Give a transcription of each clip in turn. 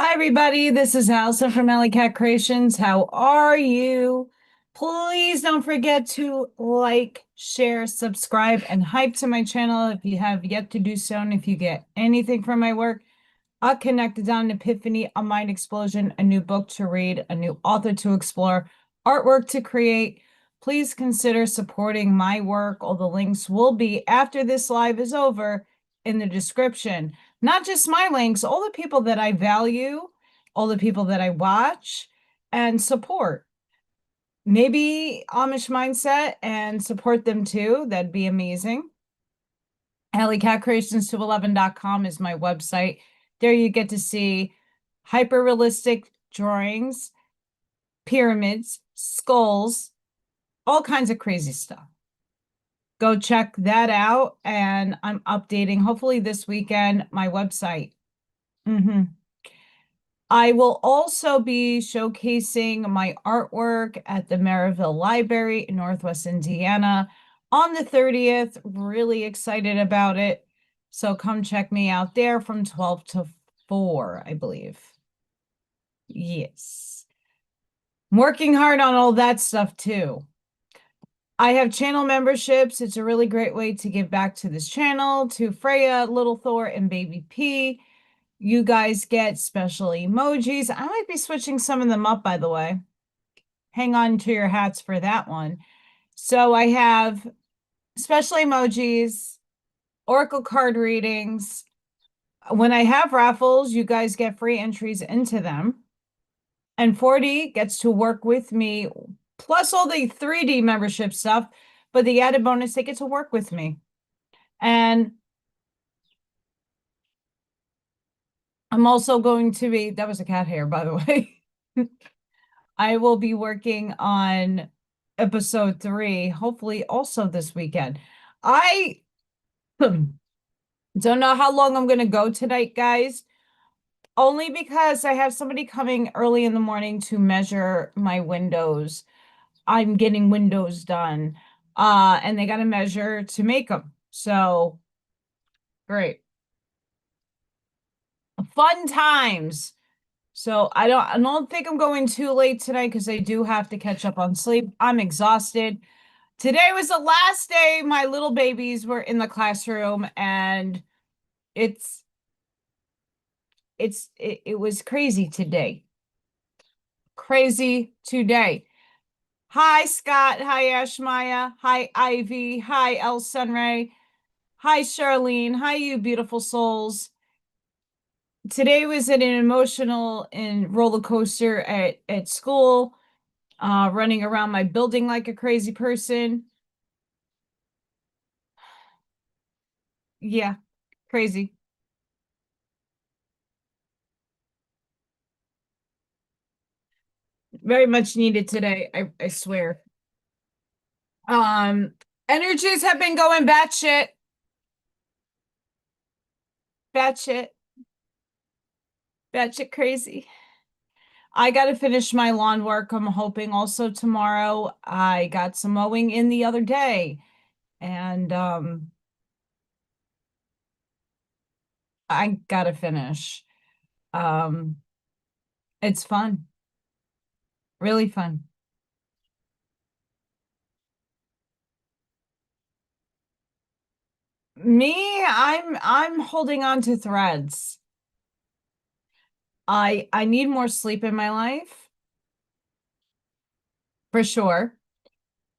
Hi, everybody. This is Allison from AllyKat Creations. How are you? Please don't forget to like, share, subscribe, and hype to my channel if you have yet to do so. And if you get anything from my work, a connected down epiphany, a mind explosion, a new book to read, a new author to explore, artwork to create, please consider supporting my work. All the links will be after this live is over in the description. Not just my links, all the people that I value, all the people that I watch and support. Maybe Amish mindset and support them too. That'd be amazing. AllyKatCreations211.com is my website. There you get to see hyper-realistic drawings, pyramids, skulls, all kinds of crazy stuff. Go check that out, and I'm updating, hopefully this weekend, my website. I will also be showcasing my artwork at the Maryville Library in Northwest Indiana on the 30th. Really excited about it. So come check me out there from 12 to 4, I believe. Yes. I'm working hard on all that stuff too. I have channel memberships. It's a really great way to give back to this channel, to Freya, Little Thor, and Baby P. You guys get special emojis. I might be switching some of them up, by the way. Hang on to your hats for that one. So I have special emojis, Oracle card readings. When I have raffles, you guys get free entries into them. And 40 gets to work with me, plus all the 3D membership stuff. But the added bonus, they get to work with me. And I'm also going to be, that was a cat hair, by the way. I will be working on episode 3, hopefully also this weekend. I don't know how long I'm going to go tonight, guys, only because I have somebody coming early in the morning to measure my windows. I'm getting windows done, and they got to measure to make them. So, great. Fun times. So I don't think I'm going too late tonight because I do have to catch up on sleep. I'm exhausted. Today was the last day my little babies were in the classroom, and it was crazy today. Crazy today. Hi, Scott. Hi, Ashmaya. Hi, Ivy. Hi, El Sunray. Hi, Charlene. Hi, you beautiful souls. Today was an emotional and roller coaster at school, running around my building like a crazy person. Yeah, crazy. Very much needed today, I swear. Um, Energies have been going batshit. Batshit. Batshit crazy. I got to finish my lawn work. I'm hoping also tomorrow. I got some mowing in the other day, and I got to finish. Um, it's fun. Really fun. Me, I'm holding on to threads. I need more sleep in my life, for sure.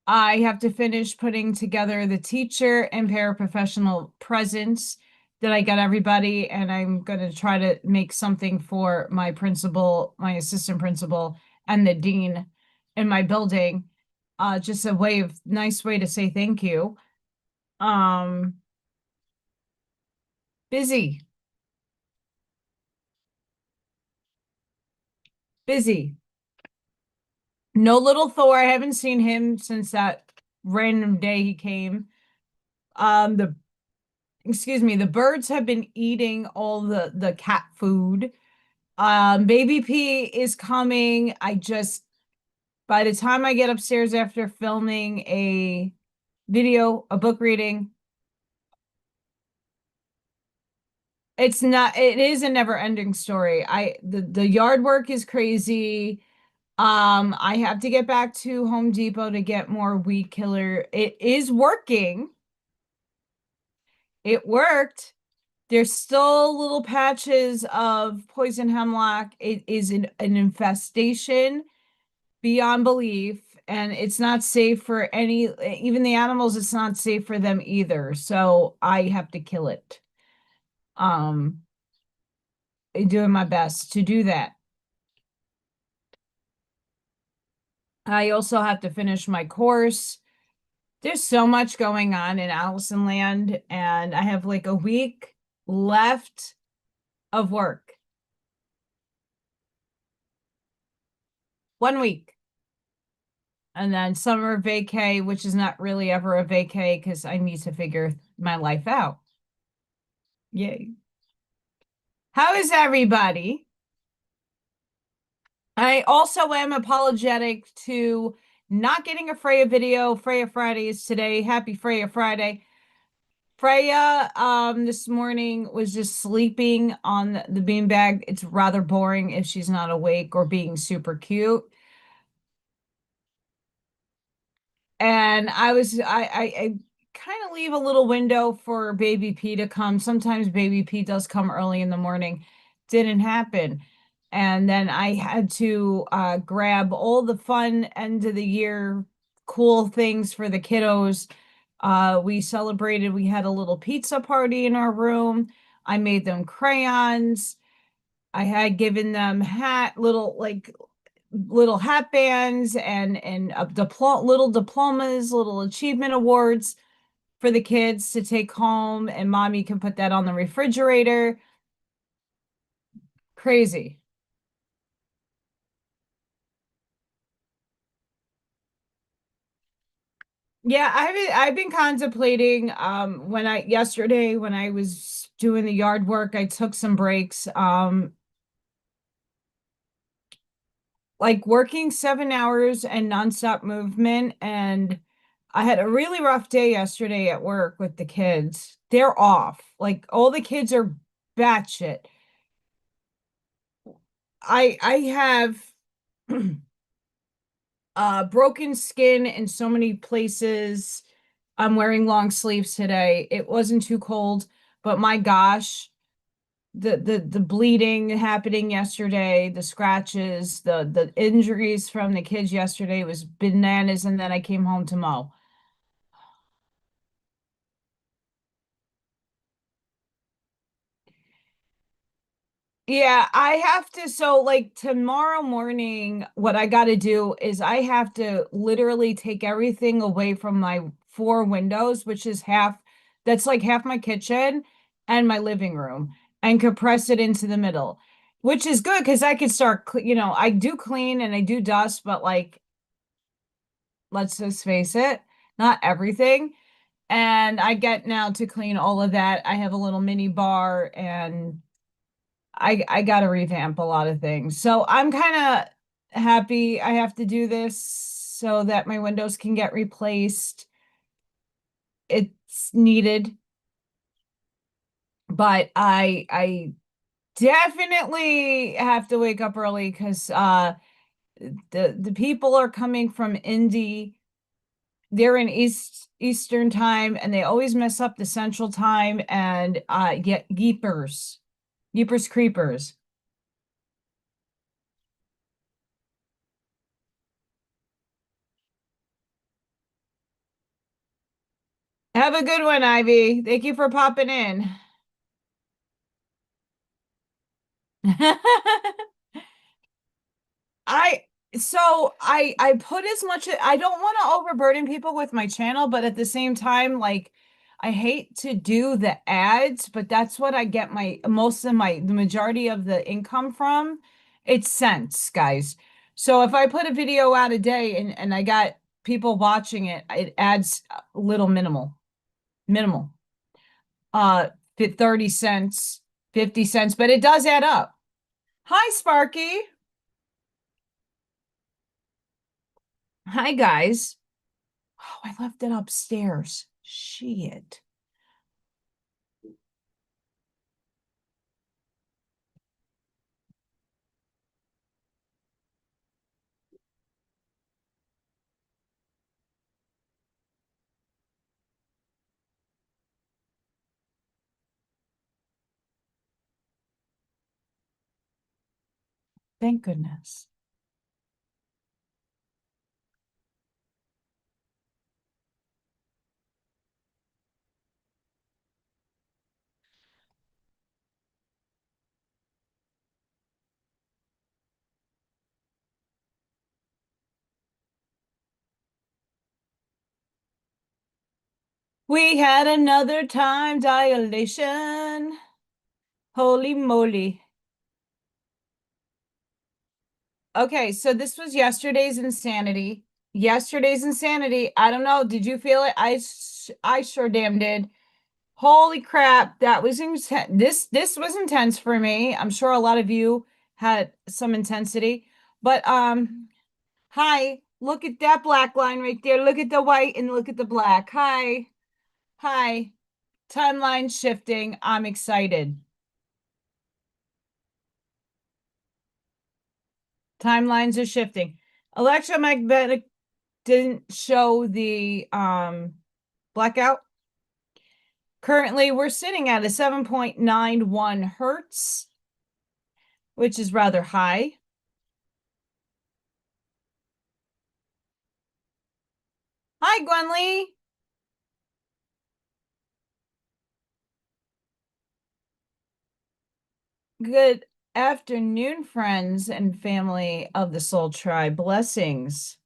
I have to finish putting together the teacher and paraprofessional presence that I got everybody, and I'm going to try to make something for my principal, my assistant principal, and the dean in my building. Just a nice way to say thank you. Um, busy, busy. No little Thor. I haven't seen him since that random day he came. The excuse me, the birds have been eating all the cat food. Baby P is coming. By the time I get upstairs after filming a video, a book reading, It's not, it is a never ending story. The yard work is crazy. I have to get back to Home Depot to get more weed killer. It is working. It worked. There's still little patches of poison hemlock. It is an infestation beyond belief, and it's not safe for any, even the animals, it's not safe for them either. So I have to kill it. Um, doing my best to do that. I also have to finish my course. There's so much going on in Allison Land, and I have like a week left of work. 1 week. And then summer vacay, which is not really ever a vacay because I need to figure my life out. Yay. How is everybody? I also am apologetic to not getting a Freya video. Freya Friday is today. Happy Freya Friday. Freya this morning was just sleeping on the beanbag. It's rather boring if she's not awake or being super cute. And I kind of leave a little window for baby P to come. Sometimes baby P does come early in the morning. Didn't happen. And then I had to grab all the fun end of the year cool things for the kiddos. We celebrated, we had a little pizza party in our room. I made them crayons. I had given them little hat bands and little diplomas, little achievement awards for the kids to take home, and mommy can put that on the refrigerator. Crazy. Yeah, I've been contemplating when I yesterday when I was doing the yard work, I took some breaks. Like working 7 hours and nonstop movement. And I had a really rough day yesterday at work with the kids. They're off. Like all the kids are batshit. I have broken skin in so many places. I'm wearing long sleeves today. It wasn't too cold, but my gosh, the bleeding happening yesterday, the scratches, the injuries from the kids yesterday was bananas, and then I came home to mow. Yeah, I have to. So, like tomorrow morning, what I got to do is I have to literally take everything away from my four windows, which is that's like half my kitchen and my living room, and compress it into the middle, which is good because I could start, I do clean and I do dust, but like, let's just face it, not everything. And I get now to clean all of that. I have a little mini bar and I got to revamp a lot of things. So I'm kind of happy I have to do this so that my windows can get replaced. It's needed, but I definitely have to wake up early because the people are coming from Indy. They're in Eastern time and they always mess up the Central time and get yeepers creepers. Have a good one, Ivy. Thank you for popping in. I I put as much I don't want to overburden people with my channel, but at the same time, like I hate to do the ads, but that's what I get the majority of the income from. It's cents, guys. So if I put a video out a day and I got people watching it, it adds a little minimal. Uh 30 cents, 50 cents, but it does add up. Hi, Sparky. Hi, guys. Oh, I left it upstairs. Shit. Thank goodness. We had another time dilation. Holy moly. Okay, so this was yesterday's insanity. Yesterday's insanity. I don't know. Did you feel it? I sure damn did. Holy crap, that was intense. This was intense for me. I'm sure a lot of you had some intensity. But hi, look at that black line right there. Look at the white and look at the black. Hi. Hi. Timeline shifting. I'm excited. Timelines are shifting. Electromagnetic didn't show the blackout. Currently, we're sitting at a 7.91 hertz, which is rather high. Hi, Gwenly. Good afternoon, friends and family of the Soul Tribe. Blessings.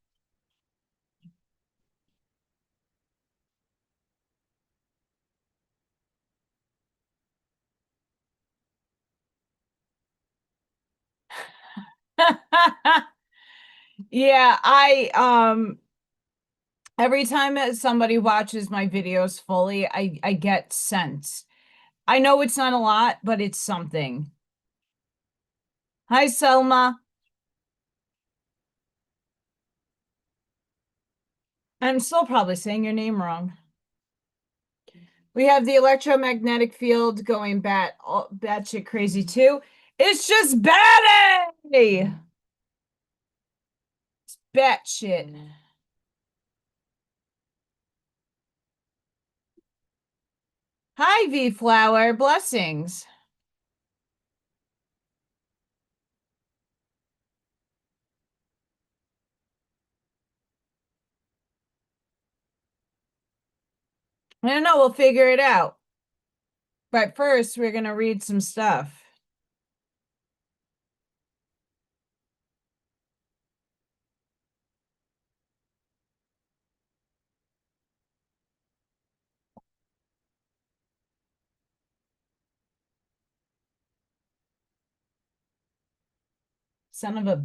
Yeah, every time that somebody watches my videos fully, I get sense. I know it's not a lot, but it's something. Hi, Selma. I'm still probably saying your name wrong. We have the electromagnetic field going batshit crazy too. It's just batty. It's batshit. Hi, V Flower. Blessings. I don't know. We'll figure it out. But first, we're going to read some stuff. Son of a...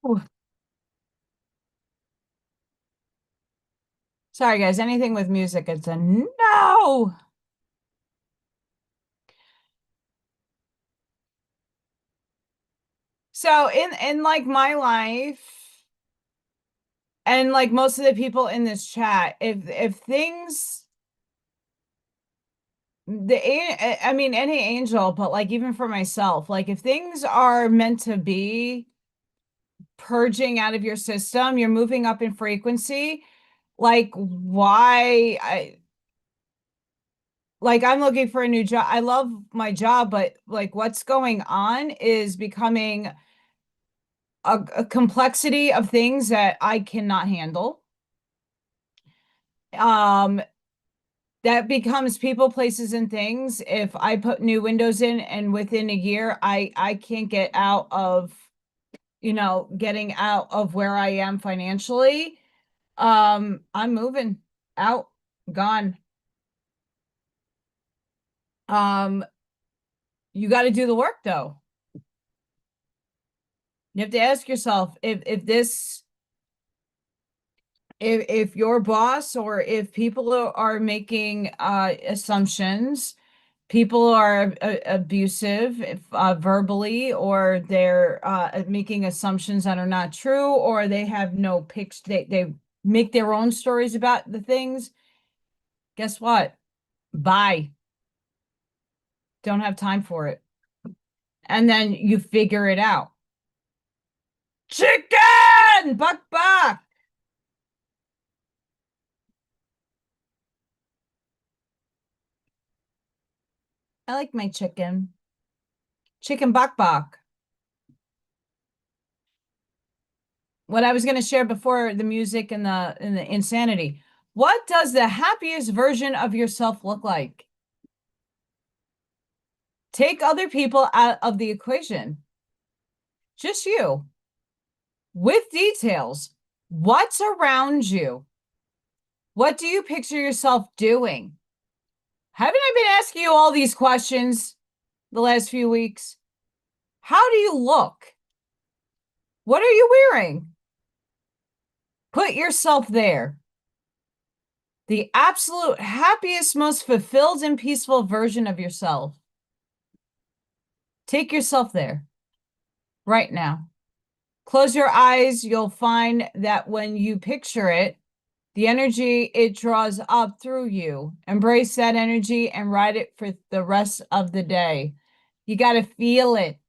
Ooh. Sorry, guys. Anything with music, it's a no. So in like my life, and like most of the people in this chat, if things I mean any angel, but like even for myself, like if things are meant to be purging out of your system, you're moving up in frequency, like why I'm looking for a new job. I love my job, but like what's going on is becoming a complexity of things that I cannot handle. Um, that becomes people, places, and things. If I put new windows in and within a year, I can't get out of, getting out of where I am financially, I'm moving out, gone. You got to do the work though. You have to ask yourself if this if your boss or if people are making assumptions, people are abusive verbally, or they're making assumptions that are not true, or they have no picture, they make their own stories about the things. Guess what? Bye. Don't have time for it. And then you figure it out. Chicken! Buck, buck! I like my chicken. Chicken buck, buck. What I was going to share before the music and the insanity. What does the happiest version of yourself look like? Take other people out of the equation. Just you. With details. What's around you? What do you picture yourself doing? Haven't I been asking you all these questions the last few weeks? How do you look? What are you wearing? Put yourself there. The absolute happiest, most fulfilled and peaceful version of yourself. Take yourself there right now. Close your eyes. You'll find that when you picture it, the energy it draws up through you. Embrace that energy and ride it for the rest of the day. You got to feel it.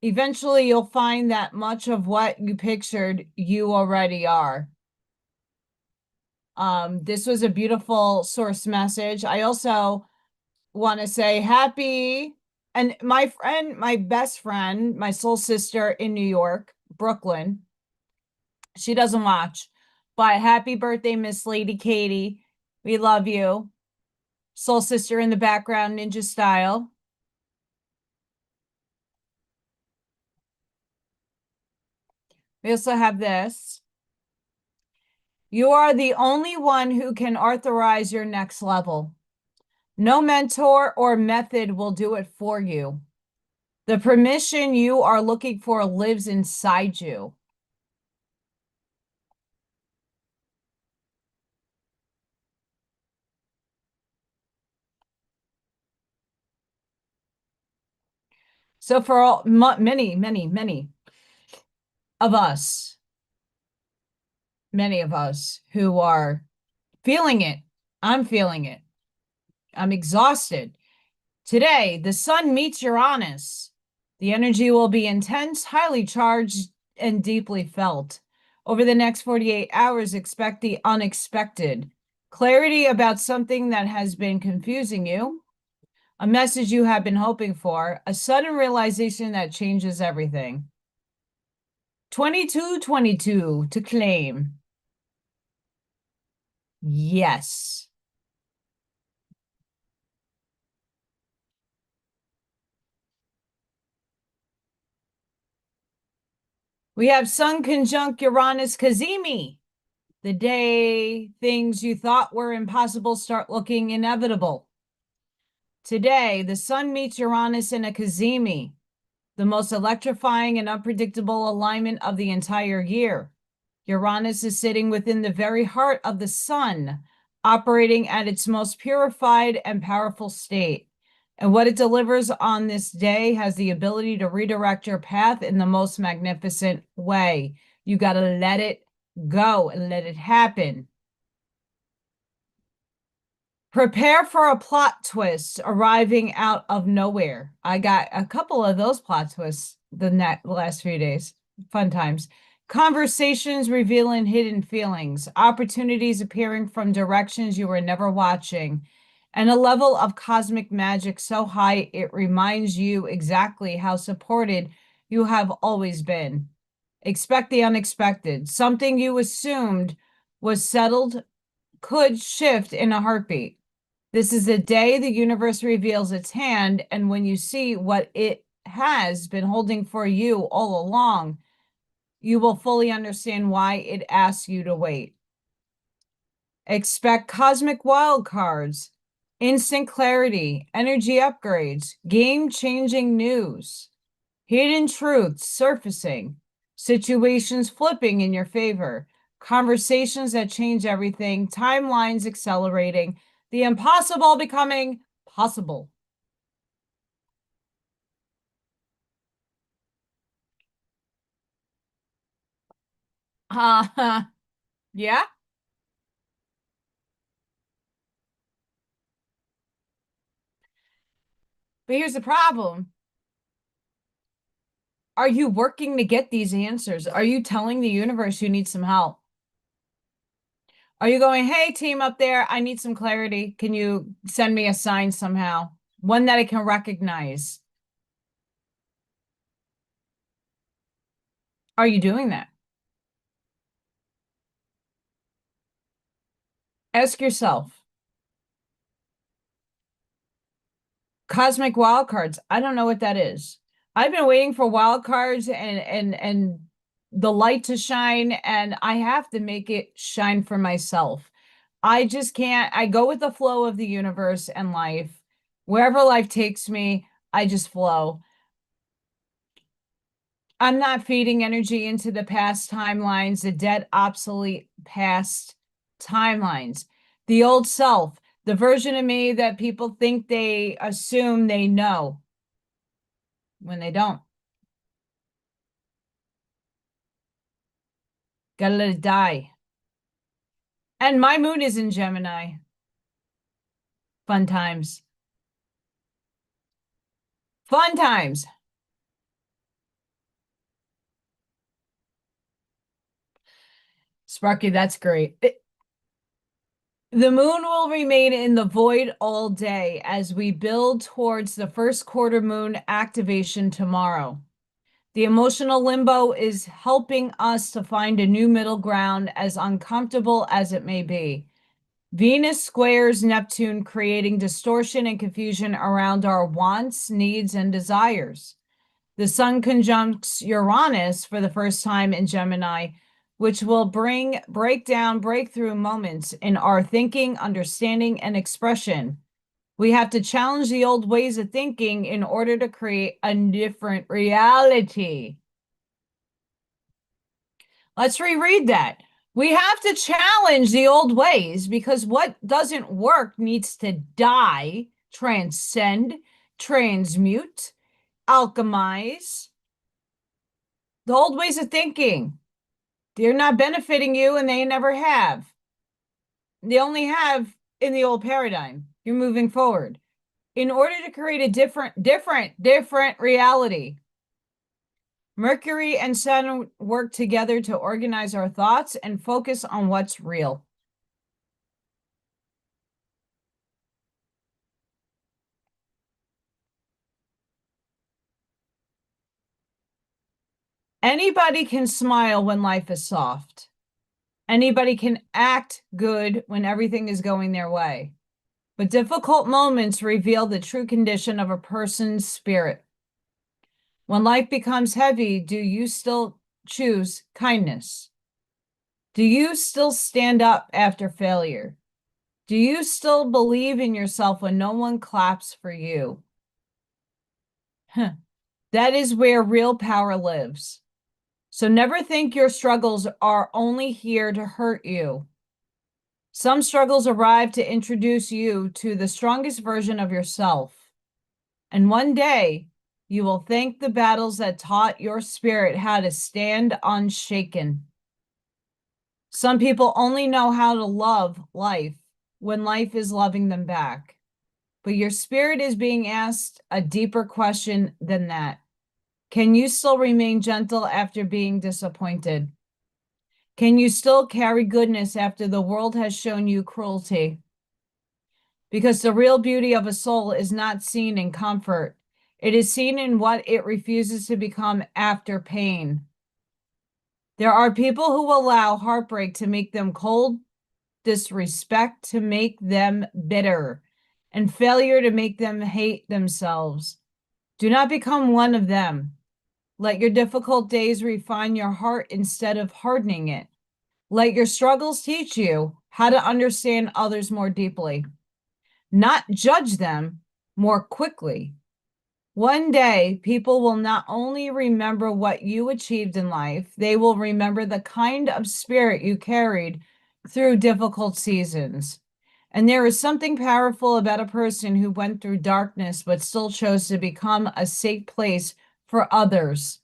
Eventually, you'll find that much of what you pictured, you already are. This was a beautiful source message. I also want to say happy, and my friend, my best friend, my soul sister in New York, Brooklyn, she doesn't watch, but happy birthday, Miss Lady Katie. We love you. Soul sister in the background, ninja style. We also have this. You are the only one who can authorize your next level. No mentor or method will do it for you. The permission you are looking for lives inside you. So for all, many, many, many of us who are feeling it, I'm feeling it. I'm exhausted. Today, the sun meets Uranus. The energy will be intense, highly charged, and deeply felt. Over the next 48 hours, expect the unexpected. Clarity about something that has been confusing you, a message you have been hoping for, a sudden realization that changes everything. 2222 to claim. Yes. We have Sun conjunct Uranus Kazemi. The day things you thought were impossible start looking inevitable. Today, the sun meets Uranus in a Kazemi, the most electrifying and unpredictable alignment of the entire year. Uranus is sitting within the very heart of the sun, operating at its most purified and powerful state. And what it delivers on this day has the ability to redirect your path in the most magnificent way. You got to let it go and let it happen. Prepare for a plot twist arriving out of nowhere. I got a couple of those plot twists the last few days. Fun times. Conversations revealing hidden feelings, opportunities appearing from directions you were never watching, and a level of cosmic magic so high it reminds you exactly how supported you have always been. Expect the unexpected. Something you assumed was settled could shift in a heartbeat. This is the day the universe reveals its hand, and when you see what it has been holding for you all along, you will fully understand why it asks you to wait. Expect cosmic wild cards, instant clarity, energy upgrades, game-changing news, hidden truths surfacing, situations flipping in your favor, conversations that change everything, timelines accelerating, the impossible becoming possible. Yeah. But here's the problem. Are you working to get these answers? Are you telling the universe you need some help? Are you going, hey, team up there, I need some clarity. Can you send me a sign somehow? One that I can recognize. Are you doing that? Ask yourself. Cosmic wildcards. I don't know what that is. I've been waiting for wildcards and the light to shine, and I have to make it shine for myself. I just can't. I go with the flow of the universe and life. Wherever life takes me, I just flow. I'm not feeding energy into the past timelines, the dead, obsolete past timelines. The old self, the version of me that people think they assume they know when they don't. Gotta let it die. And my moon is in Gemini. Fun times. Fun times. Sparky, that's great. The moon will remain in the void all day as we build towards the first quarter moon activation tomorrow. The emotional limbo is helping us to find a new middle ground, as uncomfortable as it may be. Venus squares Neptune, creating distortion and confusion around our wants, needs, and desires. The sun conjuncts Uranus for the first time in Gemini, which will bring breakthrough moments in our thinking, understanding, and expression. We have to challenge the old ways of thinking in order to create a different reality. Let's reread that. We have to challenge the old ways because what doesn't work needs to die, transcend, transmute, alchemize. The old ways of thinking, they're not benefiting you and they never have. They only have in the old paradigm. You're moving forward. In order to create a different reality, Mercury and Saturn work together to organize our thoughts and focus on what's real. Anybody can smile when life is soft. Anybody can act good when everything is going their way. But difficult moments reveal the true condition of a person's spirit. When life becomes heavy, do you still choose kindness? Do you still stand up after failure? Do you still believe in yourself when no one claps for you? That is where real power lives. So never think your struggles are only here to hurt you. Some struggles arrive to introduce you to the strongest version of yourself. And one day, you will thank the battles that taught your spirit how to stand unshaken. Some people only know how to love life when life is loving them back. But your spirit is being asked a deeper question than that. Can you still remain gentle after being disappointed? Can you still carry goodness after the world has shown you cruelty? Because the real beauty of a soul is not seen in comfort. It is seen in what it refuses to become after pain. There are people who allow heartbreak to make them cold, disrespect to make them bitter, and failure to make them hate themselves. Do not become one of them. Let your difficult days refine your heart instead of hardening it. Let your struggles teach you how to understand others more deeply, not judge them more quickly. One day, people will not only remember what you achieved in life, they will remember the kind of spirit you carried through difficult seasons. And there is something powerful about a person who went through darkness but still chose to become a safe place for others.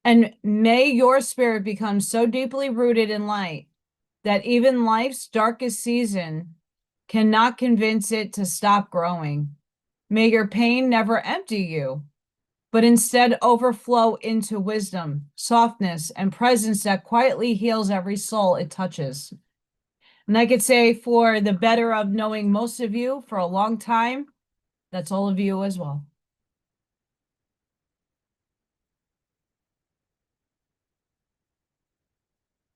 And may your spirit become so deeply rooted in light that even life's darkest season cannot convince it to stop growing. May your pain never empty you. but instead overflow into wisdom, softness, and presence that quietly heals every soul it touches. And I could say, for the better of knowing most of you for a long time, that's all of you as well.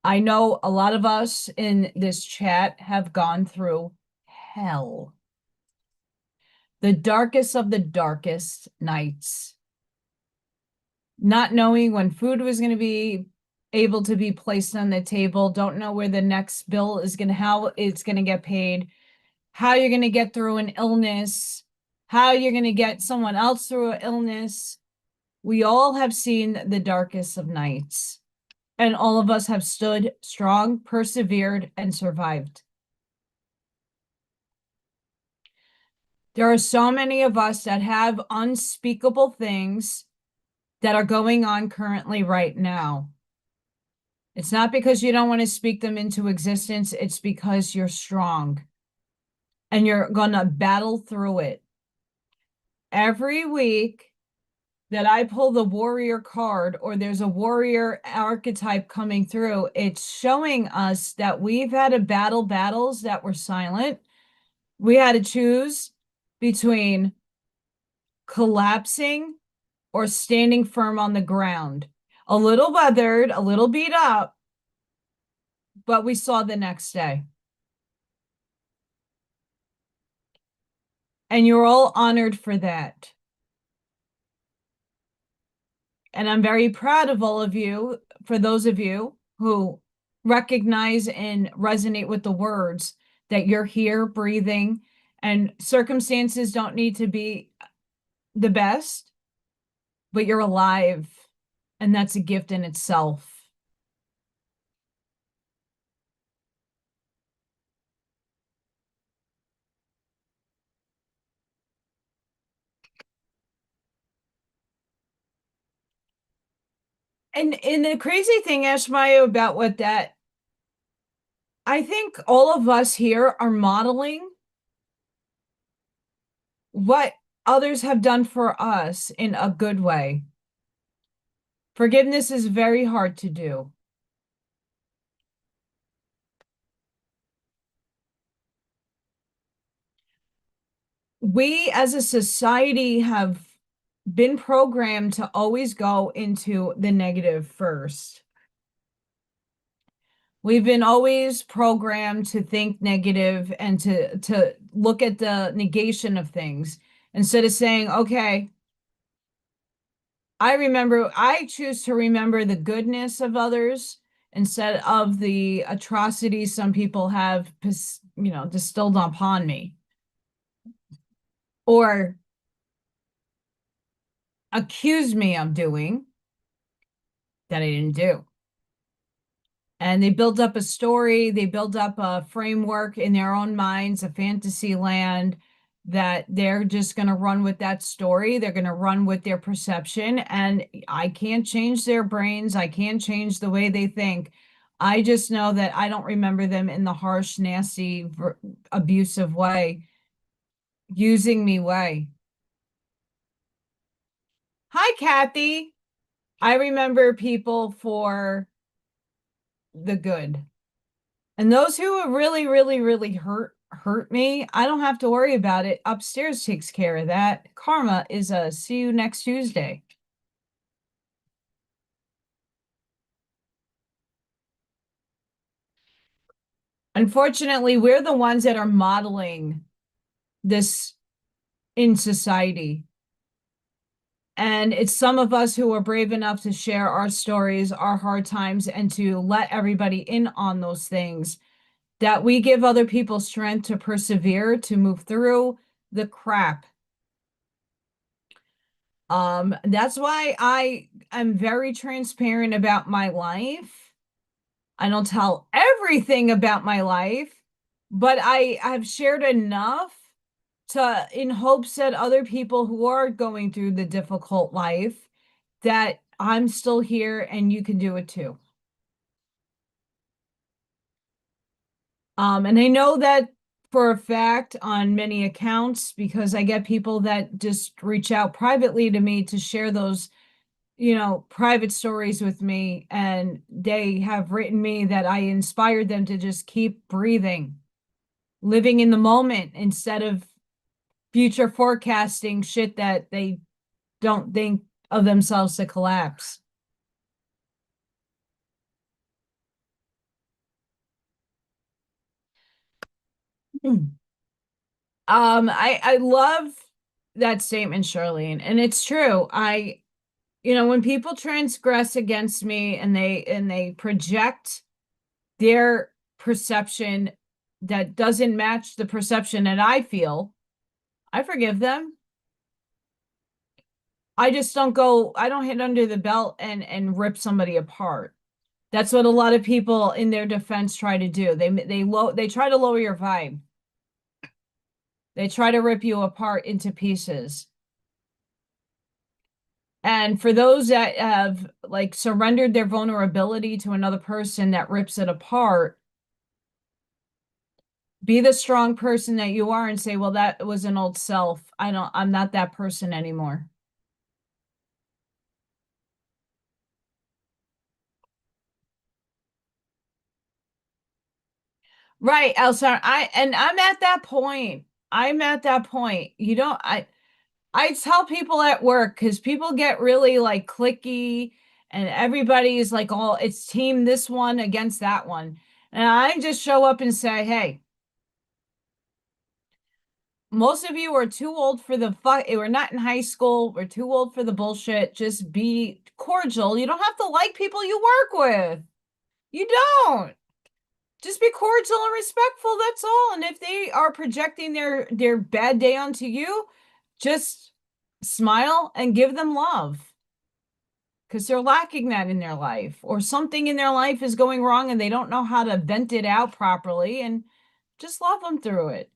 I know a lot of us in this chat have gone through hell. The darkest of the darkest nights. Not knowing when food was going to be able to be placed on the table, don't know where the next bill is going to, how it's going to get paid, how you're going to get through an illness, how you're going to get someone else through an illness. We all have seen the darkest of nights, and all of us have stood strong, persevered, and survived. There are so many of us that have unspeakable things that are going on currently right now. It's not because you don't want to speak them into existence. It's because you're strong and you're going to battle through it. Every week that I pull the warrior card, or there's a warrior archetype coming through, it's showing us that we've had to battle battles that were silent. We had to choose between collapsing or standing firm on the ground. A little weathered, a little beat up, but we saw the next day. And you're all honored for that. And I'm very proud of all of you, for those of you who recognize and resonate with the words that you're here breathing, and circumstances don't need to be the best, but you're alive, and that's a gift in itself. And the crazy thing, Ashmaya, about what that, I think all of us here are modeling what others have done for us in a good way. Forgiveness is very hard to do. We as a society have been programmed to always go into the negative first. We've been always programmed to think negative and to look at the negation of things instead of saying, okay, I choose to remember the goodness of others instead of the atrocities some people have, distilled upon me or accused me of doing that I didn't do. And they build up a story, they build up a framework in their own minds, a fantasy land, that they're just going to run with that story. They're going to run with their perception. And I can't change their brains. I can't change the way they think. I just know that I don't remember them in the harsh, nasty, abusive way, using me way. Hi, Kathy. I remember people for the good. And those who really, really, really hurt me, I don't have to worry about it. Upstairs takes care of that. Karma is a see you next Tuesday. Unfortunately, we're the ones that are modeling this in society. And it's some of us who are brave enough to share our stories, our hard times, and to let everybody in on those things, that we give other people strength to persevere, to move through the crap. That's why I am very transparent about my life. I don't tell everything about my life, but I've shared enough to, in hopes that other people who are going through the difficult life, that I'm still here and you can do it too. And I know that for a fact on many accounts because I get people that just reach out privately to me to share those, private stories with me. And they have written me that I inspired them to just keep breathing, living in the moment instead of future forecasting shit that they don't think of themselves to collapse. I love that statement, Charlene, and it's true. When people transgress against me and they project their perception that doesn't match the perception that I feel, I forgive them. I don't hit under the belt and rip somebody apart. That's what a lot of people in their defense try to do. They try to lower your vibe. They try to rip you apart into pieces. And for those that have like surrendered their vulnerability to another person that rips it apart, be the strong person that you are and say, well, that was an old self. I'm not that person anymore. Right, Elsa. I'm at that point. I'm at that point. I tell people at work because people get really like clicky and everybody's like, oh, it's team this one against that one. And I just show up and say, hey, most of you are too old for the fuck. We're not in high school. We're too old for the bullshit. Just be cordial. You don't have to like people you work with. You don't. Just be cordial and respectful. That's all. And if they are projecting their bad day onto you, just smile and give them love because they're lacking that in their life, or something in their life is going wrong and they don't know how to vent it out properly, and just love them through it.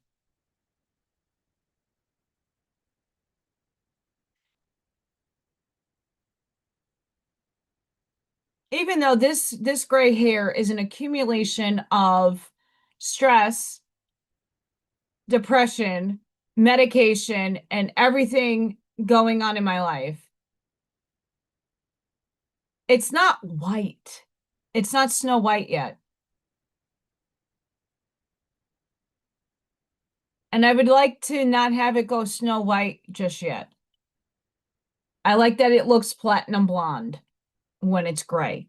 Even though this gray hair is an accumulation of stress, depression, medication, and everything going on in my life. It's not white. It's not Snow White yet. And I would like to not have it go Snow White just yet. I like that it looks platinum blonde when it's gray.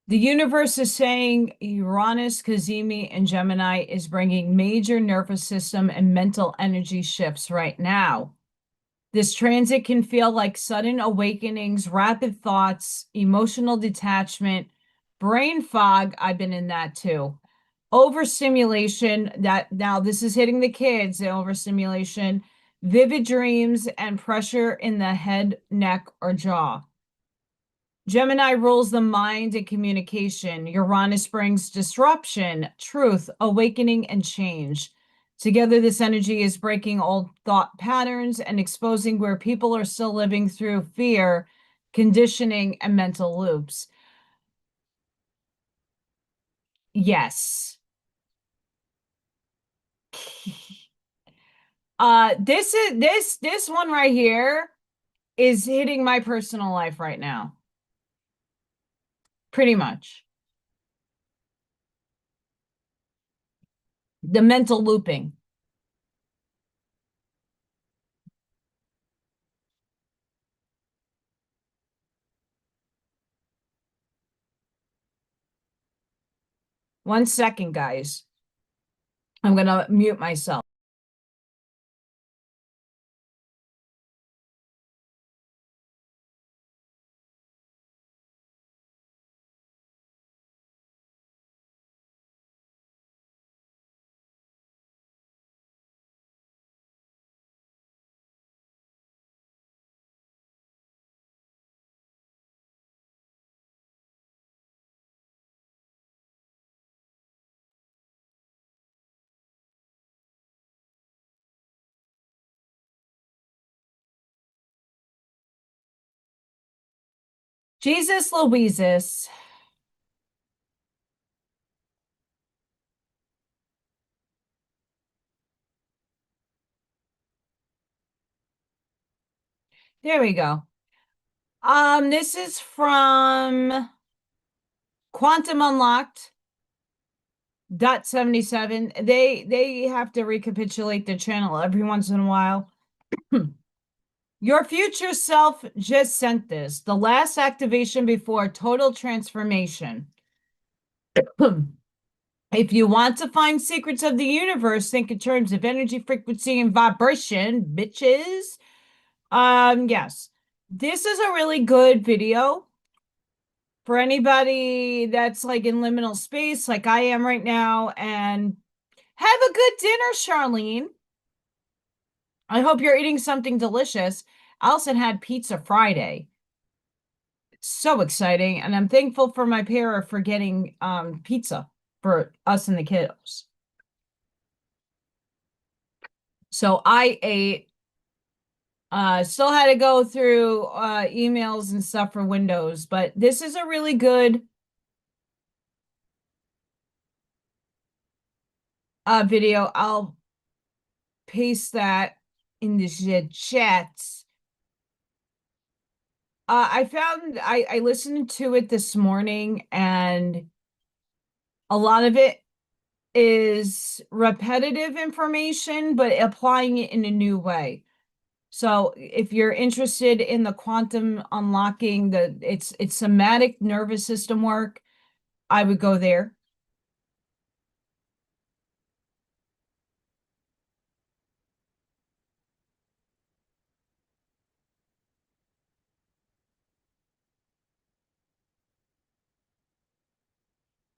The universe is saying Uranus, Cazimi, and Gemini is bringing major nervous system and mental energy shifts right now. This transit can feel like sudden awakenings, rapid thoughts, emotional detachment, brain fog. I've been in that too. Overstimulation, that now this is hitting the kids, the overstimulation, vivid dreams, and pressure in the head, neck, or jaw. Gemini rules the mind and communication. Uranus brings disruption, truth, awakening, and change. Together, this energy is breaking old thought patterns and exposing where people are still living through fear, conditioning, and mental loops. Yes. This one right here is hitting my personal life right now. Pretty much. The mental looping. One second, guys. I'm gonna mute myself. Jesus Louises. There we go. This is from Quantum Unlocked .77. They have to recapitulate the channel every once in a while. Your future self just sent this. The last activation before total transformation. If you want to find secrets of the universe, think in terms of energy, frequency, and vibration, bitches. Yes. This is a really good video for anybody that's like in liminal space, like I am right now, and have a good dinner, Charlene. I hope you're eating something delicious. Allison had pizza Friday. It's so exciting, and I'm thankful for my parent for getting pizza for us and the kiddos. So I ate. Still had to go through emails and stuff for Windows, but this is a really good video. I'll paste that in the chat. I listened to it this morning, and a lot of it is repetitive information, but applying it in a new way. So if you're interested in the quantum unlocking, it's somatic nervous system work, I would go there.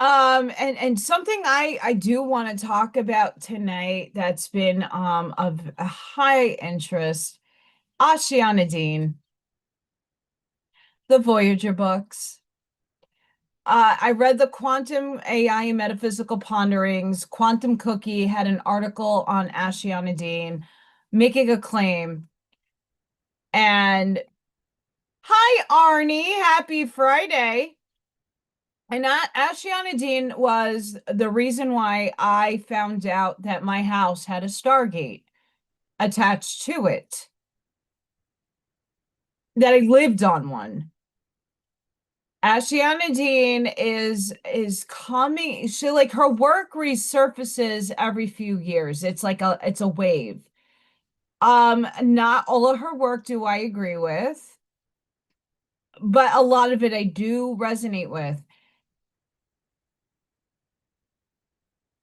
And something I do want to talk about tonight that's been of a high interest, Ashiana Dean, the Voyager books. I read the Quantum AI and Metaphysical Ponderings. Quantum Cookie had an article on Ashiana Dean making a claim. And hi, Arnie, happy Friday. And Ashiana Dean was the reason why I found out that my house had a Stargate attached to it, that I lived on one. Ashiana Dean is coming. She, like, her work resurfaces every few years. It's like it's a wave. Not all of her work do I agree with, but a lot of it I do resonate with.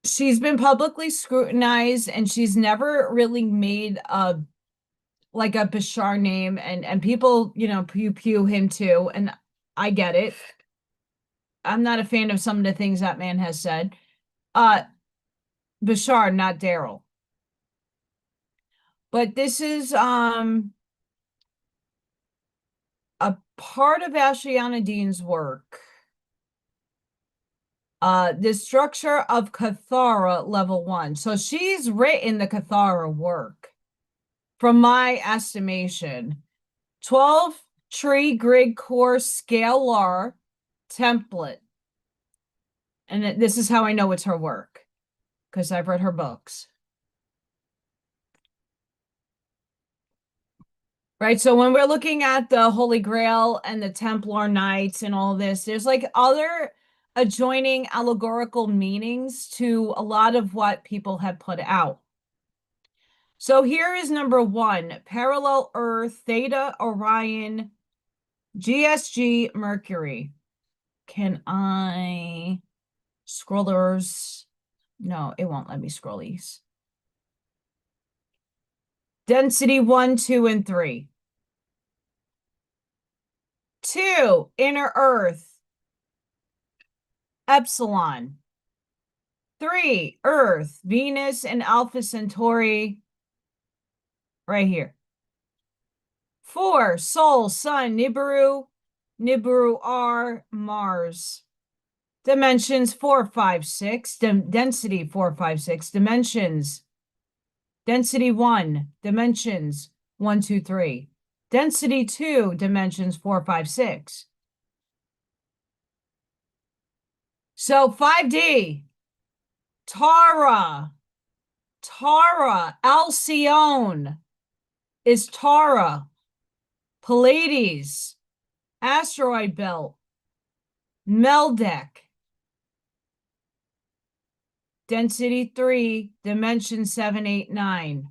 She's been publicly scrutinized, and she's never really made a like a Bashar name, and people, pew him too, and I get it. I'm not a fan of some of the things that man has said. Bashar, not Daryl. But this is a part of Ashiana Dean's work. The structure of Cathara level 1. So she's written the Cathara work, from my estimation. 12 tree grid core scalar template. And this is how I know it's her work, because I've read her books. Right, so when we're looking at the Holy Grail and the Templar Knights and all this, there's like other adjoining allegorical meanings to a lot of what people have put out. So here is number 1, Parallel Earth, Theta Orion, GSG Mercury. Can I scrollers? No, it won't let me scroll these. Density 1, 2, and 3. 2, Inner Earth, Epsilon. 3, Earth, Venus, and Alpha Centauri, right here. 4, Sol, Sun, Nibiru, Nibiru R, Mars. Dimensions 4, 5, 6. Density 4, 5, 6. Dimensions. Density 1. Dimensions 1, 2, 3. Density 2. Dimensions 4, 5, 6. So 5D, Tara, Alcyone is Tara, Pleiades, asteroid belt, Meldeck, density 3, dimension 789.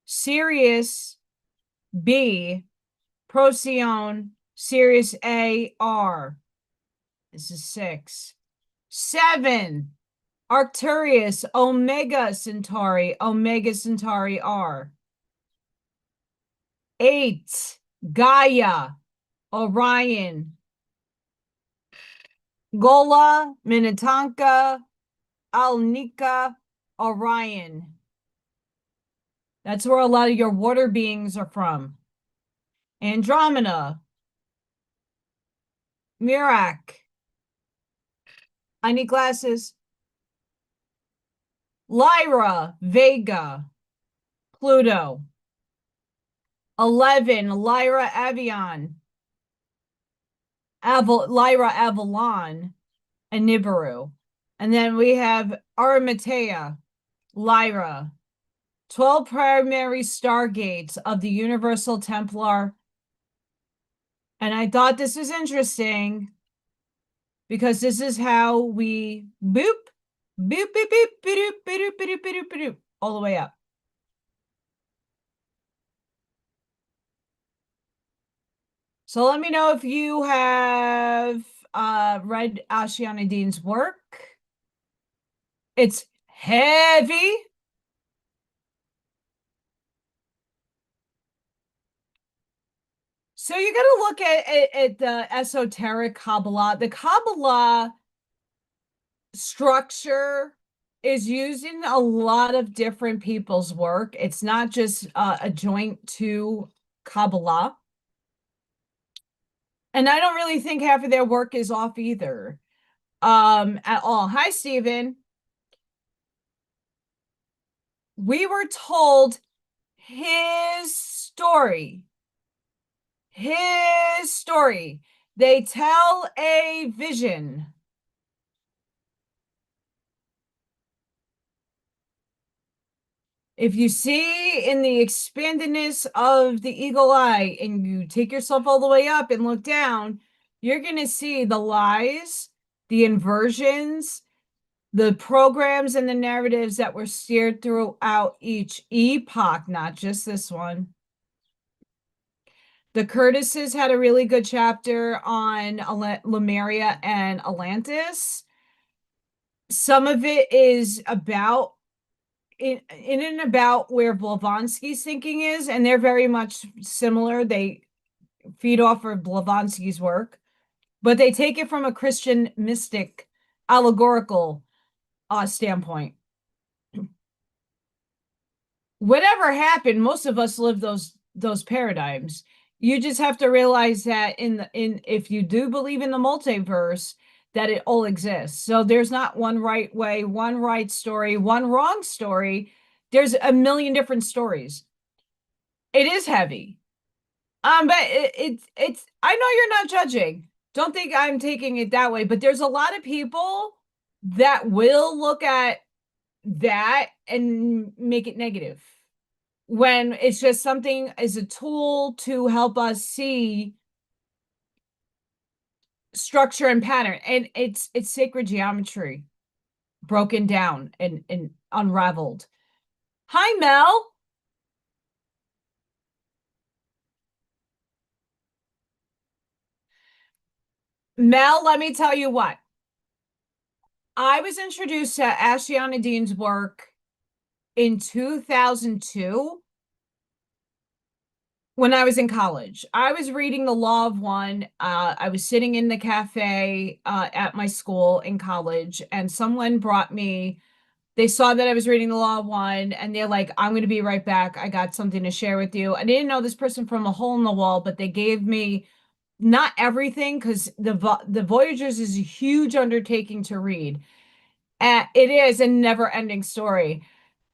Sirius B, Procyon, Sirius A, R. This is 6. 7, Arcturus, Omega Centauri R. 8, Gaia, Orion, Gola, Minnetonka, Alnika, Orion. That's where a lot of your water beings are from. Andromeda, Mirak. I need glasses. Lyra, Vega, Pluto. 11, Lyra Avion, Lyra Avalon, and Nibiru. And then we have Arimatea, Lyra. 12 primary stargates of the Universal Templar. And I thought this was interesting because this is how we boop, boop, boop, boop, boop, boop, boop, boop, boop, all the way up. So let me know if you have read Ashayana Dean's work. It's heavy. So you got to look at the esoteric Kabbalah. The Kabbalah structure is used in a lot of different people's work. It's not just a joint to Kabbalah. And I don't really think half of their work is off either at all. Hi, Stephen. We were told his story. His story. They tell a vision. If you see in the expandedness of the eagle eye and you take yourself all the way up and look down, you're going to see the lies, the inversions, the programs and the narratives that were steered throughout each epoch, not just this one. The Curtises had a really good chapter on Lemuria and Atlantis. Some of it is about in and about where Blavatsky's thinking is, and they're very much similar. They feed off of Blavatsky's work, but they take it from a Christian mystic allegorical standpoint. Whatever happened, most of us live those paradigms. You just have to realize that if you do believe in the multiverse, that it all exists. So there's not one right way, one right story, one wrong story. There's a million different stories. It is heavy. But it's I know you're not judging. Don't think I'm taking it that way, but there's a lot of people that will look at that and make it negative when it's just something as a tool to help us see structure and pattern. And it's sacred geometry broken down and unraveled. Hi, Mel. Mel, let me tell you what. I was introduced to Ashayana Dean's work in 2002 when I was in college. I was reading The Law of One. I was sitting in the cafe at my school in college, and someone brought me, they saw that I was reading The Law of One, and they're like, I'm going to be right back. I got something to share with you. I didn't know this person from a hole in the wall, but they gave me not everything, because the Voyagers is a huge undertaking to read. It is a never-ending story.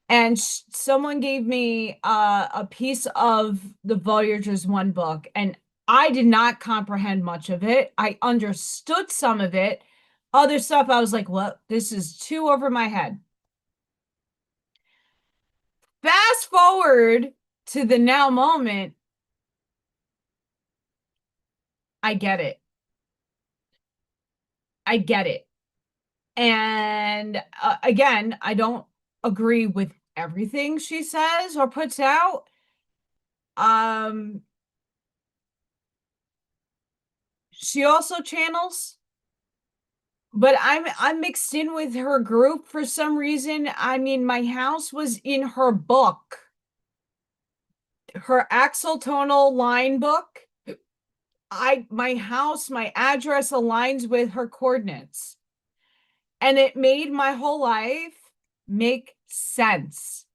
And someone gave me a piece of the Voyagers one book, and I did not comprehend much of it. I understood some of it. Other stuff, I was like, well, this is too over my head. Fast forward to the now moment, I get it. I get it. And again, I don't agree with everything she says or puts out. She also channels, but I'm mixed in with her group for some reason. I mean, my house was in her book, her axle-tonal line book. My house, my address aligns with her coordinates. And it made my whole life make sense.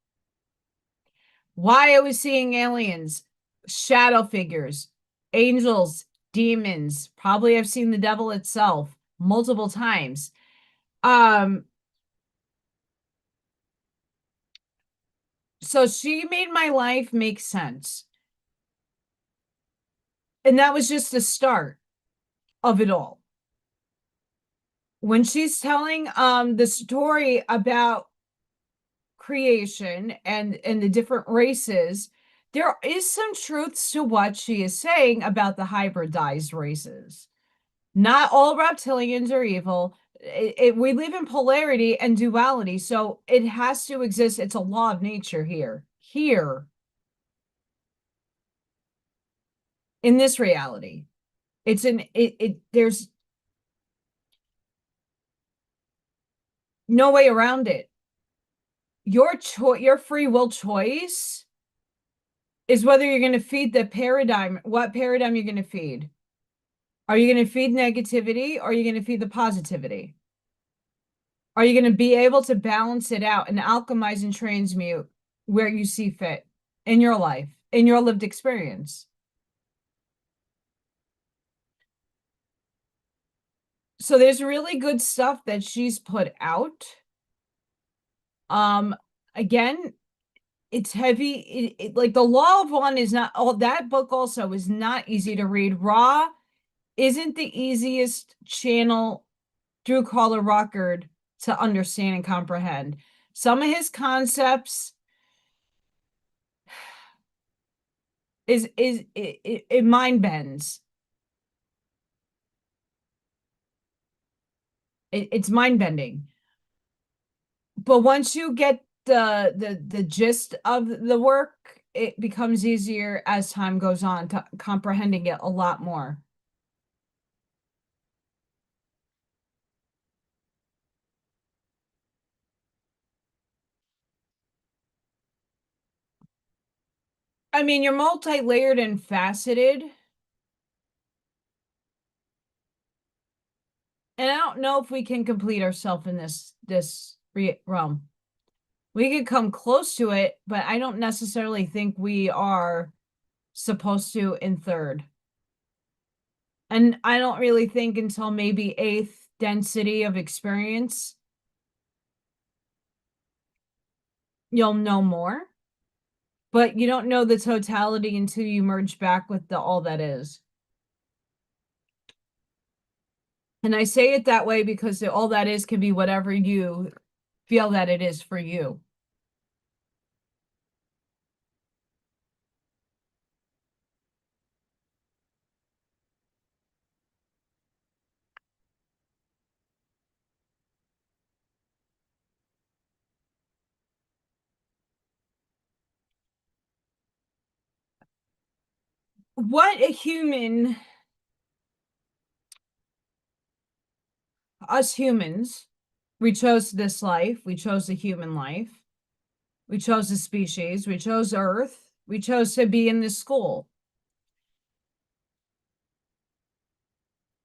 Why I was seeing aliens, shadow figures, angels, demons. Probably I've seen the devil itself multiple times. So she made my life make sense. And that was just the start of it all. When she's telling the story about creation and the different races, there is some truths to what she is saying about the hybridized races. Not all reptilians are evil. We live in polarity and duality, so it has to exist. It's a law of nature here in this reality. There's no way around it. Your free will choice is whether you're going to feed the paradigm, what paradigm you're going to feed. Are you going to feed negativity or are you going to feed the positivity? Are you going to be able to balance it out and alchemize and transmute where you see fit in your life, in your lived experience? So there's really good stuff that she's put out. Again, it's heavy. Like the Law of One is not, oh, that book also is not easy to read. Ra isn't the easiest channel through Caller Rockard to understand and comprehend. Some of his concepts it mind bends. It's mind bending. But once you get the gist of the work, it becomes easier as time goes on to comprehending it a lot more. I mean, you're multi-layered and faceted. And I don't know if we can complete ourselves in this realm. We could come close to it, but I don't necessarily think we are supposed to in third. And I don't really think until maybe eighth density of experience, you'll know more. But you don't know the totality until you merge back with the all that is. And I say it that way because the all that is can be whatever you feel that it is for you. What a human, us humans, we chose this life, we chose the human life, we chose the species, we chose Earth, we chose to be in this school.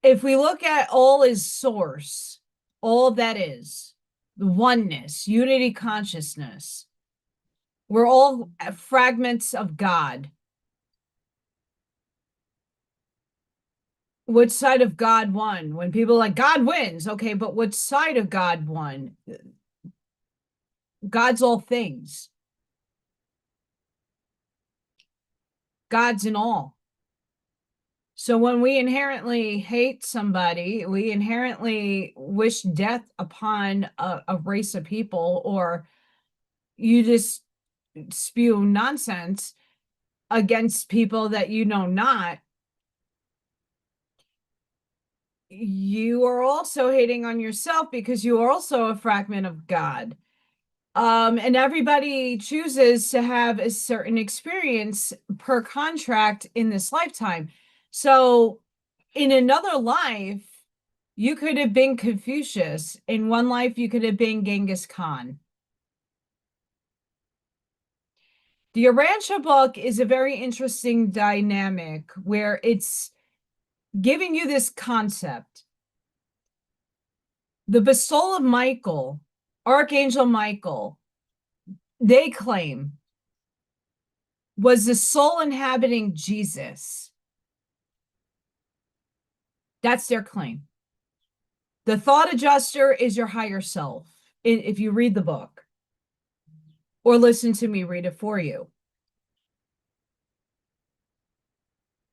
If we look at all as source, all that is, the oneness, unity consciousness, we're all fragments of God. Which side of God won? When people are like, God wins. Okay, but which side of God won? God's all things. God's in all. So when we inherently hate somebody, we inherently wish death upon a race of people, or you just spew nonsense against people that you know not, you are also hating on yourself because you are also a fragment of God. And everybody chooses to have a certain experience per contract in this lifetime. So in another life, you could have been Confucius. In one life, you could have been Genghis Khan. The Urantia book is a very interesting dynamic where it's giving you this concept. The bestowal of Michael, Archangel Michael, they claim was the soul inhabiting Jesus. That's their claim. The thought adjuster is your higher self, if you read the book or listen to me read it for you.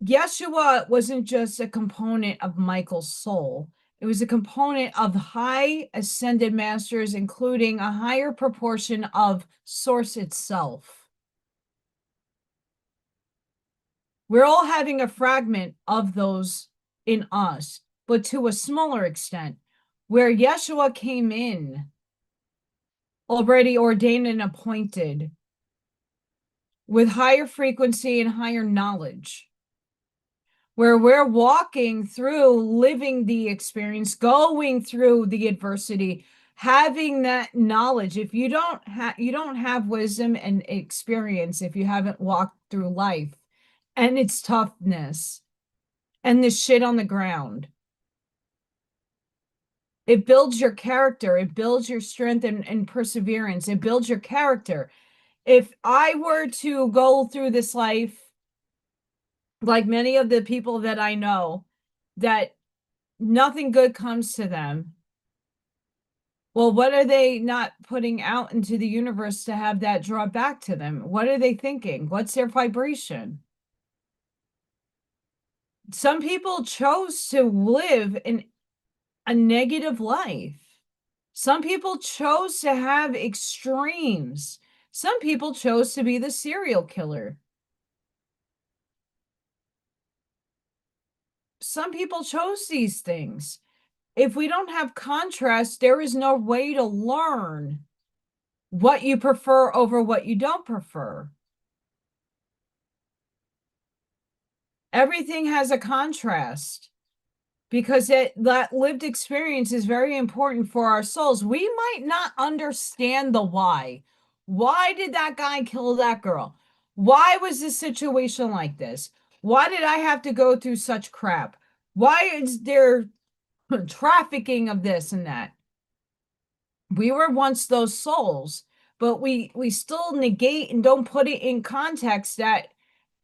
Yeshua wasn't just a component of Michael's soul. It was a component of high ascended masters, including a higher proportion of Source itself. We're all having a fragment of those in us, but to a smaller extent, where Yeshua came in already ordained and appointed with higher frequency and higher knowledge, where we're walking through, living the experience, going through the adversity, having that knowledge. If you don't have wisdom and experience, if you haven't walked through life and its toughness and the shit on the ground, it builds your character, it builds your strength and perseverance, it builds your character. If I were to go through this life like many of the people that I know, that nothing good comes to them, well, what are they not putting out into the universe to have that draw back to them? What are they thinking? What's their vibration? Some people chose to live in a negative life. Some people chose to have extremes. Some people chose to be the serial killer. Some people chose these things. If we don't have contrast, there is no way to learn what you prefer over what you don't prefer. Everything has a contrast because that lived experience is very important for our souls. We might not understand the why. Why did that guy kill that girl? Why was this situation like this? Why did I have to go through such crap? Why is there trafficking of this and that? We were once those souls, but we still negate and don't put it in context that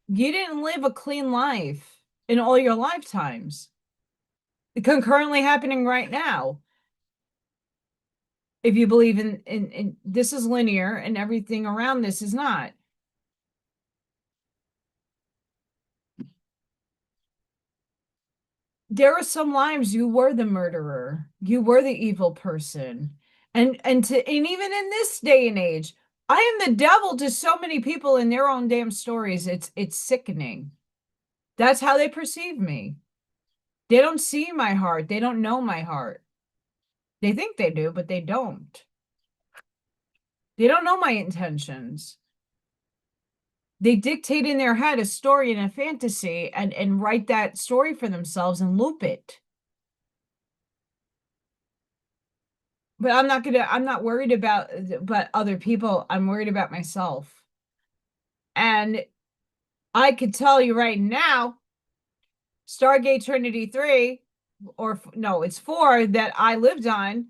you didn't live a clean life in all your lifetimes. Concurrently happening right now. If you believe in this is linear and everything around this is not. There are some lives you were the murderer, you were the evil person. And even in this day and age, I am the devil to so many people in their own damn stories. It's sickening. That's how they perceive me. They don't see my heart. They don't know my heart. They think they do, but they don't. They don't know my intentions. They dictate in their head a story and a fantasy and write that story for themselves and loop it. But I'm not worried about other people. I'm worried about myself. And I could tell you right now, Stargate Trinity 3, or no, it's 4 that I lived on.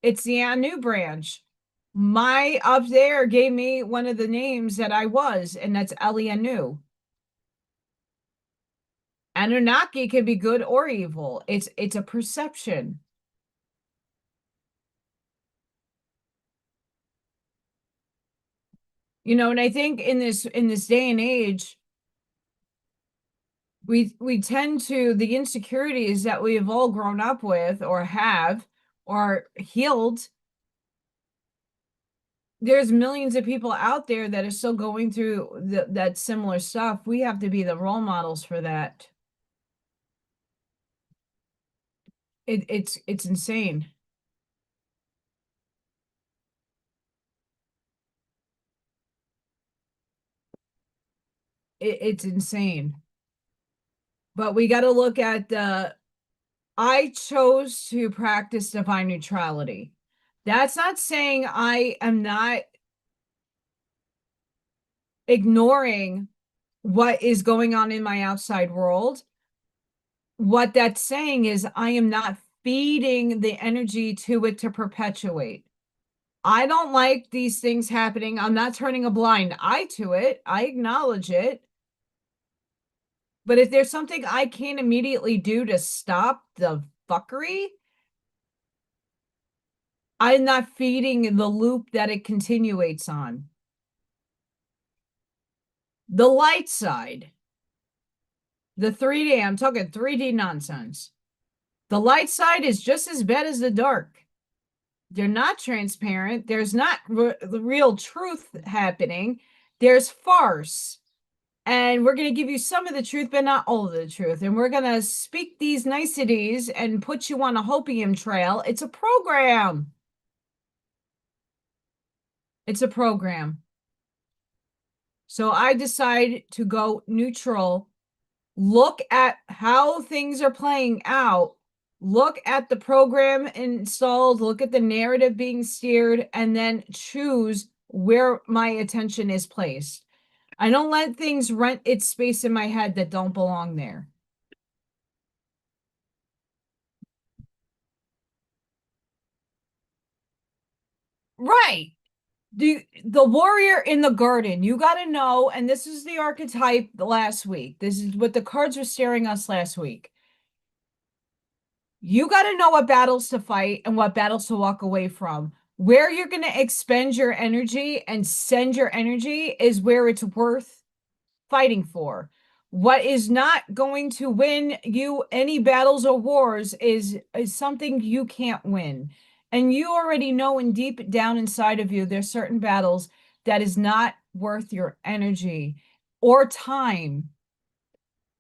It's the Anu branch. My up there gave me one of the names that I was, and that's Anu. Anunnaki can be good or evil. It's a perception. You know, and I think in this day and age, we tend to, the insecurities that we have all grown up with or have or healed. There's millions of people out there that are still going through that similar stuff. We have to be the role models for that. It's insane. It's insane. But we got to look at I chose to practice divine neutrality. That's not saying I am not ignoring what is going on in my outside world. What that's saying is I am not feeding the energy to it to perpetuate. I don't like these things happening. I'm not turning a blind eye to it. I acknowledge it. But if there's something I can't immediately do to stop the fuckery, I'm not feeding the loop that it continuates on. The light side, the 3D, I'm talking 3D nonsense. The light side is just as bad as the dark. They're not transparent. There's not the real truth happening. There's farce. And we're going to give you some of the truth, but not all of the truth. And we're going to speak these niceties and put you on a hopium trail. It's a program. It's a program. So I decide to go neutral, look at how things are playing out, look at the program installed, look at the narrative being steered, and then choose where my attention is placed. I don't let things rent its space in my head that don't belong there. Right. The warrior in the garden, you got to know, and this is the archetype last week. This is what the cards were staring us last week. You got to know what battles to fight and what battles to walk away from. Where you're going to expend your energy and send your energy is where it's worth fighting for. What is not going to win you any battles or wars is something you can't win. And you already know, and deep down inside of you, there's certain battles that is not worth your energy or time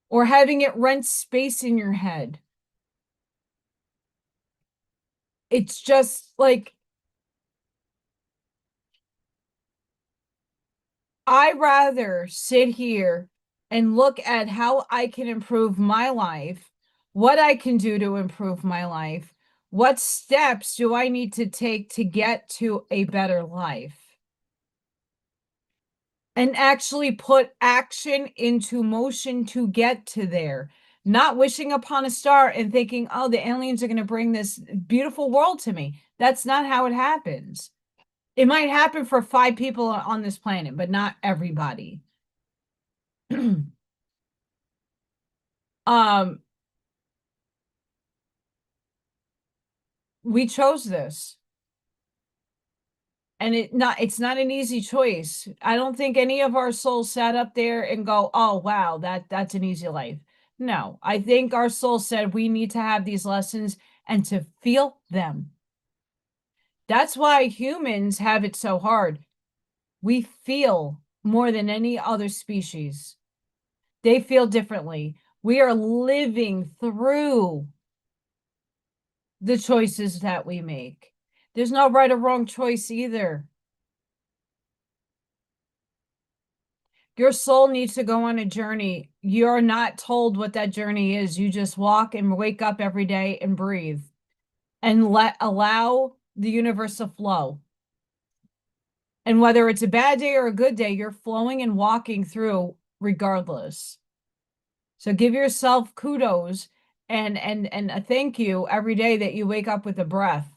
or having it rent space in your head. It's just like, I rather sit here and look at how I can improve my life, what I can do to improve my life, what steps do I need to take to get to a better life, and actually put action into motion to get to there. Not wishing upon a star and thinking, oh, the aliens are going to bring this beautiful world to me. That's not how it happens. It might happen for 5 people on this planet, but not everybody. We chose this. And it's not an easy choice. I don't think any of our souls sat up there and go, oh wow, that's an easy life. No, I think our soul said we need to have these lessons and to feel them. That's why humans have it so hard. We feel more than any other species. They feel differently. We are living through the choices that we make. There's no right or wrong choice either. Your soul needs to go on a journey. You're not told what that journey is. You just walk and wake up every day and breathe and allow the universe to flow. And whether it's a bad day or a good day, you're flowing and walking through regardless. So give yourself kudos and a thank you every day that you wake up with a breath.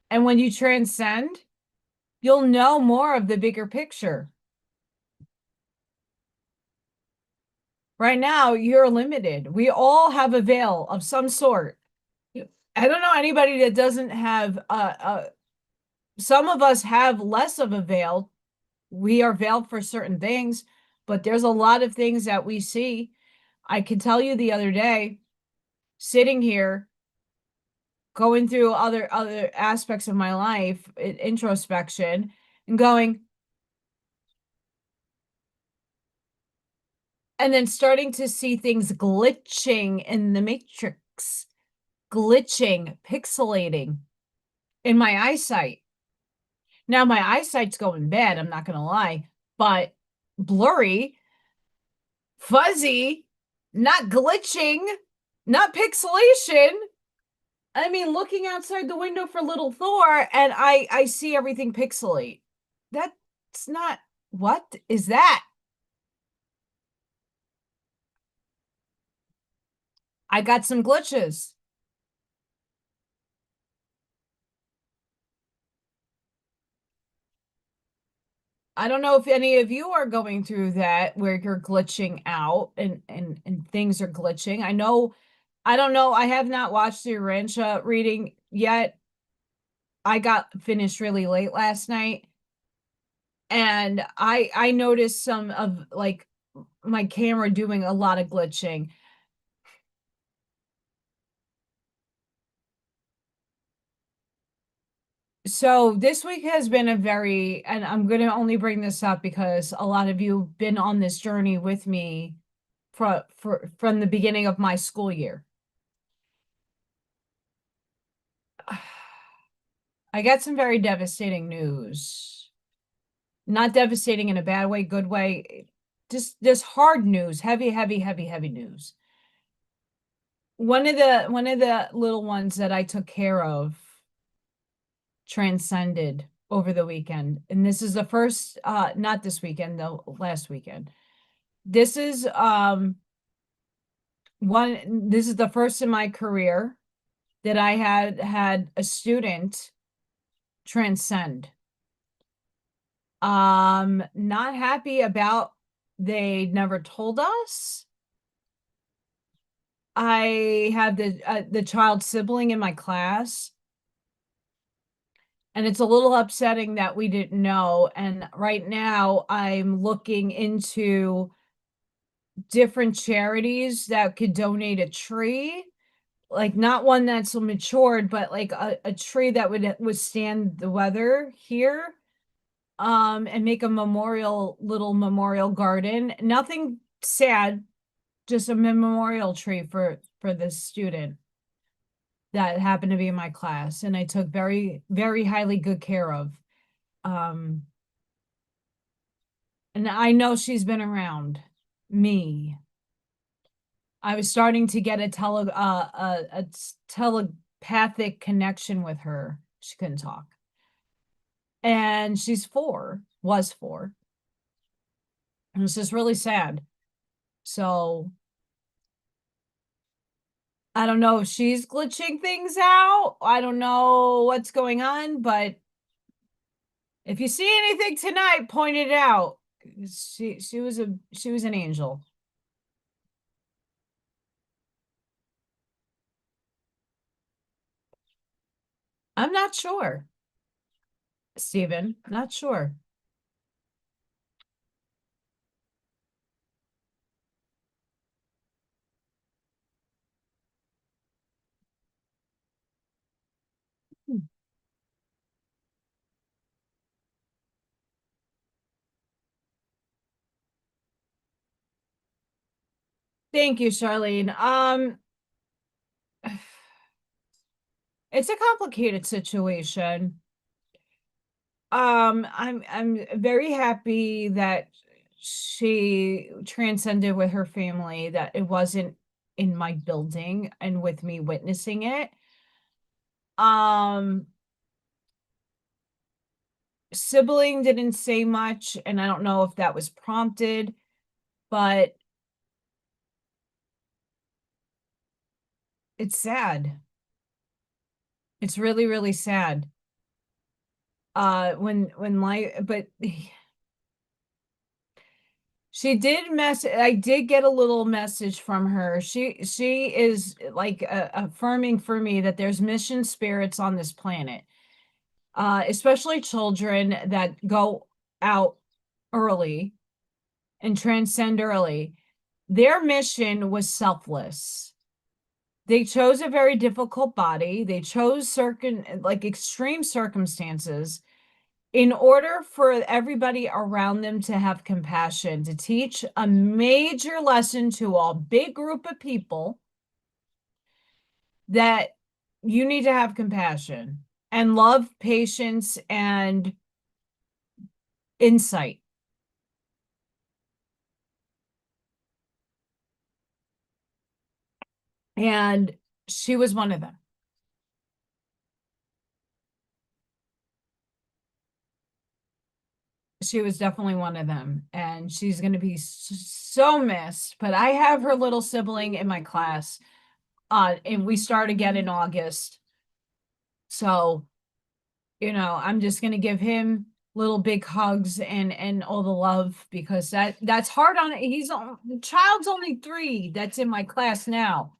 And when you transcend, you'll know more of the bigger picture. Right now, you're limited. We all have a veil of some sort. I don't know anybody that doesn't have some of us have less of a veil. We are veiled for certain things, but there's a lot of things that we see. I can tell you the other day, sitting here, going through other aspects of my life, introspection, and going, and then starting to see things glitching in the matrix, glitching, pixelating in my eyesight. Now my eyesight's going bad, I'm not gonna lie, but blurry, fuzzy, not glitching, not pixelation. I mean, looking outside the window for little Thor, and I see everything pixelate. That's not, what is that? I got some glitches. I don't know if any of you are going through that where you're glitching out and things are glitching. I don't know. I have not watched the Urantia reading yet. I got finished really late last night, and I noticed some of like my camera doing a lot of glitching. So this week has been a very, and I'm going to only bring this up because a lot of you have been on this journey with me from the beginning of my school year. I got some very devastating news. Not devastating in a bad way, good way. Just hard news, heavy, heavy, heavy, heavy news. One of the little ones that I took care of transcended over the weekend. And this is the first, not this weekend, the last weekend. This is this is the first in my career that I had a student transcend. Not happy about, they never told us. I have the child sibling in my class, and it's a little upsetting that we didn't know. And right now I'm looking into different charities that could donate a tree, like not one that's matured, but like a tree that would withstand the weather here, and make a little memorial garden. Nothing sad, just a memorial tree for this student that happened to be in my class, and I took very, very highly good care of. And I know she's been around me. I was starting to get a telepathic connection with her. She couldn't talk. And she's 4, was 4. And it's just really sad. So I don't know if she's glitching things out. I don't know what's going on, but if you see anything tonight, point it out. She was an angel. I'm not sure, Stephen. Not sure. Thank you, Charlene. It's a complicated situation. I'm very happy that she transcended with her family, that it wasn't in my building and with me witnessing it. Sibling didn't say much, and I don't know if that was prompted, but it's sad. It's really, really sad. But she did I did get a little message from her. She is like affirming for me that there's mission spirits on this planet, especially children that go out early and transcend early. Their mission was selfless. They chose a very difficult body. They chose extreme circumstances in order for everybody around them to have compassion, to teach a major lesson to a big group of people that you need to have compassion and love, patience, and insight. And she was one of them. She was definitely one of them. And she's going to be so missed. But I have her little sibling in my class. And we start again in August. So, I'm just going to give him little big hugs and all the love, because that's hard on it. The child's only 3 that's in my class now.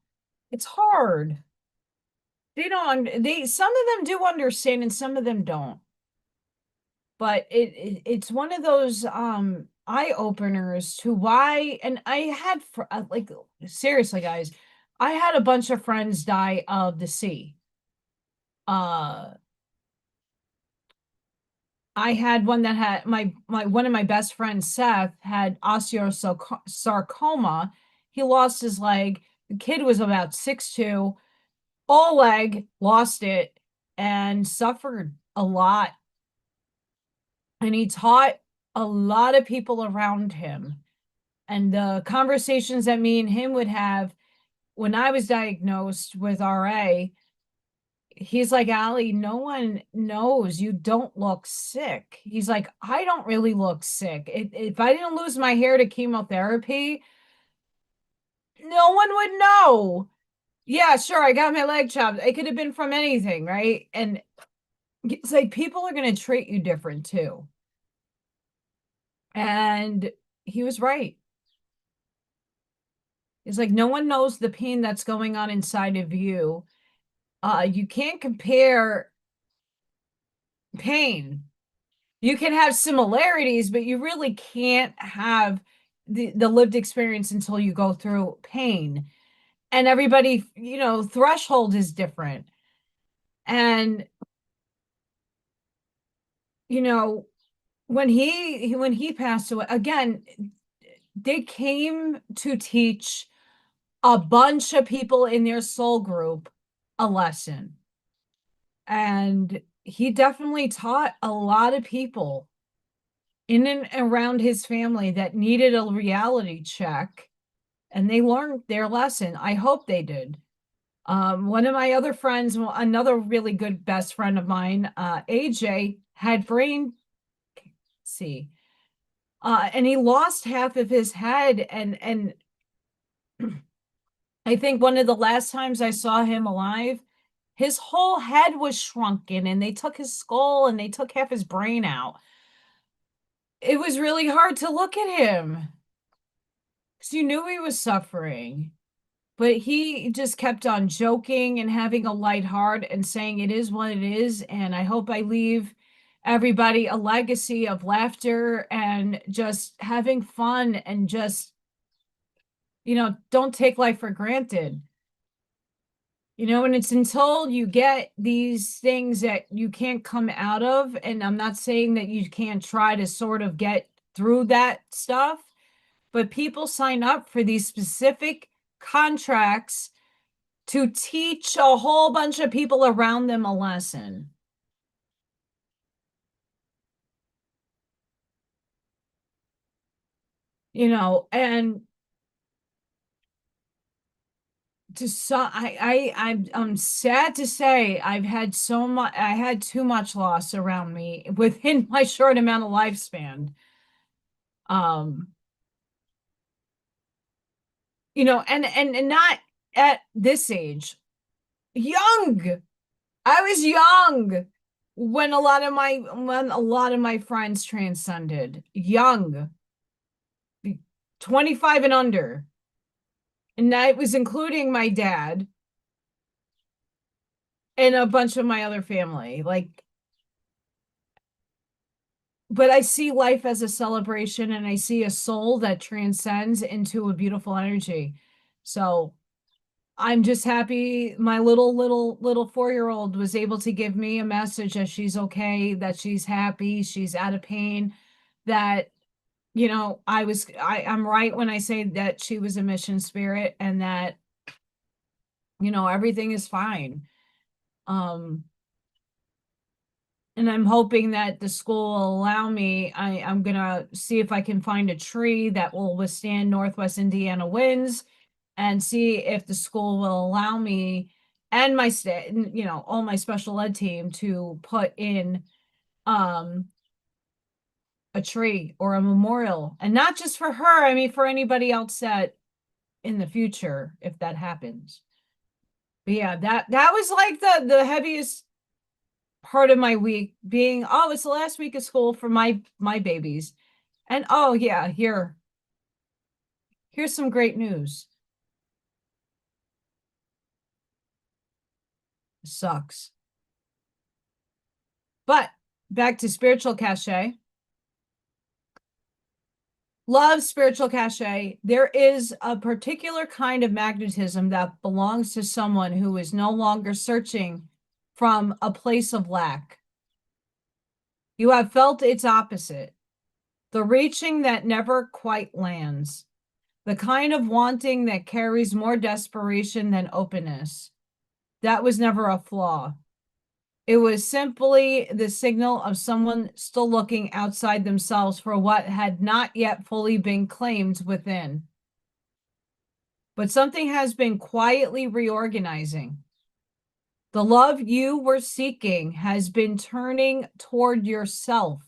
It's hard. Some of them do understand and some of them don't. But it's one of those eye openers to why. And I had seriously, guys, I had a bunch of friends die of the sea. I had one that had one of my best friends, Seth, had osteosarcoma. He lost his leg. The kid was about 6'2", all leg, lost it, and suffered a lot. And he taught a lot of people around him. And the conversations that me and him would have when I was diagnosed with RA, he's like, Allie, no one knows you don't look sick. He's like, I don't really look sick. If I didn't lose my hair to chemotherapy, no one would know. Yeah, sure, I got my leg chopped. It could have been from anything, right? And it's like people are going to treat you different too. And he was right. It's like no one knows the pain that's going on inside of you. You can't compare pain. You can have similarities, but you really can't have the lived experience until you go through pain. And everybody, threshold is different. And when he passed away, again, they came to teach a bunch of people in their soul group a lesson. And he definitely taught a lot of people in and around his family that needed a reality check, and they learned their lesson. I hope they did. One of my other friends, another really good best friend of mine, AJ, had brain and he lost half of his head, and I think one of the last times I saw him alive, his whole head was shrunken, and they took his skull and they took half his brain out. It was really hard to look at him because you knew he was suffering. But he just kept on joking and having a light heart and saying it is what it is. And I hope I leave everybody a legacy of laughter and just having fun, and just, don't take life for granted. And it's until you get these things that you can't come out of. And I'm not saying that you can't try to sort of get through that stuff, but people sign up for these specific contracts to teach a whole bunch of people around them a lesson. And I'm sad to say I had too much loss around me within my short amount of lifespan. And not at this age. Young. I was young when a lot of my friends transcended. Young. 25 and under. And that was including my dad and a bunch of my other family. Like, but I see life as a celebration, and I see a soul that transcends into a beautiful energy. So I'm just happy my little 4-year-old was able to give me a message that she's okay, that she's happy, she's out of pain, that I'm right when I say that she was a mission spirit, and that everything is fine. Um and I'm hoping that the school will allow me. I'm gonna see if I can find a tree that will withstand Northwest Indiana winds, and see if the school will allow me and my all my special ed team to put in um a tree or a memorial, and not just for her. I mean, for anybody else that in the future, if that happens. But yeah, that was like the heaviest part of my week, being, oh, it's the last week of school for my babies. And oh yeah, here's some great news. Sucks. But back to spiritual cachet. Love spiritual cachet. There is a particular kind of magnetism that belongs to someone who is no longer searching from a place of lack. You have felt its opposite, the reaching that never quite lands, the kind of wanting that carries more desperation than openness. That was never a flaw. It was simply the signal of someone still looking outside themselves for what had not yet fully been claimed within. But something has been quietly reorganizing. The love you were seeking has been turning toward yourself.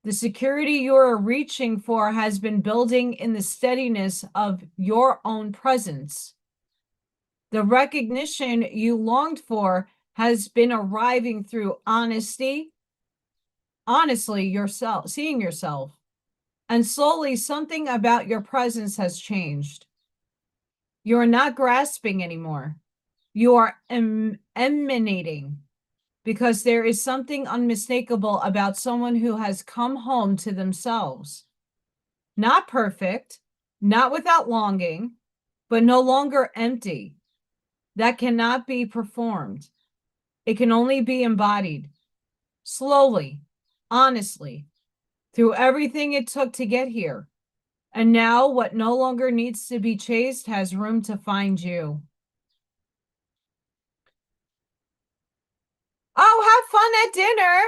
The security you're reaching for has been building in the steadiness of your own presence. The recognition you longed for has been arriving through honestly yourself, seeing yourself. And slowly something about your presence has changed. You're not grasping anymore. You are emanating, because there is something unmistakable about someone who has come home to themselves. Not perfect, not without longing, but no longer empty. That cannot be performed. It can only be embodied, slowly, honestly, through everything it took to get here. And now what no longer needs to be chased has room to find you. Oh, have fun at dinner.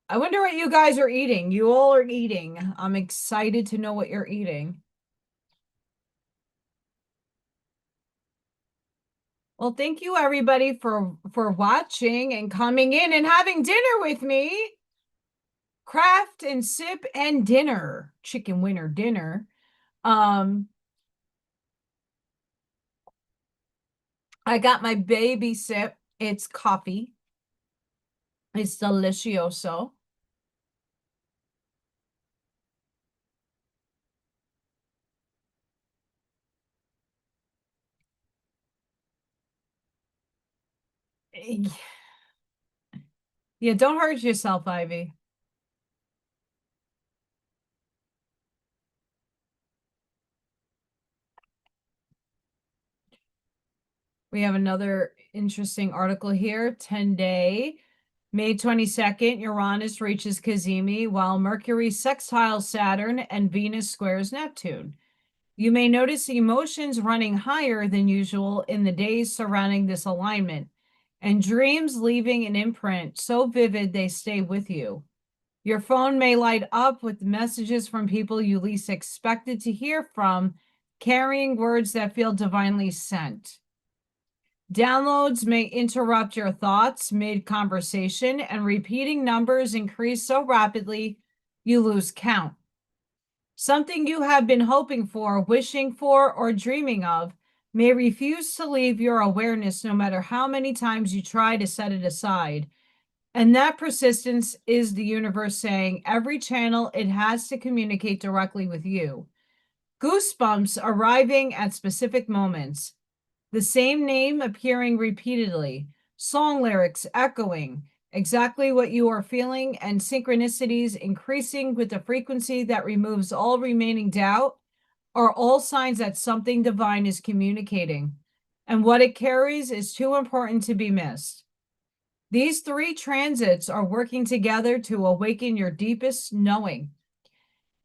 I wonder what you guys are eating. You all are eating. I'm excited to know what you're eating. Well, thank you everybody for watching and coming in and having dinner with me. Craft and sip and dinner. Chicken winter dinner. I got my baby sip. It's coffee. It's delicioso. Yeah, don't hurt yourself, Ivy. We have another interesting article here. 10-day, May 22nd, Uranus reaches Cazimi while Mercury sextiles Saturn and Venus squares Neptune. You may notice emotions running higher than usual in the days surrounding this alignment, and dreams leaving an imprint so vivid they stay with you. Your phone may light up with messages from people you least expected to hear from, carrying words that feel divinely sent. Downloads may interrupt your thoughts mid-conversation, and repeating numbers increase so rapidly you lose count. Something you have been hoping for, wishing for, or dreaming of may refuse to leave your awareness no matter how many times you try to set it aside. And that persistence is the universe saying every channel it has to communicate directly with you. Goosebumps arriving at specific moments. The same name appearing repeatedly, song lyrics echoing, exactly what you are feeling, and synchronicities increasing with the frequency that removes all remaining doubt are all signs that something divine is communicating, and what it carries is too important to be missed. These three transits are working together to awaken your deepest knowing.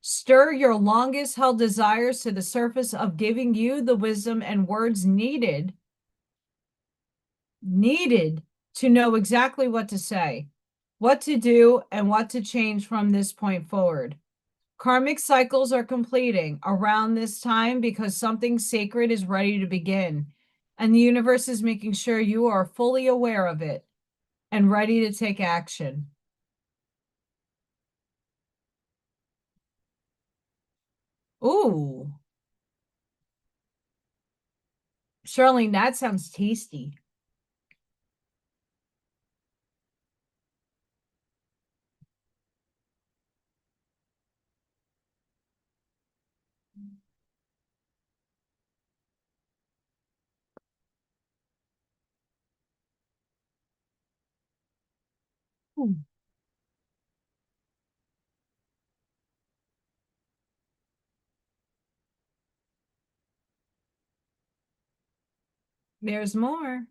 Stir your longest held desires to the surface of giving you the wisdom and words needed to know exactly what to say, what to do, and what to change from this point forward. Karmic cycles are completing around this time because something sacred is ready to begin, and the universe is making sure you are fully aware of it and ready to take action. Ooh, Charlene, that sounds tasty. Hmm. There's more.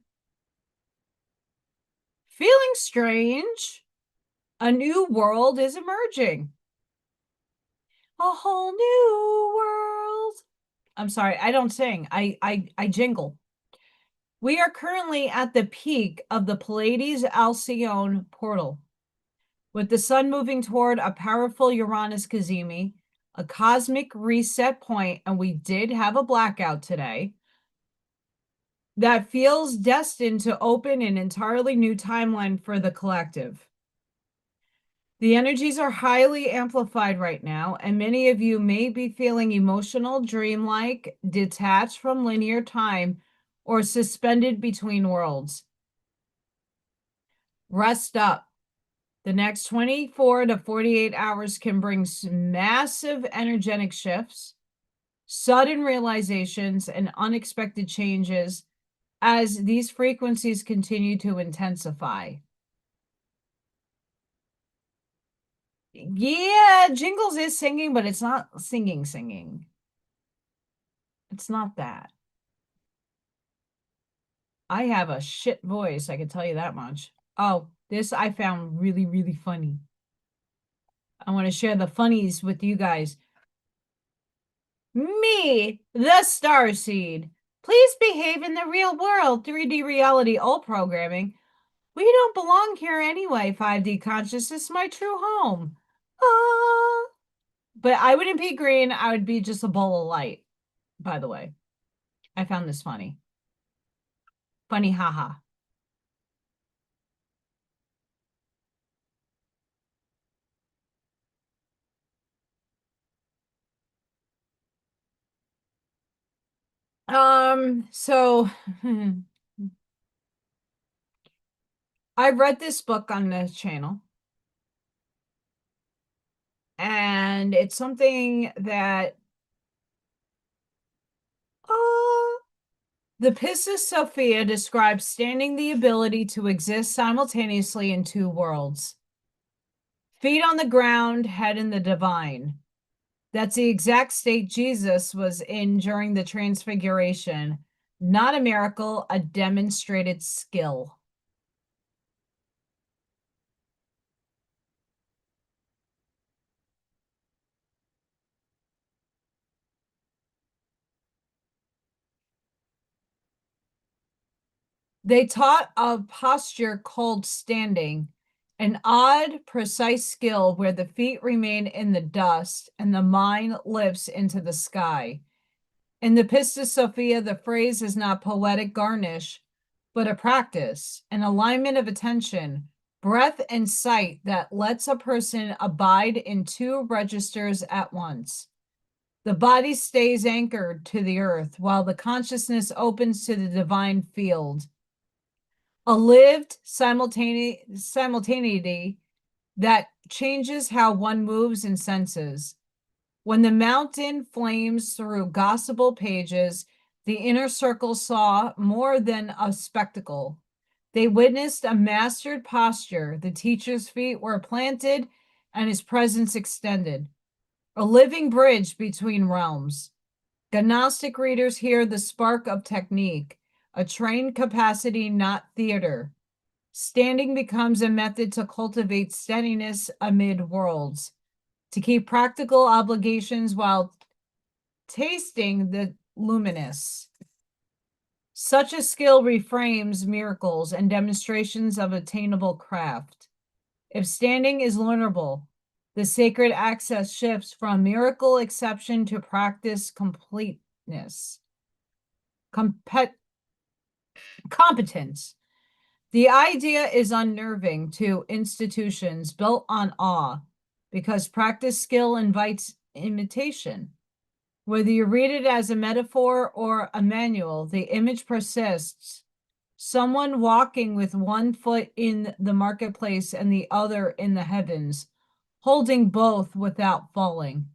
Feeling strange? A new world is emerging. A whole new world. I'm sorry, I don't sing. I jingle. We are currently at the peak of the Pleiades Alcyone portal, with the sun moving toward a powerful Uranus cazimi, a cosmic reset point, and we did have a blackout today, that feels destined to open an entirely new timeline for the collective. The energies are highly amplified right now, and many of you may be feeling emotional, dreamlike, detached from linear time, or suspended between worlds. Rest up. The next 24 to 48 hours can bring massive energetic shifts, sudden realizations, and unexpected changes as these frequencies continue to intensify. Yeah, Jingles is singing, but it's not singing. It's not that. I have a shit voice, I can tell you that much. Oh, this I found really, really funny. I want to share the funnies with you guys. Me, the Starseed. Please behave in the real world, 3D reality, old programming. We don't belong here anyway, 5D consciousness, my true home. But I wouldn't be green, I would be just a ball of light, by the way. I found this funny. Funny, haha. So I read this book on the channel, and it's something that the Pistis Sophia describes standing the ability to exist simultaneously in two worlds. Feet on the ground, head in the divine. That's the exact state Jesus was in during the transfiguration. Not a miracle, a demonstrated skill. They taught a posture called standing, an odd, precise skill where the feet remain in the dust and the mind lifts into the sky. In the Pistis Sophia, the phrase is not poetic garnish, but a practice, an alignment of attention, breath, and sight that lets a person abide in two registers at once. The body stays anchored to the earth while the consciousness opens to the divine field. A lived simultaneity that changes how one moves and senses. When the mountain flames through gospel pages, the inner circle saw more than a spectacle. They witnessed a mastered posture. The teacher's feet were planted and his presence extended, a living bridge between realms. Gnostic readers hear the spark of technique, a trained capacity, not theater. Standing becomes a method to cultivate steadiness amid worlds, to keep practical obligations while tasting the luminous. Such a skill reframes miracles and demonstrations of attainable craft. If standing is learnable, the sacred access shifts from miracle exception to practice completeness. Competence. The idea is unnerving to institutions built on awe because practice skill invites imitation. Whether you read it as a metaphor or a manual, the image persists. Someone walking with one foot in the marketplace and the other in the heavens, holding both without falling.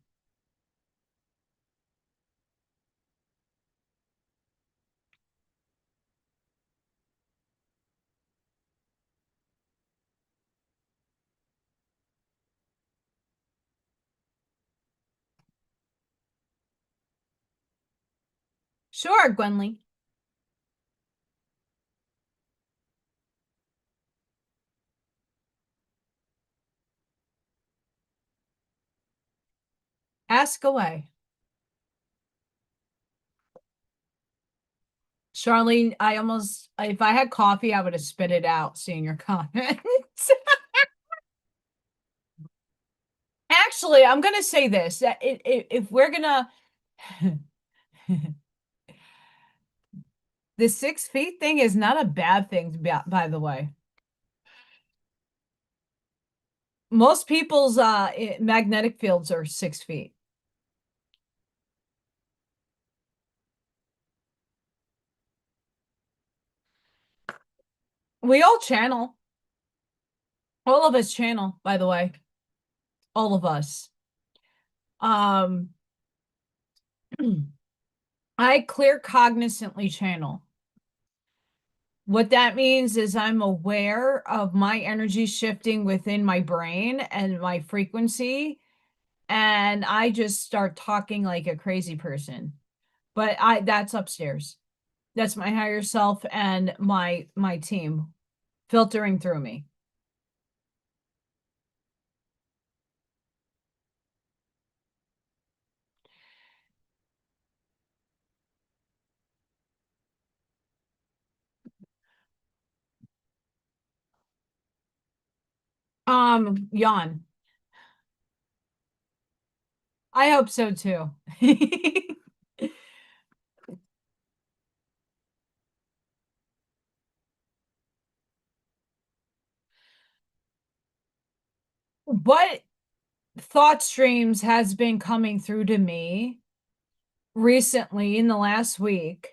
Sure, Gwenly. Ask away. Charlene, if I had coffee, I would have spit it out seeing your comment. Actually, I'm going to say this, that if we're going to, the 6 feet thing is not a bad thing, by the way. Most people's magnetic fields are 6 feet. We all channel. All of us channel, by the way. All of us. I clear cognizantly channel. What that means is I'm aware of my energy shifting within my brain and my frequency, and I just start talking like a crazy person. But that's upstairs. That's my higher self and my team filtering through me. Yawn. I hope so too. What thought streams has been coming through to me recently in the last week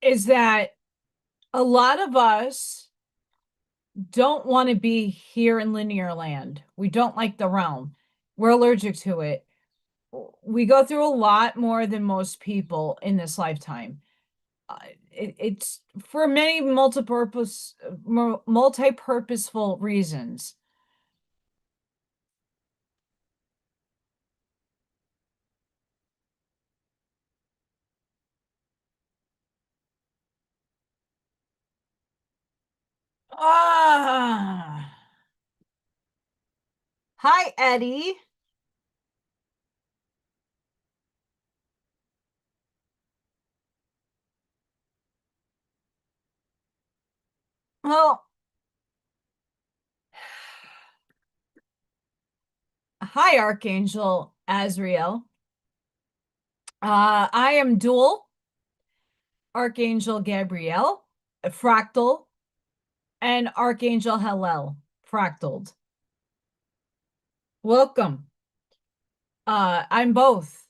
is that a lot of us don't want to be here in linear land. We don't like the realm. We're allergic to it. We go through a lot more than most people in this lifetime. It's for many multi-purposeful reasons. Ah, hi, Eddie. Well, hi, Archangel Azrael. I am dual Archangel Gabriel, fractal, and Archangel Hallel, fractaled. Welcome. I'm both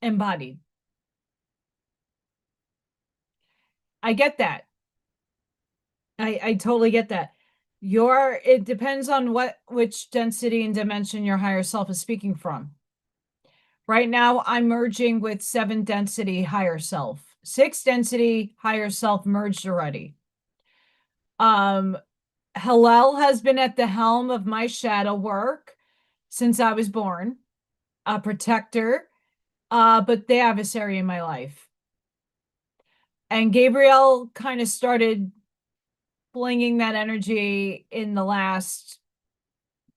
embodied. I get that. I totally get that. It depends on which density and dimension your higher self is speaking from. Right now, I'm merging with 7 density higher self. six density, higher self merged already. Hillel has been at the helm of my shadow work since I was born, a protector, but the adversary in my life. And Gabriel kind of started flinging that energy in the last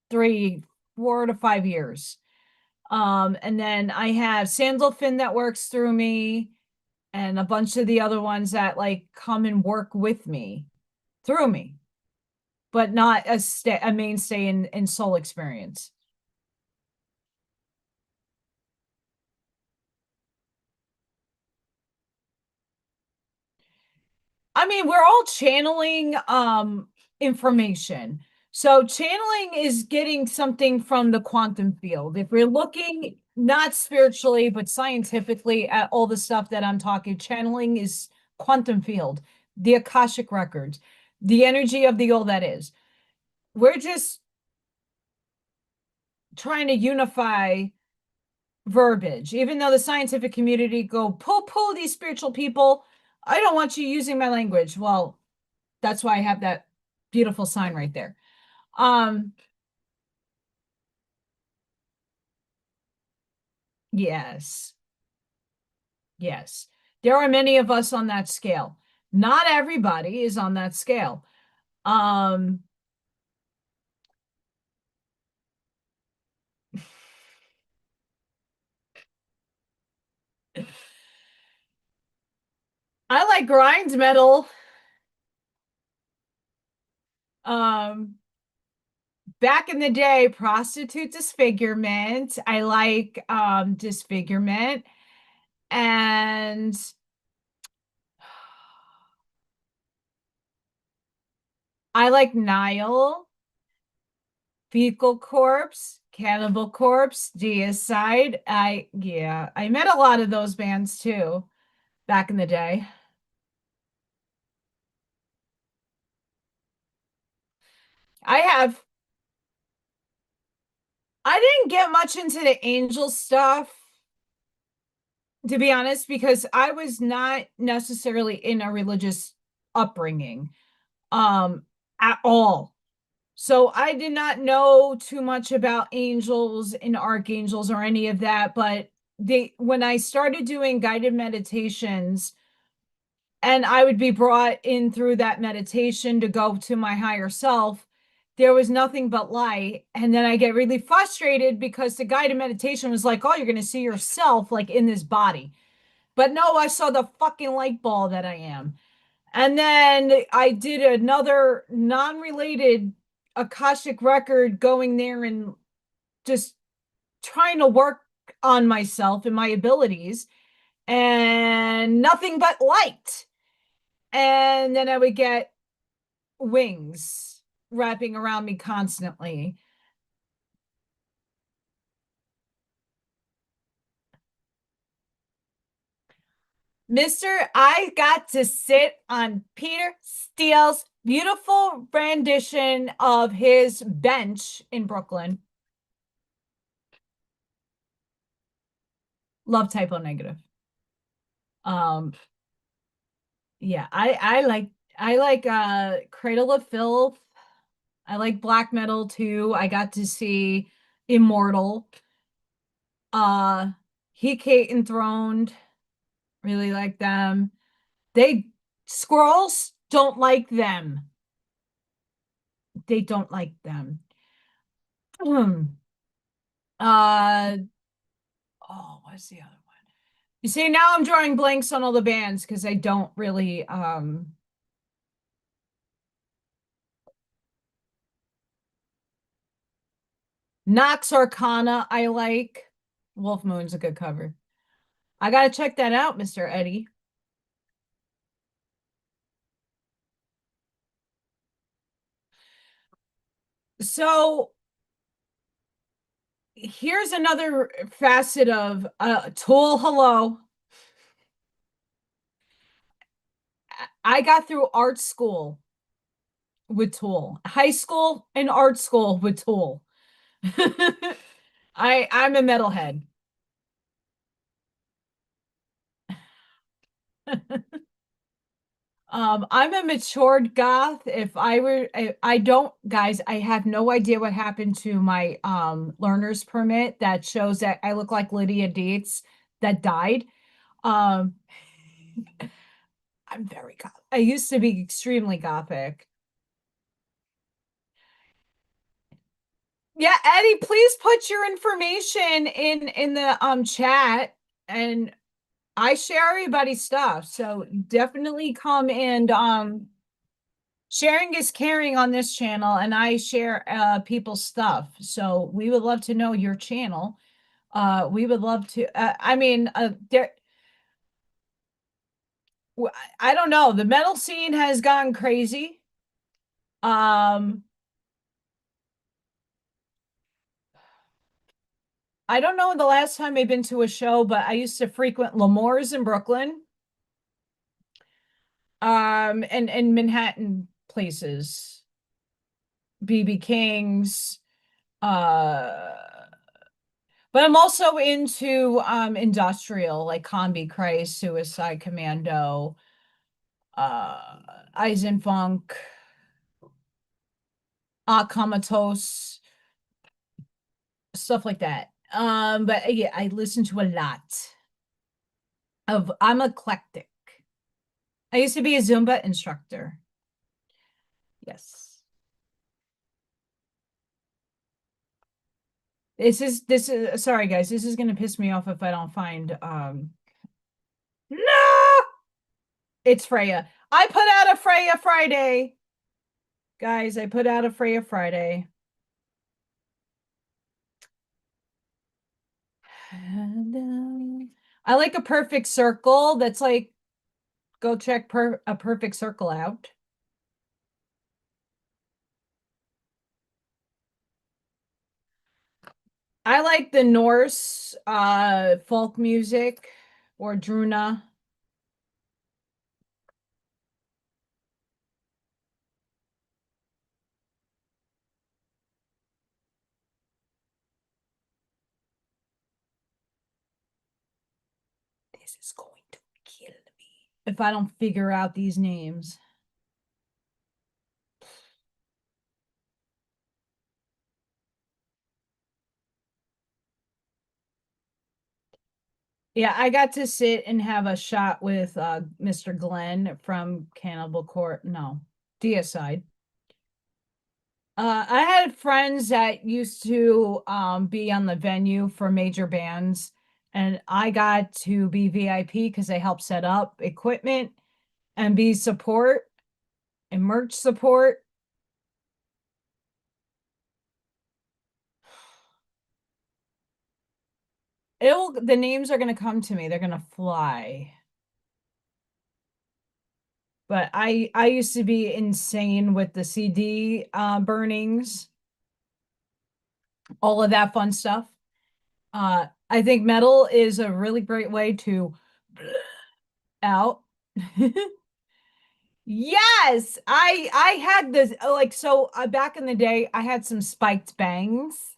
4 to 5 years. And then I have Sandalfin that works through me, and a bunch of the other ones that like come and work with me, through me, but not a mainstay in soul experience. I mean, we're all channeling information. So channeling is getting something from the quantum field. If we're looking not spiritually, but scientifically at all the stuff that I'm talking, channeling is quantum field, the Akashic records, the energy of the all that is. We're just trying to unify verbiage, even though the scientific community go pull these spiritual people. I don't want you using my language. Well, that's why I have that beautiful sign right there. Yes. Yes. There are many of us on that scale. Not everybody is on that scale. Um, I like grind metal. Um, Back in the day, prostitute disfigurement. I like disfigurement, and I like Nile, fecal corpse, cannibal corpse, deicide. I met a lot of those bands too back in the day. I have I didn't get much into the angel stuff, to be honest, because I was not necessarily in a religious upbringing um at all. So I did not know too much about angels and archangels or any of that, but they when I started doing guided meditations and I would be brought in through that meditation to go to my higher self, there was nothing but light. And then I get really frustrated because the guided meditation was like, oh, you're going to see yourself like in this body. But no, I saw the fucking light ball that I am. And then I did another non-related Akashic record going there and just trying to work on myself and my abilities, and nothing but light. And then I would get wings wrapping around me constantly. Mister, I got to sit on Peter Steele's beautiful rendition of his bench in Brooklyn. Love Typo Negative. Um, yeah, I like Cradle of Filth. I like black metal too. I got to see Immortal. Uh Kate Enthroned. Really like them. They Squirrels don't like them. They don't like them. Uh oh, what's the other one? You see, now I'm drawing blanks on all the bands because I don't really Nox Arcana I like. Wolf Moon's a good cover. I gotta check that out, Mr. Eddie. So here's another facet of Tool. Hello. I got through art school with Tool, high school and art school with Tool. I'm a metalhead. I'm a matured goth. If I were, I don't, guys, I have no idea what happened to my learner's permit that shows that I look like Lydia Dietz that died. Um, I'm very goth. I used to be extremely gothic. Yeah, Eddie, please put your information in the chat, and I share everybody's stuff. So definitely come and sharing is caring on this channel, and I share people's stuff. So we would love to know your channel. We would love to I mean there I don't know. The metal scene has gone crazy. Um I don't know the last time I've been to a show, but I used to frequent L'Amour's in Brooklyn. And Manhattan places. BB King's. Uh but I'm also into industrial like Combi Christ, Suicide Commando, uh Eisenfunk, Comatose, stuff like that. But yeah, I listen to a lot of I'm eclectic. I used to be a Zumba instructor. Yes. This is sorry guys, this is gonna piss me off if I don't find no, it's Freya. I put out a Freya Friday. Guys, I put out a Freya Friday. And, I like a perfect circle that's like go check a perfect circle out. I like the Norse folk music or Druna. This is going to kill me if I don't figure out these names. Yeah, I got to sit and have a shot with Mr. Glenn from Cannibal Court. No, Deicide. I had friends that used to be on the venue for major bands, and I got to be VIP because they helped set up equipment and be support and merch support. The names are gonna come to me. They're gonna fly. But I used to be insane with the CD burnings, all of that fun stuff. I think metal is a really great way to out. Yes, I had this like so back in the day I had some spiked bangs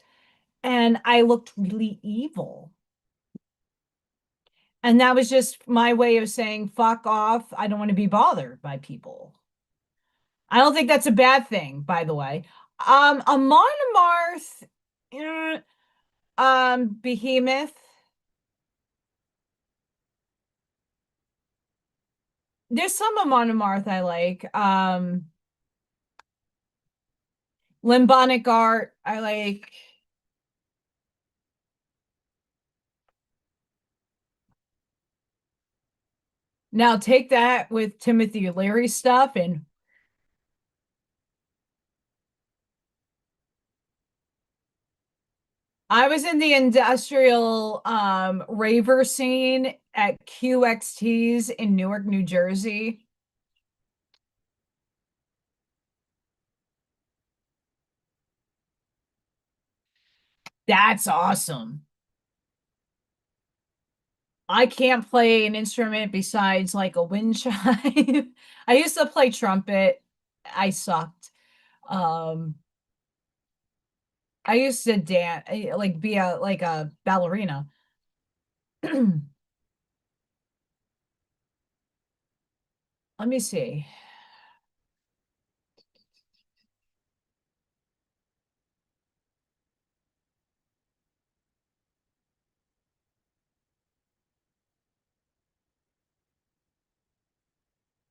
and I looked really evil. And that was just my way of saying fuck off. I don't want to be bothered by people. I don't think that's a bad thing, by the way. A monomarth, behemoth. There's some monomarth I like. Limbonic art I like. Now take that with Timothy Leary stuff and I was in the industrial raver scene at QXT's in Newark, New Jersey. That's awesome. I can't play an instrument besides like a wind chime. I used to play trumpet. I sucked. Um, I used to dance, like be a like a ballerina. Let me see.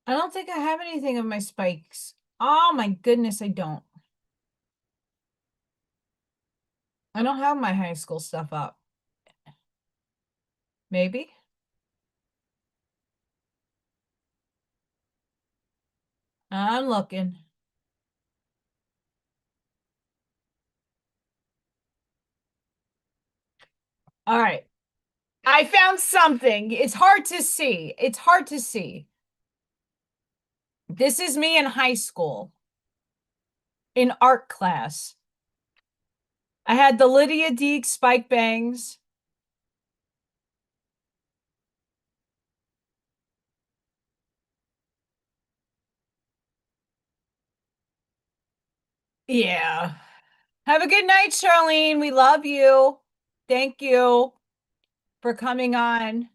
I don't think I have anything of my spikes. Oh my goodness, I don't. I don't have my high school stuff up. Maybe. I'm looking. All right. I found something. It's hard to see. It's hard to see. This is me in high school in art class. I had the Lydia Deek spike bangs. Yeah. Have a good night, Charlene. We love you. Thank you for coming on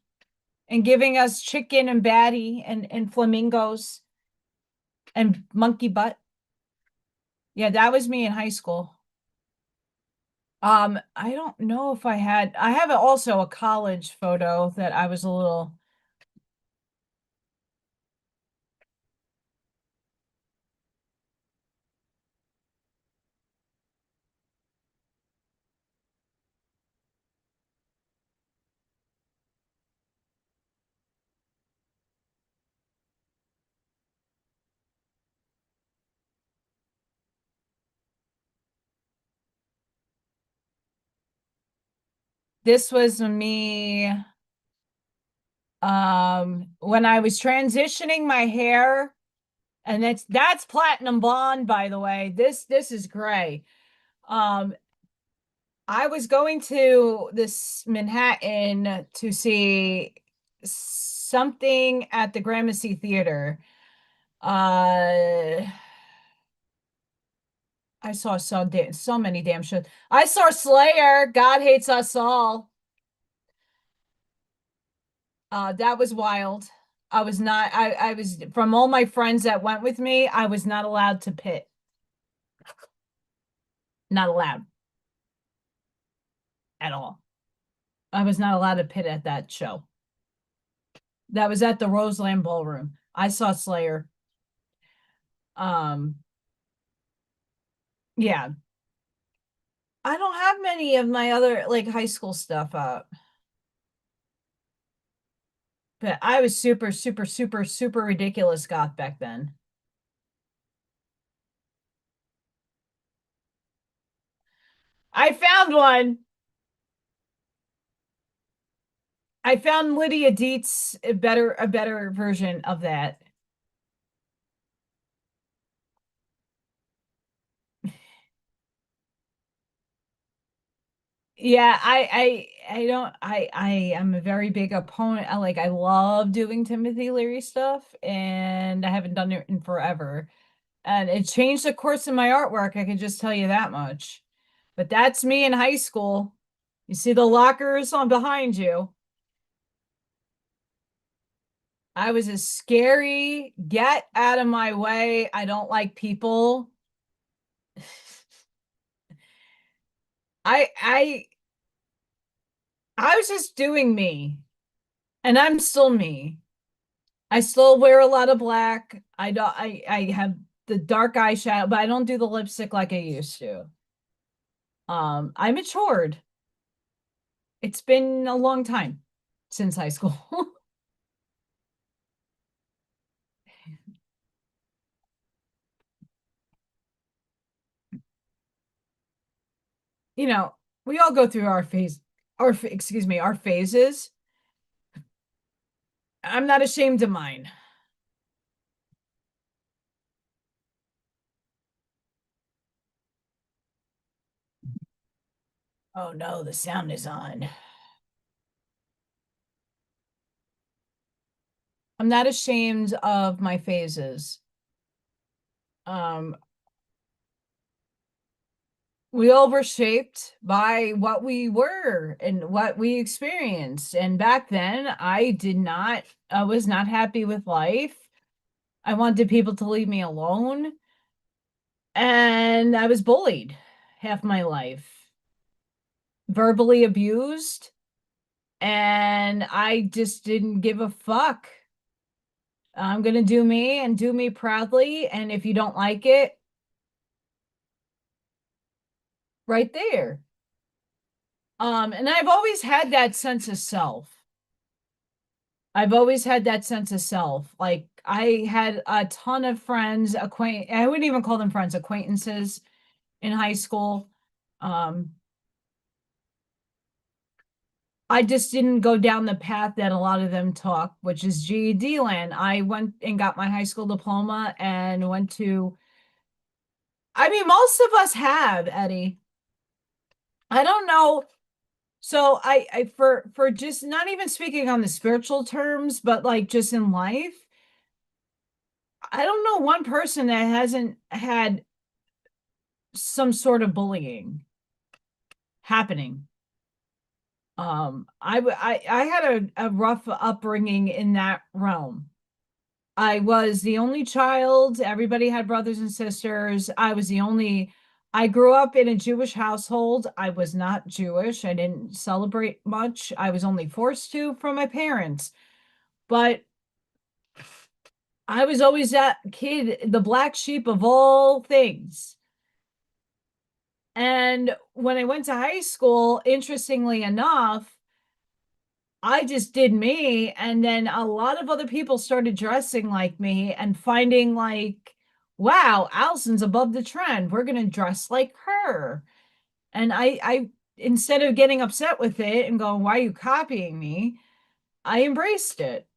and giving us chicken and batty and flamingos and monkey butt. Yeah, that was me in high school. I don't know if I have also a college photo that I was a little. This was me when I was transitioning my hair, and that's platinum blonde, by the way. This is gray. Um I was going to this Manhattan to see something at the Gramercy Theater. Uh I saw so many damn shows. I saw Slayer, God Hates Us All. That was wild. I was from all my friends that went with me, I was not allowed to pit. Not allowed at all. I was not allowed to pit at that show. That was at the Roseland Ballroom. I saw Slayer. Um, yeah. I don't have many of my other like high school stuff up. But I was super, super, super, super ridiculous goth back then. I found one. I found Lydia Dietz a better version of that. Yeah, I don't I am a very big opponent. I love doing Timothy Leary stuff, and I haven't done it in forever. And it changed the course of my artwork, I can just tell you that much. But that's me in high school. You see the lockers on behind you. I was a scary, get out of my way. I don't like people. I I was just doing me, and I'm still me. I still wear a lot of black. I have the dark eyeshadow, but I don't do the lipstick like I used to. I matured. It's been a long time since high school. You know, we all go through excuse me, our phases. I'm not ashamed of mine. Oh no, the sound is on. I'm not ashamed of my phases. Um, we all were shaped by what we were and what we experienced. And back then, I was not happy with life. I wanted people to leave me alone. And I was bullied half my life, verbally abused, and I just didn't give a fuck. I'm going to do me and do me proudly. And if you don't like it, right there. And I've always had that sense of self. I've always had that sense of self. Like I had a ton of friends, I wouldn't even call them friends, acquaintances in high school. Um, I just didn't go down the path that a lot of them talk, which is GED land. I went and got my high school diploma and went to, I mean, most of us have, Eddie. I don't know. So for just not even speaking on the spiritual terms, but like just in life, I don't know one person that hasn't had some sort of bullying happening. I had a rough upbringing in that realm. I was the only child. Everybody had brothers and sisters. I grew up in a Jewish household. I was not Jewish. I didn't celebrate much. I was only forced to from my parents. But I was always that kid, the black sheep of all things. And when I went to high school, interestingly enough, I just did me. And then a lot of other people started dressing like me and finding like, wow, Allison's above the trend. We're going to dress like her. And instead of getting upset with it and going, why are you copying me? I embraced it.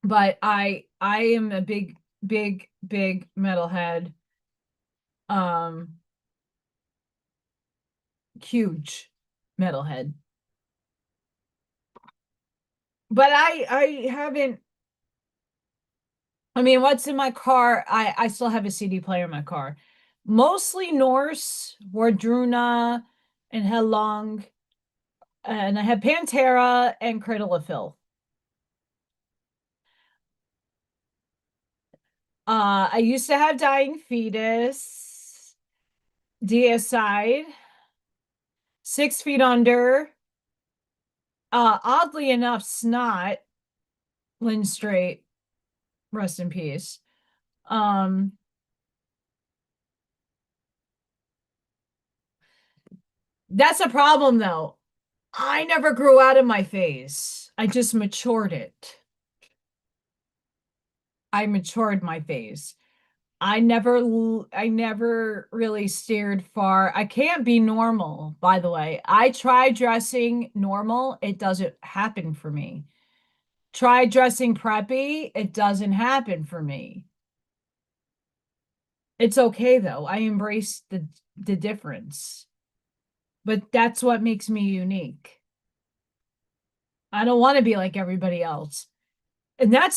But I am a big metalhead. Um, Huge metalhead. But I haven't, I mean, what's in my car? I still have a CD player in my car. Mostly Norse, Wardruna, and Helong. And I have Pantera and Cradle of Filth. I used to have Dying Fetus, Deicide, 6 Feet Under. Oddly enough, Snot, Lynn Straight, rest in peace. Um, that's a problem though. I never grew out of my phase. I just matured it. I matured my phase. I never really steered far. I can't be normal, by the way. I try dressing normal, it doesn't happen for me. Try dressing preppy, it doesn't happen for me. It's okay though. I embrace the difference. But that's what makes me unique. I don't want to be like everybody else. And that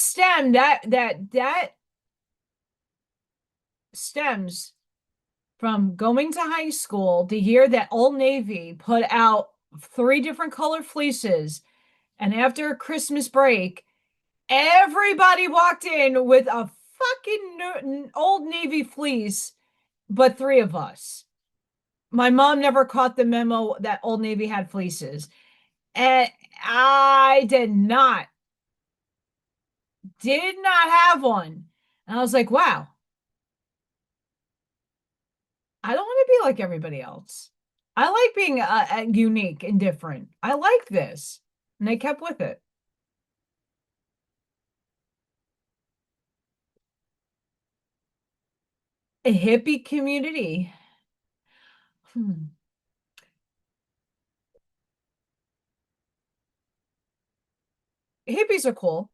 stems from going to high school the year that Old Navy put out 3 different color fleeces. And after Christmas break, everybody walked in with a fucking Old Navy fleece, but 3 of us. My mom never caught the memo that Old Navy had fleeces. And I did not have one. And I was like, wow, I don't want to be like everybody else. I like being unique and different. I like this. And they kept with it. A hippie community. Hmm. Hippies are cool.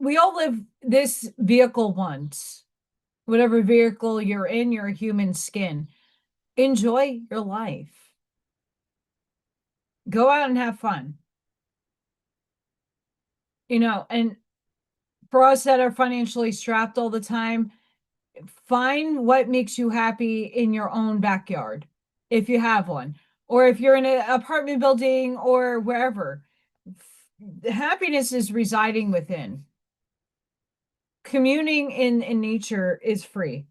We all live this vehicle once. Whatever vehicle you're in, you're a human skin. Enjoy your life. Go out and have fun. And for us that are financially strapped all the time, find what makes you happy in your own backyard, if you have one, or if you're in an apartment building or wherever. Happiness is residing within. Communing in nature is free.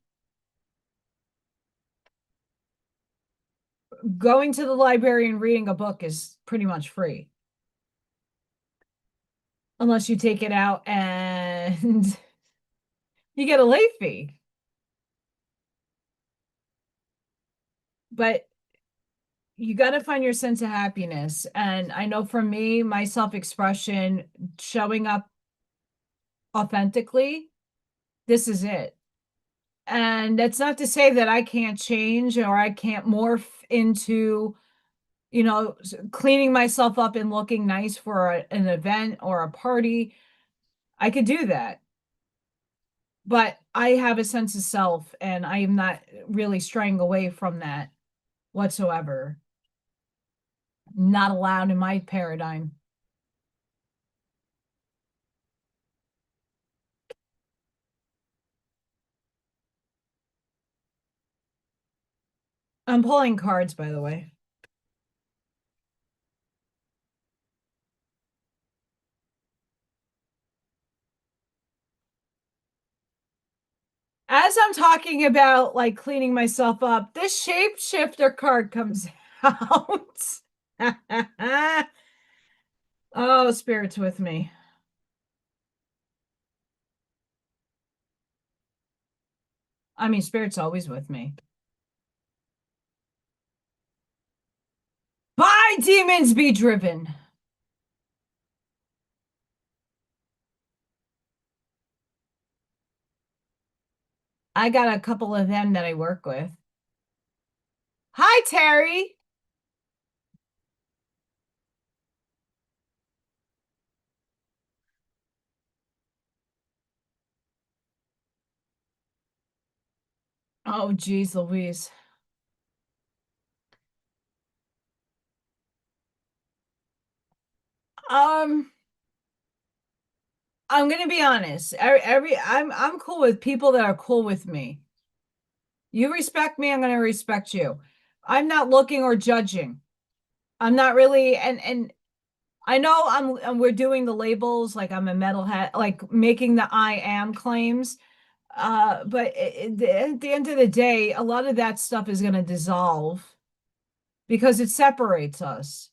Going to the library and reading a book is pretty much free. Unless you take it out and you get a late fee. But you got to find your sense of happiness. And I know for me, my self-expression, showing up authentically, this is it. And that's not to say that I can't change or I can't morph into, cleaning myself up and looking nice for an event or a party. I could do that. But I have a sense of self and I am not really straying away from that whatsoever. Not allowed in my paradigm. I'm pulling cards, by the way. As I'm talking about like cleaning myself up, this shapeshifter card comes out. Oh, spirit's with me. I mean, spirit's always with me. By demons be driven. I got a couple of them that I work with. Hi, Terry. Oh, geez, Louise. Um, I'm gonna be honest. I'm cool with people that are cool with me. You respect me, I'm gonna respect you. I'm not looking or judging. I'm not really, and I know we're doing the labels like I'm a metalhead, like making the I am claims. But at the end of the day, a lot of that stuff is gonna dissolve because it separates us.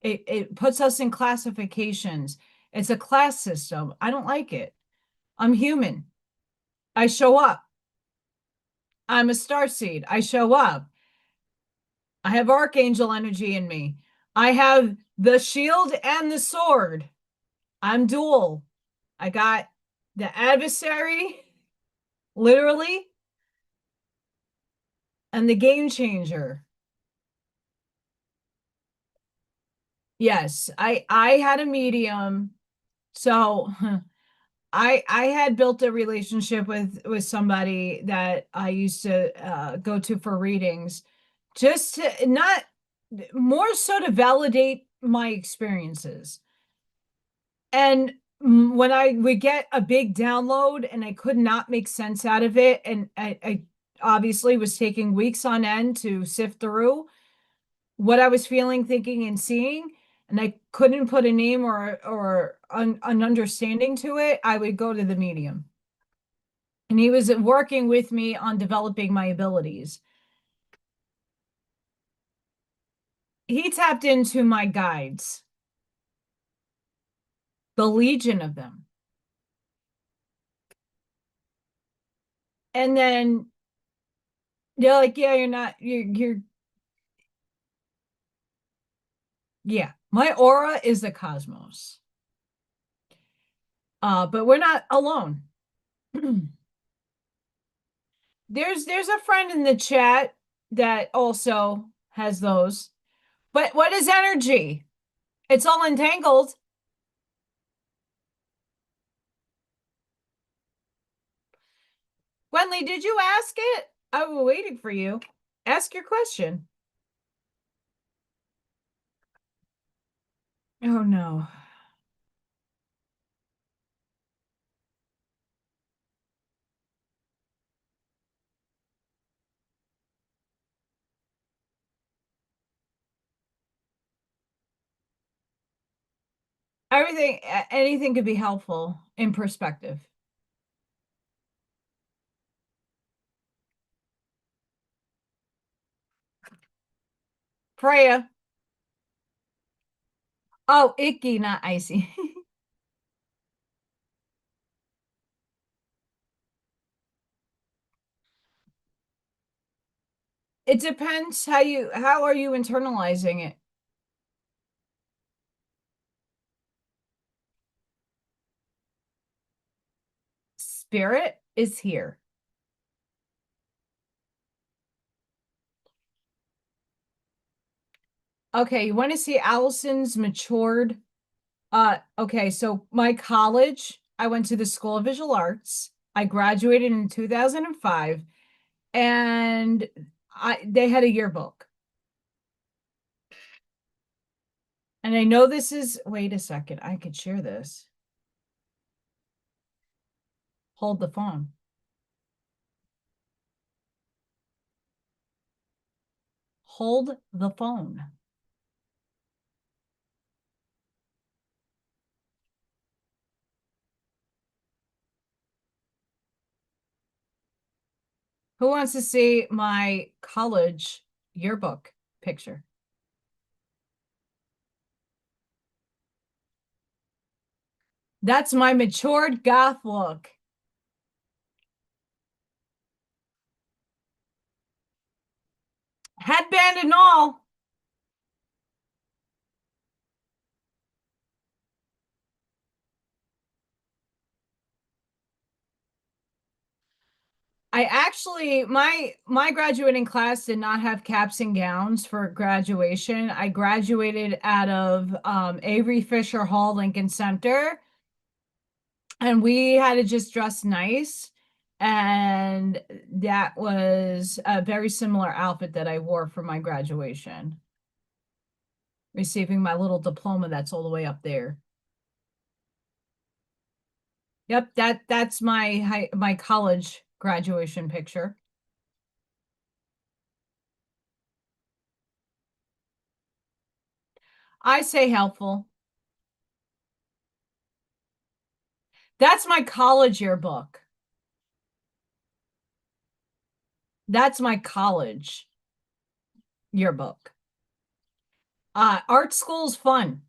It puts us in classifications. It's a class system. I don't like it. I'm human. I show up. I'm a star seed. I show up. I have archangel energy in me. I have the shield and the sword. I'm dual. I got the adversary, literally, and the game changer. Yes, I had a medium. So I had built a relationship with somebody that I used to go to for readings, just to not more so to validate my experiences. And when I would get a big download and I could not make sense out of it, and I obviously was taking weeks on end to sift through what I was feeling, thinking, and seeing, and I couldn't put a name or an understanding to it, I would go to the medium. And he was working with me on developing my abilities. He tapped into my guides, the legion of them. And then they're like, yeah, you're not, yeah, my aura is the cosmos. But we're not alone. There's a friend in the chat that also has those. But what is energy? It's all entangled. Wenley, did you ask it? I was waiting for you. Ask your question. Oh no. anything could be helpful in perspective. Freya. Oh, icky, not icy. It depends how are you internalizing it? Spirit is here. Okay, you want to see Allison's matured? Okay, so my college, I went to the School of Visual Arts. I graduated in 2005, and they had a yearbook. And I know this is, wait a second, I could share this. Hold the phone. Hold the phone. Who wants to see my college yearbook picture? That's my matured goth look. Headband and all. I actually my graduating class did not have caps and gowns for graduation. I graduated out of Avery Fisher Hall, Lincoln Center, and we had to just dress nice. And that was a very similar outfit that I wore for my graduation, receiving my little diploma that's all the way up there. Yep, that's my college graduation picture. I say helpful. That's my college yearbook. That's my college yearbook. Art school's fun.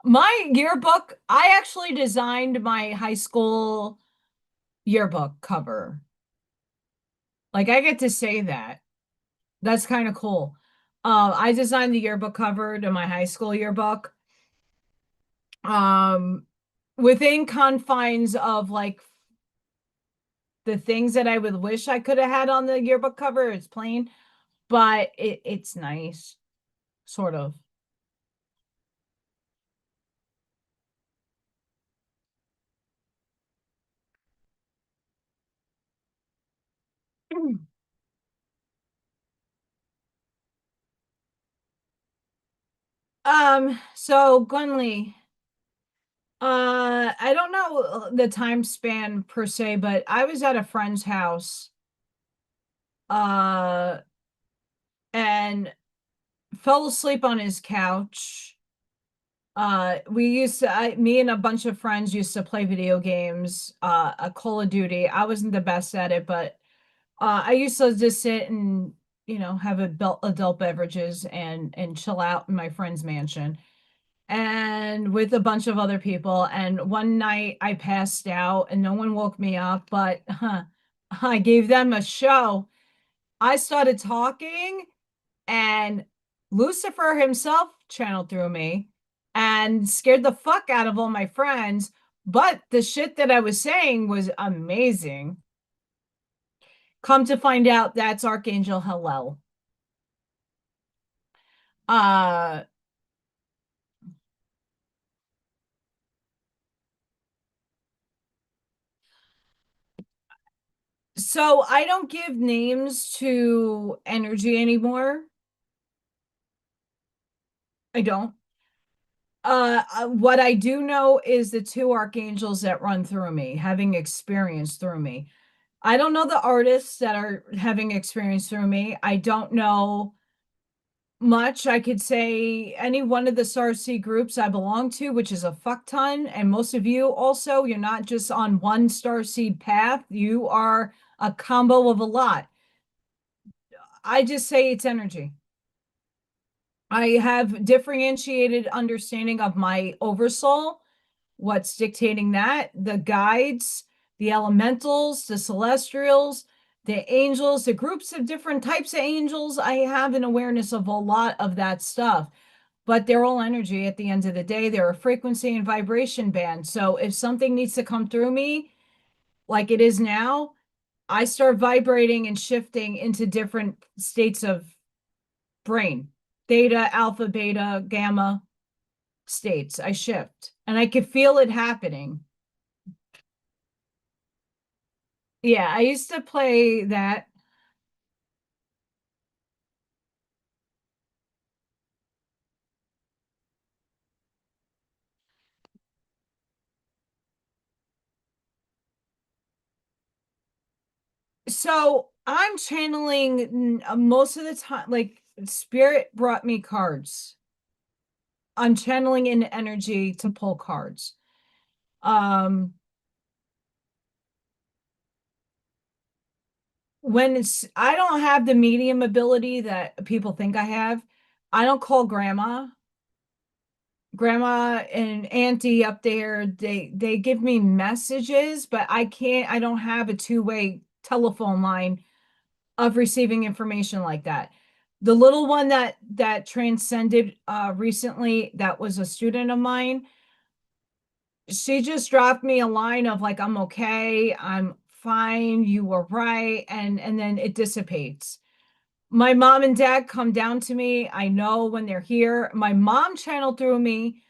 My yearbook, I actually designed my high school yearbook cover. Like I get to say that. That's kind of cool. I designed the yearbook cover to my high school yearbook. Um, within confines of like the things that I would wish I could have had on the yearbook cover. It's plain, but it's nice, sort of. So Gunley, I don't know the time span per se, but I was at a friend's house, uh, and fell asleep on his couch. Me and a bunch of friends used to play video games, a Call of Duty. I wasn't the best at it, but I used to just sit and, have adult beverages and chill out in my friend's mansion and with a bunch of other people. And one night I passed out and no one woke me up, but I gave them a show. I started talking and Lucifer himself channeled through me and scared the fuck out of all my friends. But the shit that I was saying was amazing. Come to find out, that's Archangel Hillel. Uh, so I don't give names to energy anymore. I don't. What I do know is the two archangels that run through me, having experience through me. I don't know the artists that are having experience through me. I don't know much. I could say any one of the Starseed groups I belong to, which is a fuck ton. And most of you also, you're not just on one Starseed path, you are a combo of a lot. I just say it's energy. I have differentiated understanding of my oversoul, what's dictating that, the guides, the elementals, the celestials, the angels, the groups of different types of angels. I have an awareness of a lot of that stuff, but they're all energy at the end of the day. They're a frequency and vibration band. So if something needs to come through me, like it is now, I start vibrating and shifting into different states of brain, theta, alpha, beta, gamma states. I shift and I could feel it happening. Yeah, I used to play that. So I'm channeling most of the time, like spirit brought me cards. I'm channeling in energy to pull cards. Um, when it's, I don't have the medium ability that people think I have. I don't call grandma and auntie up there. They give me messages, but I don't have a two-way telephone line of receiving information like that. The little one that transcended recently, that was a student of mine. She just dropped me a line of like, I'm okay, I'm fine, you were right, and then it dissipates. My mom and dad come down to me. I know when they're here. My mom channeled through me.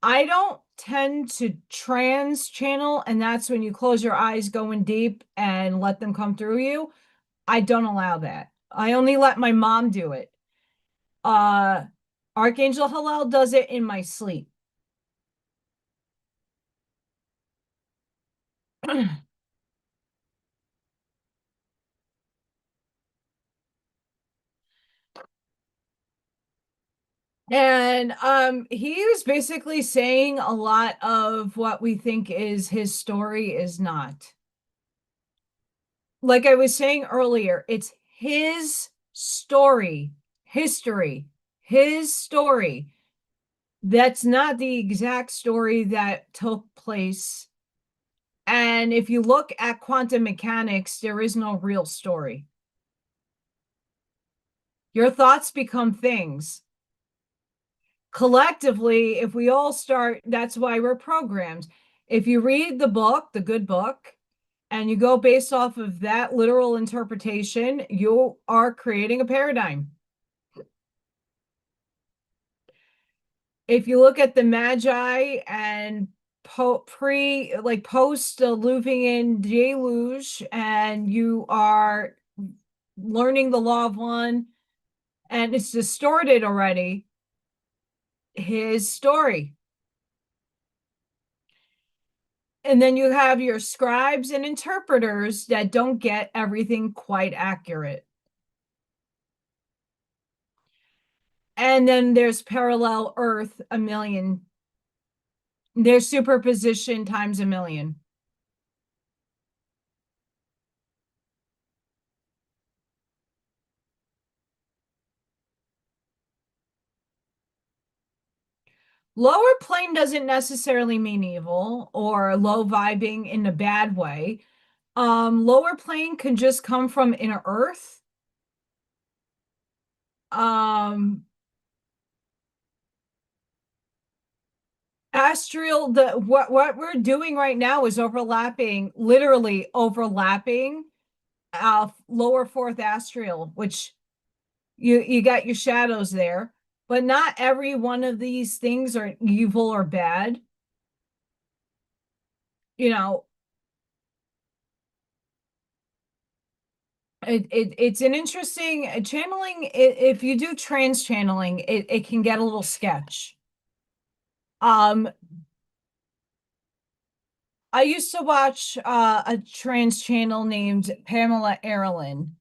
I don't tend to trans channel, and that's when you close your eyes going deep and let them come through you. I don't allow that. I only let my mom do it. Uh Archangel Hillel does it in my sleep. And he was basically saying a lot of what we think is his story is not. Like I was saying earlier, it's his story, history, his story. That's not the exact story that took place. And if you look at quantum mechanics, there is no real story. Your thoughts become things. Collectively, if we all start, that's why we're programmed. If you read the book, the good book, and you go based off of that literal interpretation, you are creating a paradigm. If you look at the Magi and post Luvian deluge, and you are learning the law of one, and it's distorted already, his story. And then you have your scribes and interpreters that don't get everything quite accurate. And then there's parallel Earth a million. There's superposition times a million. Lower plane doesn't necessarily mean evil or low vibing in a bad way. Lower plane can just come from inner Earth. Astral, the what we're doing right now is overlapping, literally overlapping lower fourth astral, which you got your shadows there, but not every one of these things are evil or bad. You know, it's an interesting channeling. If you do trans channeling, it can get a little sketch. Um, I used to watch a trans channel named Pamela Erlin.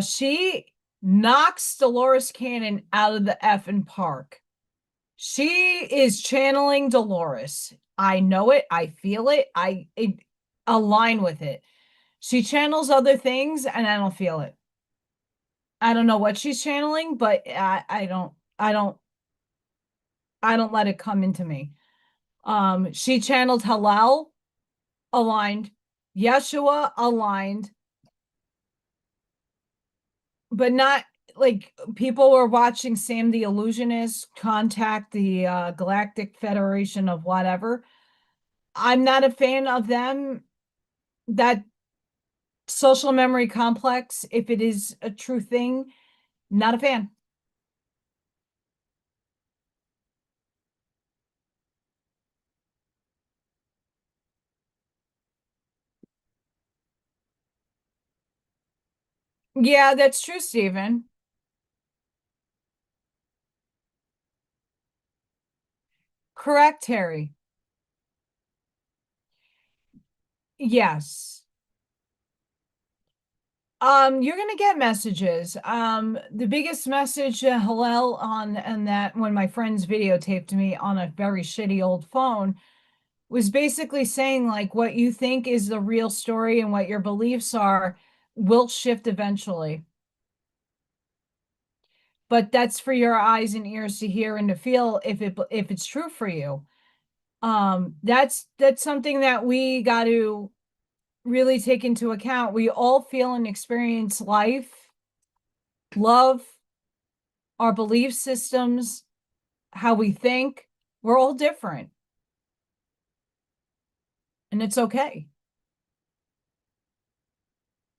She knocks Dolores Cannon out of the effing park. She is channeling Dolores. I know it. I feel it. I align with it. She channels other things and I don't feel it. I don't know what she's channeling, but I don't let it come into me. She channeled Halal, aligned, Yeshua, aligned, but not like people were watching Sam the Illusionist contact the Galactic Federation of whatever. I'm not a fan of them. That social memory complex, if it is a true thing, not a fan. Yeah, that's true, Stephen. Correct, Terry. Yes. You're gonna get messages. The biggest message, Hillel, on and that when my friends videotaped me on a very shitty old phone was basically saying like what you think is the real story and what your beliefs are will shift eventually. But that's for your eyes and ears to hear and to feel if it's true for you. That's something that we got to really take into account. We all feel and experience life, love, our belief systems, how we think. We're all different. And it's okay.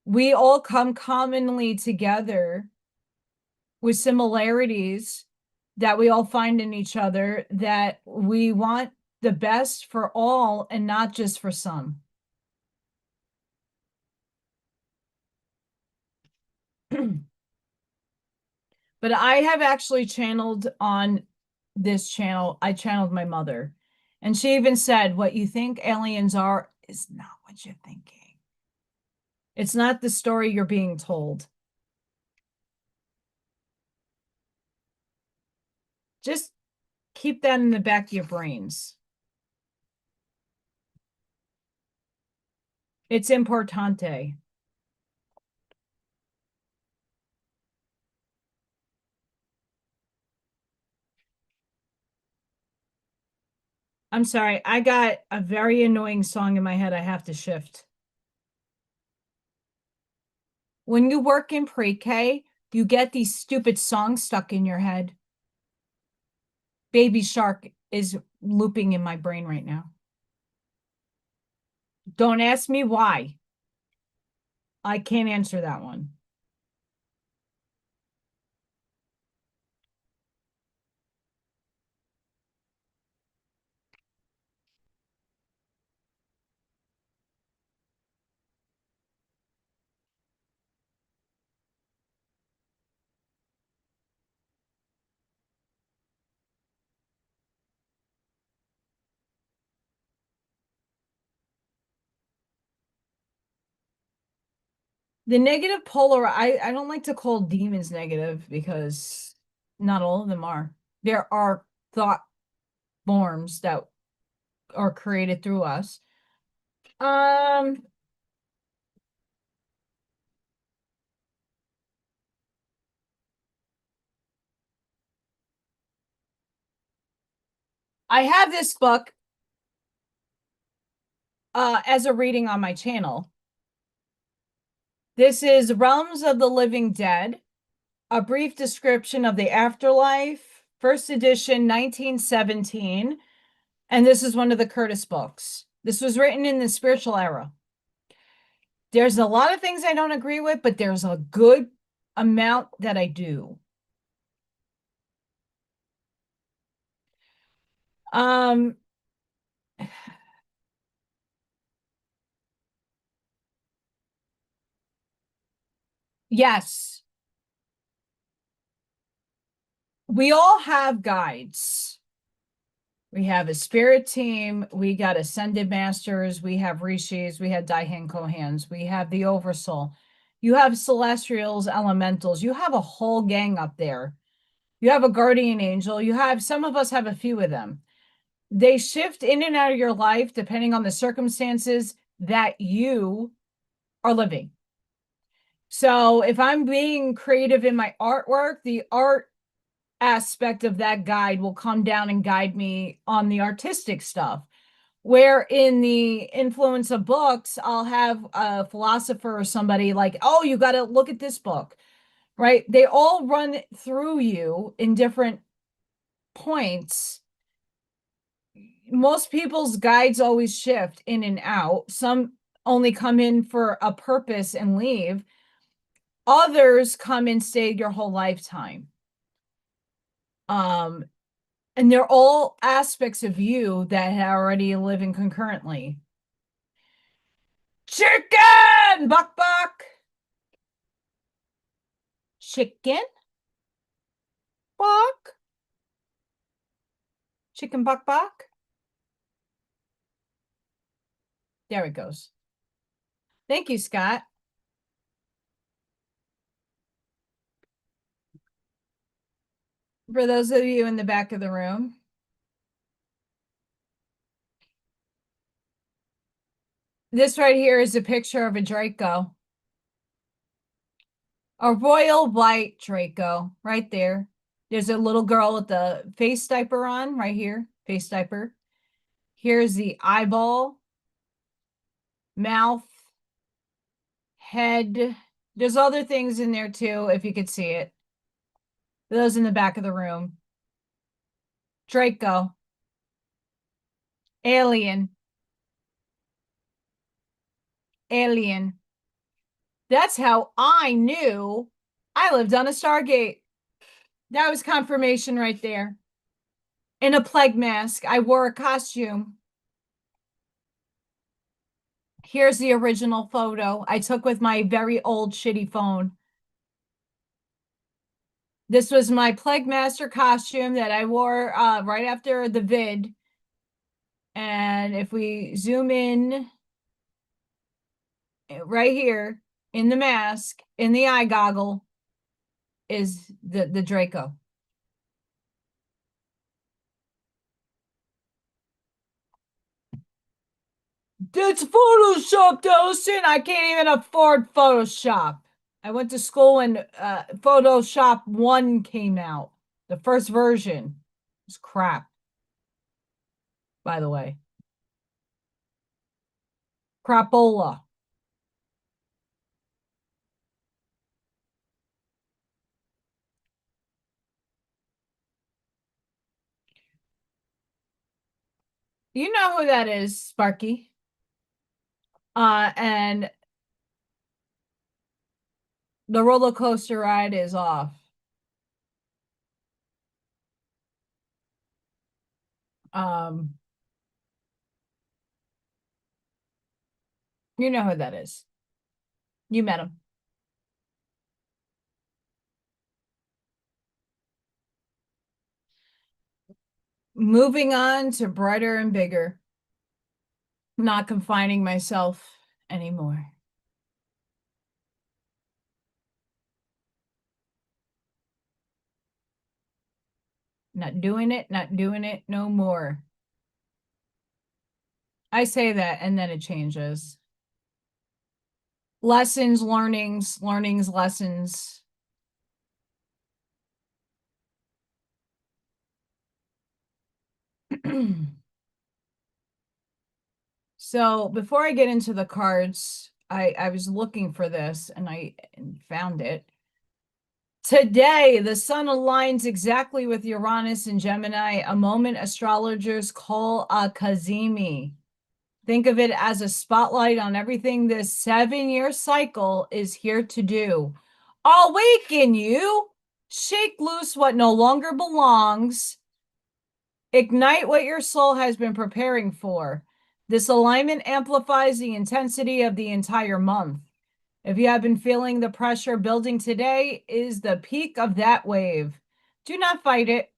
We all come commonly together with similarities that we all find in each other that we want the best for all and not just for some. But I have actually channeled on this channel. I channeled my mother. And she even said, what you think aliens are is not what you're thinking. It's not the story you're being told. Just keep that in the back of your brains. It's importante. I'm sorry. I got a very annoying song in my head. I have to shift. When you work in pre-K, you get these stupid songs stuck in your head. Baby Shark is looping in my brain right now. Don't ask me why. I can't answer that one. The negative polar, I don't like to call demons negative because not all of them are. There are thought forms that are created through us. Um, I have this book as a reading on my channel. This is Realms of the Living Dead, a brief description of the afterlife, first edition, 1917. And this is one of the Curtis books. This was written in the spiritual era. There's a lot of things I don't agree with, but there's a good amount that I do. Um, yes, we all have guides. We have a spirit team. We got ascended masters. We have rishis. We have Daihen Kohans. We have the oversoul. You have celestials, elementals. You have a whole gang up there. You have a guardian angel. You have, some of us have a few of them. They shift in and out of your life depending on the circumstances that you are living. So if I'm being creative in my artwork, the art aspect of that guide will come down and guide me on the artistic stuff. Where in the influence of books, I'll have a philosopher or somebody like, oh, you got to look at this book, right? They all run through you in different points. Most people's guides always shift in and out. Some only come in for a purpose and leave. Others come and stay your whole lifetime. And they're all aspects of you that are already living concurrently. Chicken! Buck buck! Chicken? Buck? Chicken buck buck? There it goes. Thank you, Scott. For those of you in the back of the room, this right here is a picture of a Draco. A royal white Draco, right there. There's a little girl with the face diaper on, right here, face diaper. Here's the eyeball, mouth, head. There's other things in there too, if you could see it. Those in the back of the room. Draco. Alien. Alien. That's how I knew I lived on a Stargate. That was confirmation right there. In a plague mask. I wore a costume. Here's the original photo I took with my very old shitty phone. This was my Plague Master costume that I wore right after the vid. And if we zoom in right here in the mask, in the eye goggle, is the Draco. It's Photoshop, Allison. I can't even afford Photoshop. I went to school when Photoshop 1 came out. The first version was crap, by the way. Crapola. You know who that is, Sparky. And the roller coaster ride is off. You know who that is. You met him. Moving on to brighter and bigger. Not confining myself anymore. Not doing it no more. I say that and then it changes. Lessons, learnings, lessons. So before I get into the cards, I was looking for this and I found it. Today, the sun aligns exactly with Uranus and Gemini, a moment astrologers call a Kazemi. Think of it as a spotlight on everything this 7-year cycle is here to do. Awaken you, shake loose what no longer belongs, ignite what your soul has been preparing for. This alignment amplifies the intensity of the entire month. If you have been feeling the pressure building, today is the peak of that wave. Do not fight it.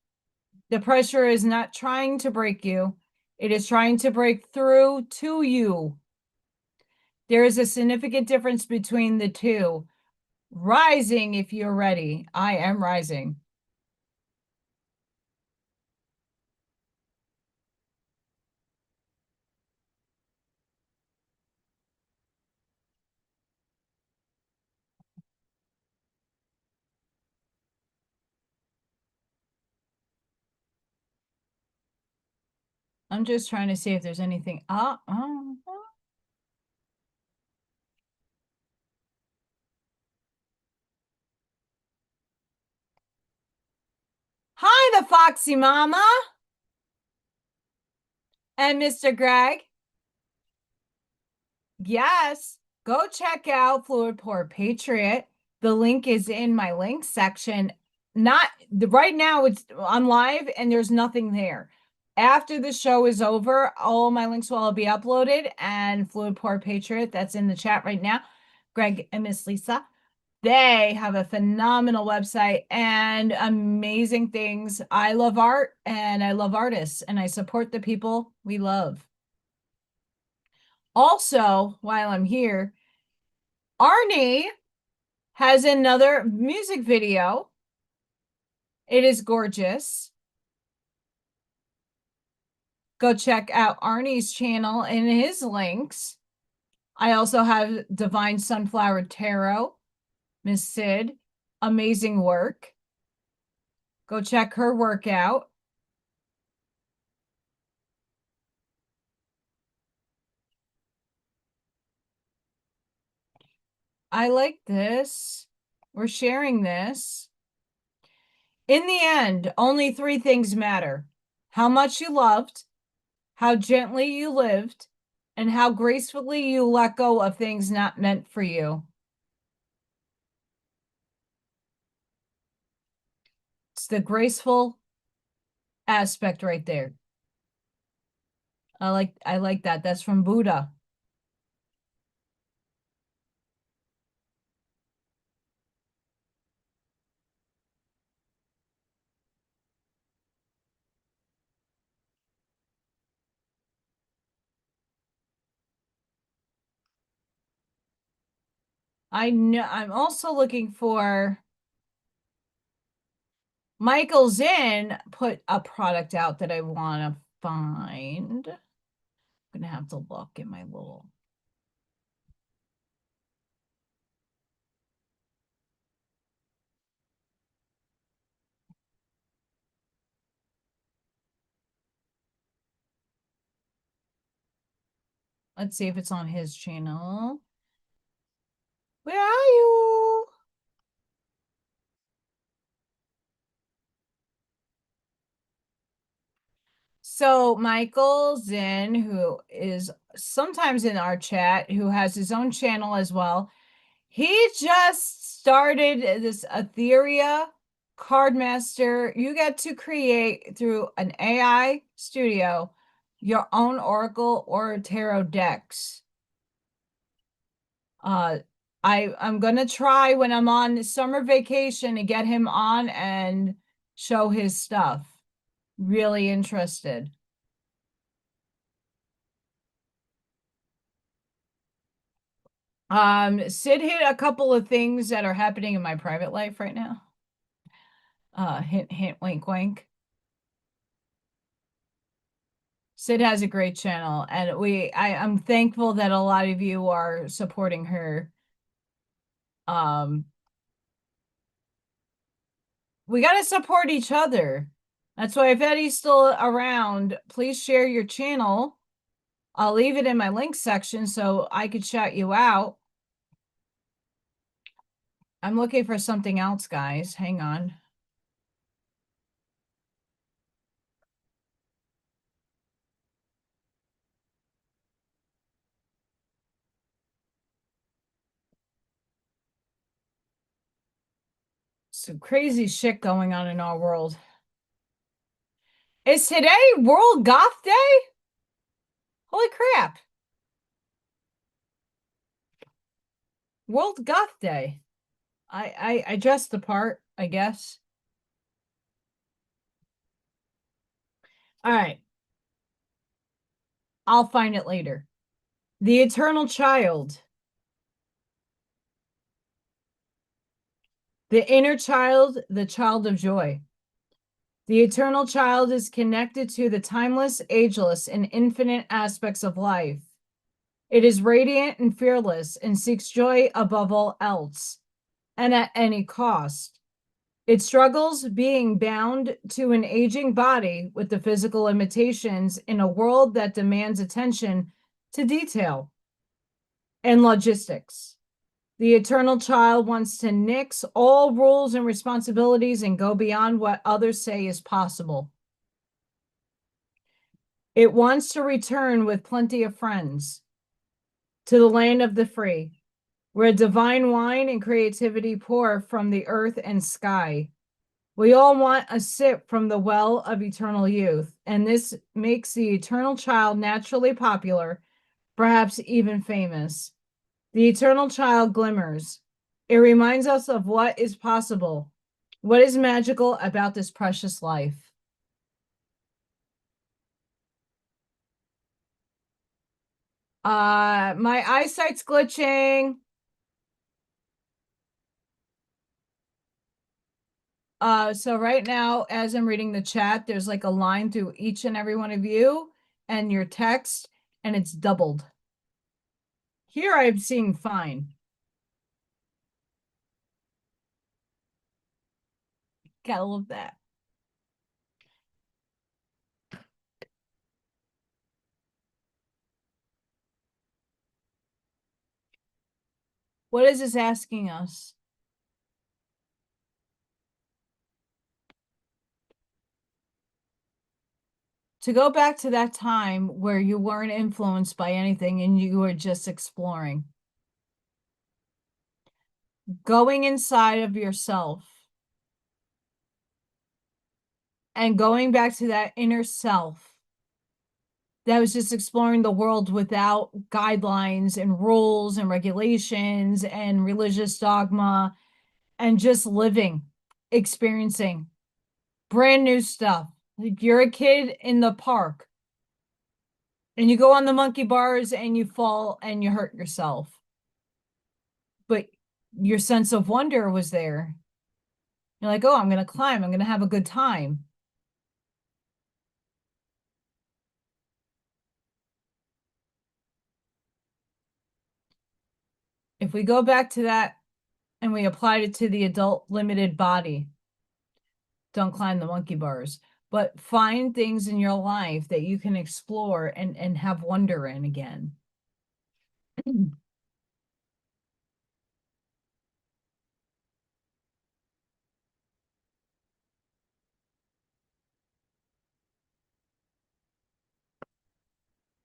The pressure is not trying to break you. It is trying to break through to you. There is a significant difference between the two. Rising if you're ready. I am rising. I'm just trying to see if there's anything. Hi, the Foxy Mama and Mr. Greg. Yes, go check out Fluid Pour Patriot. The link is in my link section. Not right now, it's on live and there's nothing there. After the show is over, all my links will all be uploaded, and Fluid Pour Patriot, that's in the chat right now. Greg and Miss Lisa, they have a phenomenal website and amazing things. I love art and I love artists and I support the people we love. Also, while I'm here, Arnie has another music video. It is gorgeous. Go check out Arnie's channel and his links. I also have Divine Sunflower Tarot, Miss Sid, amazing work. Go check her work out. I like this. We're sharing this. In the end, only three things matter: how much you loved, how gently you lived, and how gracefully you let go of things not meant for you. It's the graceful aspect right there. I like that. That's from Buddha. I know I'm also looking for Michael Zinn put a product out that I want to find. I'm gonna have to look in my little. Let's see if it's on his channel. Where are you? So Michael Zinn, who is sometimes in our chat, who has his own channel as well, he just started this Etheria card master. You get to create through an AI studio your own Oracle or Tarot decks. I'm gonna try when I'm on summer vacation to get him on and show his stuff. Really interested. Sid hit a couple of things that are happening in my private life right now. Hint, hint, wink, wink. Sid has a great channel, and I'm thankful that a lot of you are supporting her. We got to support each other. That's why if Eddie's still around, please share your channel. I'll leave it in my link section so I could shout you out. I'm looking for something else, guys. Hang on. Some crazy shit going on in our world. Is today World Goth Day? Holy crap. World Goth Day. I dressed the part, I guess. All right. I'll find it later. The Eternal Child. The inner child, the child of joy. The eternal child is connected to the timeless, ageless, and infinite aspects of life. It is radiant and fearless and seeks joy above all else and at any cost. It struggles being bound to an aging body with the physical limitations in a world that demands attention to detail and logistics. The eternal child wants to nix all rules and responsibilities and go beyond what others say is possible. It wants to return with plenty of friends to the land of the free, where divine wine and creativity pour from the earth and sky. We all want a sip from the well of eternal youth, and this makes the eternal child naturally popular, perhaps even famous. The eternal child glimmers. It reminds us of what is possible, what is magical about this precious life. My eyesight's glitching. So right now, as I'm reading the chat, there's like a line through each and every one of you and your text, and it's doubled. Here I'm seeing fine. Gotta love that. What is this asking us? To go back to that time where you weren't influenced by anything and you were just exploring. Going inside of yourself and going back to that inner self that was just exploring the world without guidelines and rules and regulations and religious dogma, and just living, experiencing brand new stuff. Like you're a kid in the park and you go on the monkey bars and you fall and you hurt yourself. But your sense of wonder was there. You're like, oh, I'm going to climb. I'm going to have a good time. If we go back to that and we applied it to the adult limited body, don't climb the monkey bars, but find things in your life that you can explore and have wonder in again.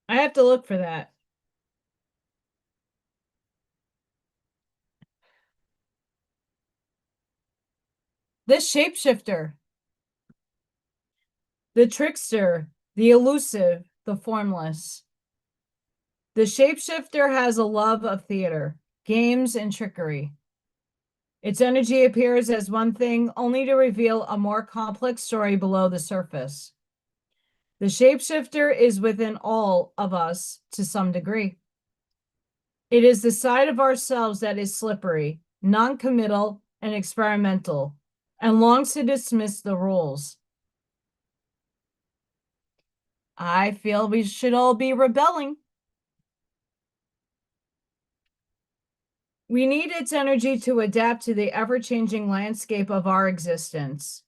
I have to look for that. This shapeshifter, the trickster, the elusive, the formless. The shapeshifter has a love of theater, games, and trickery. Its energy appears as one thing only to reveal a more complex story below the surface. The shapeshifter is within all of us to some degree. It is the side of ourselves that is slippery, non-committal, and experimental, and longs to dismiss the rules. I feel we should all be rebelling. We need its energy to adapt to the ever-changing landscape of our existence.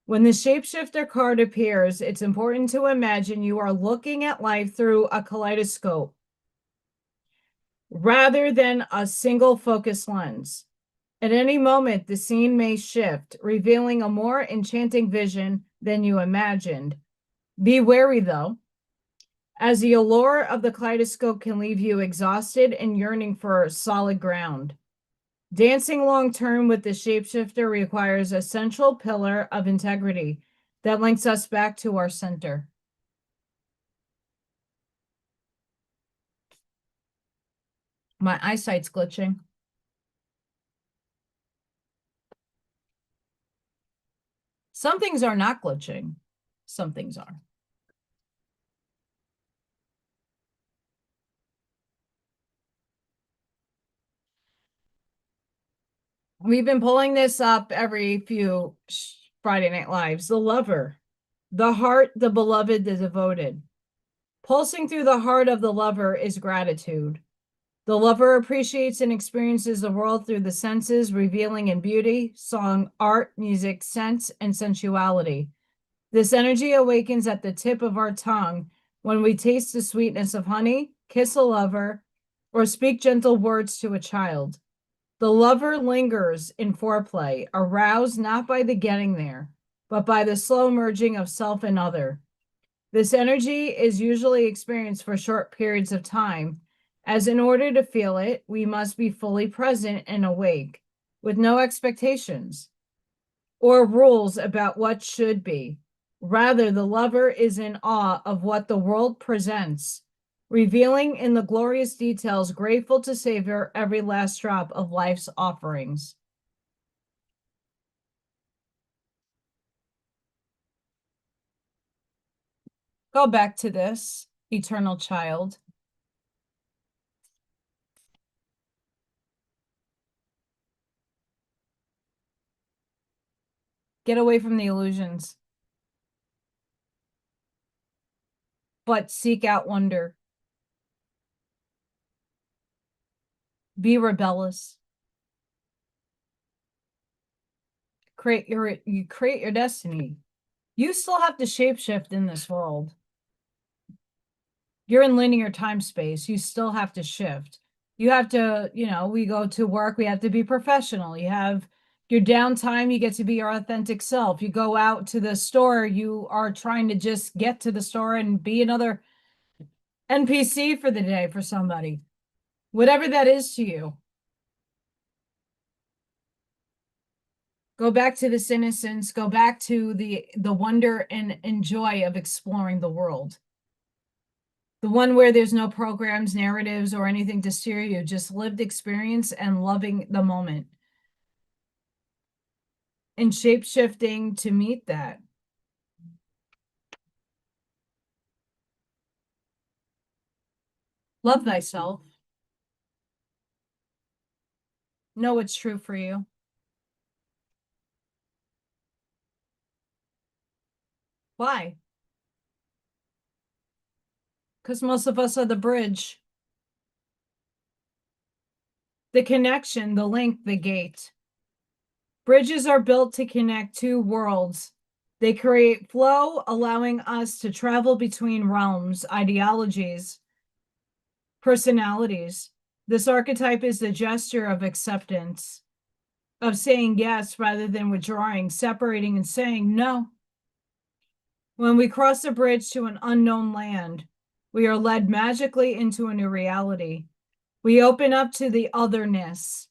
When the shapeshifter card appears, it's important to imagine you are looking at life through a kaleidoscope rather than a single focus lens. At any moment, the scene may shift, revealing a more enchanting vision than you imagined. Be wary, though, as the allure of the kaleidoscope can leave you exhausted and yearning for solid ground. Dancing long-term with the shapeshifter requires a central pillar of integrity that links us back to our center. My eyesight's glitching. Some things are not glitching. Some things are. We've been pulling this up every few Friday Night Lives. The lover, the heart, the beloved, the devoted. Pulsing through the heart of the lover is gratitude. The lover appreciates and experiences the world through the senses, revealing in beauty, song, art, music, sense, and sensuality. This energy awakens at the tip of our tongue when we taste the sweetness of honey, kiss a lover, or speak gentle words to a child. The lover lingers in foreplay, aroused not by the getting there, but by the slow merging of self and other. This energy is usually experienced for short periods of time, as in order to feel it, we must be fully present and awake, with no expectations or rules about what should be. Rather, the lover is in awe of what the world presents, revealing in the glorious details, grateful to savor every last drop of life's offerings. Go back to this, eternal child. Get away from the illusions, but seek out wonder. Be rebellious. You create your destiny. You still have to shapeshift in this world. You're in linear time space. You still have to shift. You have to, we go to work, we have to be professional. You have your downtime, you get to be your authentic self. You go out to the store, you are trying to just get to the store and be another NPC for the day for somebody. Whatever that is to you. Go back to this innocence, go back to the wonder and joy of exploring the world. The one where there's no programs, narratives, or anything to steer you, just lived experience and loving the moment. And shape-shifting to meet that. Love thyself. Know what's true for you. Why? Because most of us are the bridge. The connection, the link, the gate. Bridges are built to connect two worlds. They create flow, allowing us to travel between realms, ideologies, personalities. This archetype is the gesture of acceptance, of saying yes rather than withdrawing, separating and saying no. When we cross a bridge to an unknown land, we are led magically into a new reality. We open up to the otherness.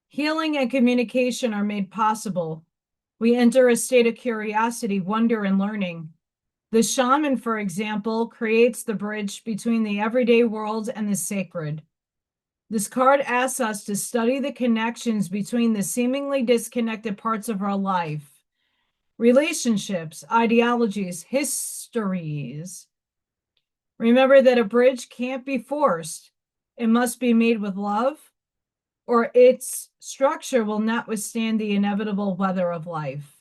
Healing and communication are made possible. We enter a state of curiosity, wonder, and learning. The shaman, for example, creates the bridge between the everyday world and the sacred. This card asks us to study the connections between the seemingly disconnected parts of our life. Relationships, ideologies, histories. Remember that a bridge can't be forced. It must be made with love, or its structure will not withstand the inevitable weather of life.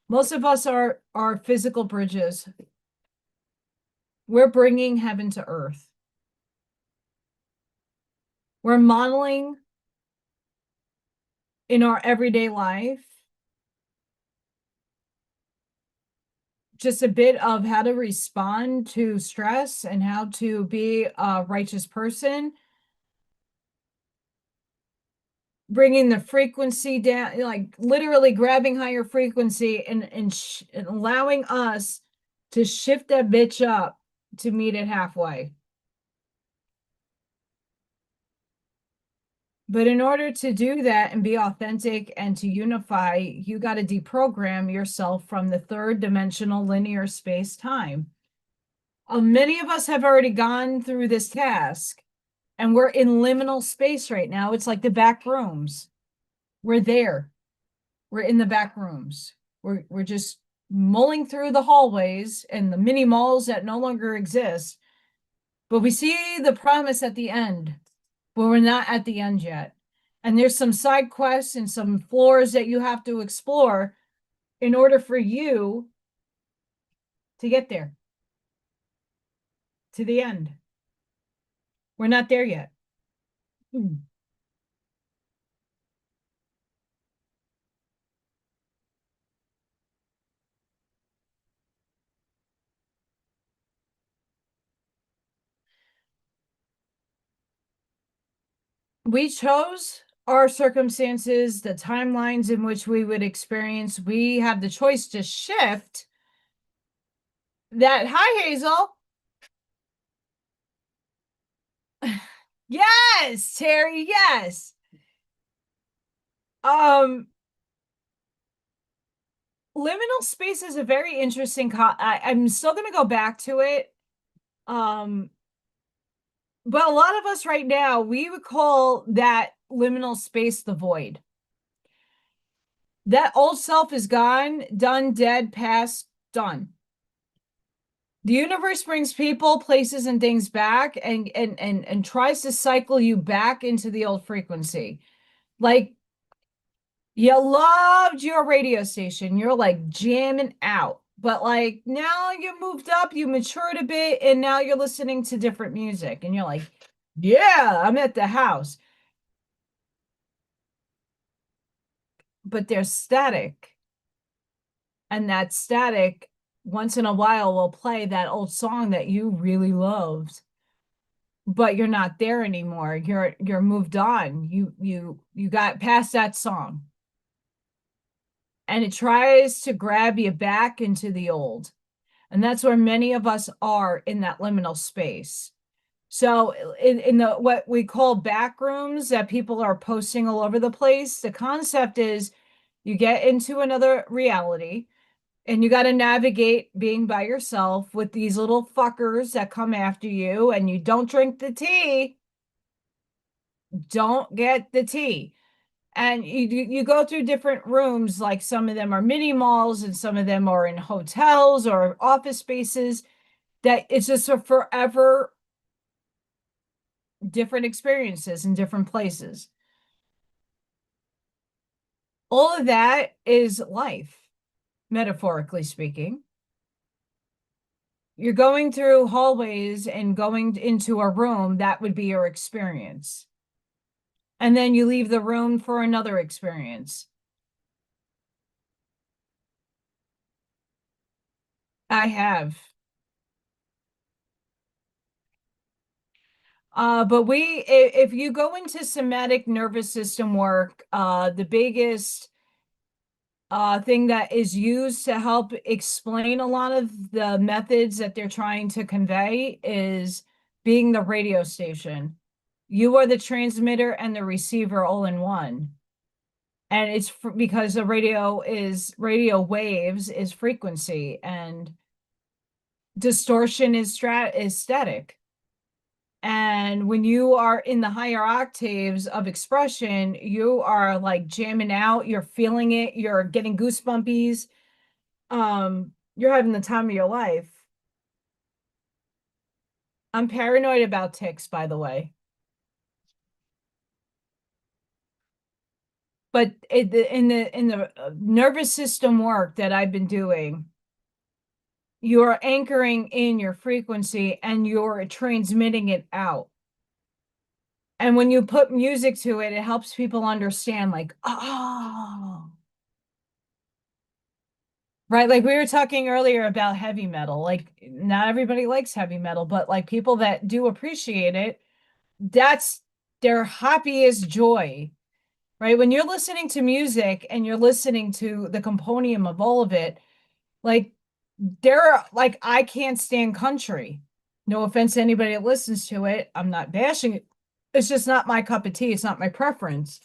Most of us are physical bridges. We're bringing heaven to earth. We're modeling in our everyday life just a bit of how to respond to stress and how to be a righteous person. Bringing the frequency down, like literally grabbing higher frequency and allowing us to shift that bitch up to meet it halfway. But in order to do that and be authentic and to unify, you got to deprogram yourself from the third dimensional linear space-time. Many of us have already gone through this task, and we're in liminal space right now. It's like the back rooms. We're there. We're in the back rooms. We're just mulling through the hallways and the mini malls that no longer exist. but we see the promise at the end, but we're not at the end yet. And there's some side quests and some floors that you have to explore in order for you to get there, to the end. We're not there yet. We chose our circumstances, the timelines in which we would experience. We have the choice to shift that. Hi, Hazel. Yes, Terry, yes. Liminal space is a very interesting I'm still going to go back to it. But a lot of us right now, we would call that liminal space the void. That old self is gone, done, dead, past, done. The universe brings people, places, and things back and tries to cycle you back into the old frequency. Like, you loved your radio station. You're like jamming out. But like now you moved up, you matured a bit, and now you're listening to different music. And you're like, yeah, I'm at the house. But there's static. And that static, once in a while, will play that old song that you really loved. But you're not there anymore. You're moved on. You got past that song. And it tries to grab you back into the old. And that's where many of us are in that liminal space. So in the what we call back rooms that people are posting all over the place, the concept is you get into another reality and you got to navigate being by yourself with these little fuckers that come after you, and you don't drink the tea. Don't get the tea. And you go through different rooms, like some of them are mini malls and some of them are in hotels or office spaces, that it's just a forever different experiences in different places. All of that is life, metaphorically speaking. You're going through hallways and going into a room, that would be your experience. And then you leave the room for another experience. I have. But if you go into somatic nervous system work, the biggest thing that is used to help explain a lot of the methods that they're trying to convey is being the radio station. You are the transmitter and the receiver all in one. And it's because the radio waves is frequency, and distortion is static. And when you are in the higher octaves of expression, you are like jamming out, you're feeling it, you're getting goosebumpies. You're having the time of your life. I'm paranoid about ticks, by the way. But in the nervous system work that I've been doing, you're anchoring in your frequency and you're transmitting it out. And when you put music to it, it helps people understand, like, oh, right. Like we were talking earlier about heavy metal. Like, not everybody likes heavy metal, but like people that do appreciate it, that's their happiest joy, right? When you're listening to music and you're listening to the compendium of all of it, like like, I can't stand country. No offense to anybody that listens to it. I'm not bashing it. It's just not my cup of tea. It's not my preference.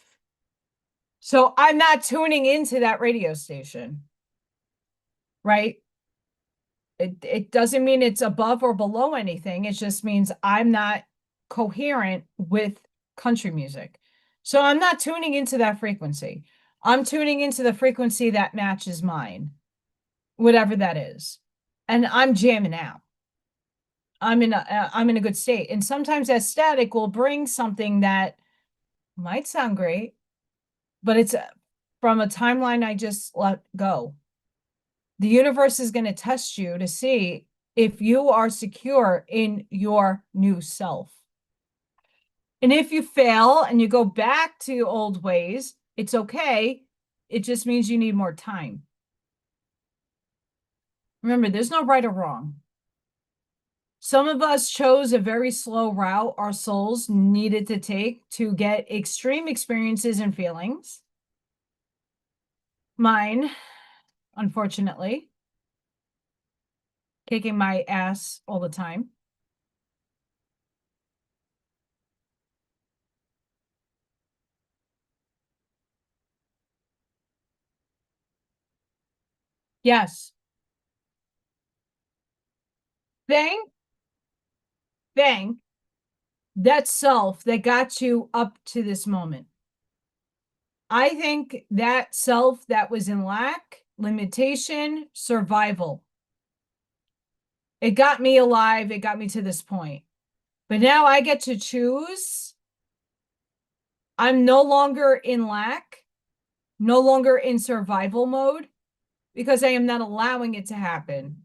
So I'm not tuning into that radio station, right? It doesn't mean it's above or below anything. It just means I'm not coherent with country music. So I'm not tuning into that frequency. I'm tuning into the frequency that matches mine, whatever that is. And I'm jamming out. I'm in a good state. And sometimes that static will bring something that might sound great, but it's from a timeline I just let go. The universe is going to test you to see if you are secure in your new self. And if you fail and you go back to old ways, it's okay. It just means you need more time. Remember, there's no right or wrong. Some of us chose a very slow route our souls needed to take to get extreme experiences and feelings. Mine, unfortunately, kicking my ass all the time. Yes. Thank, thank that self that got you up to this moment. I think that self that was in lack, limitation, survival. It got me alive. It got me to this point. But now I get to choose. I'm no longer in lack, no longer in survival mode, because I am not allowing it to happen.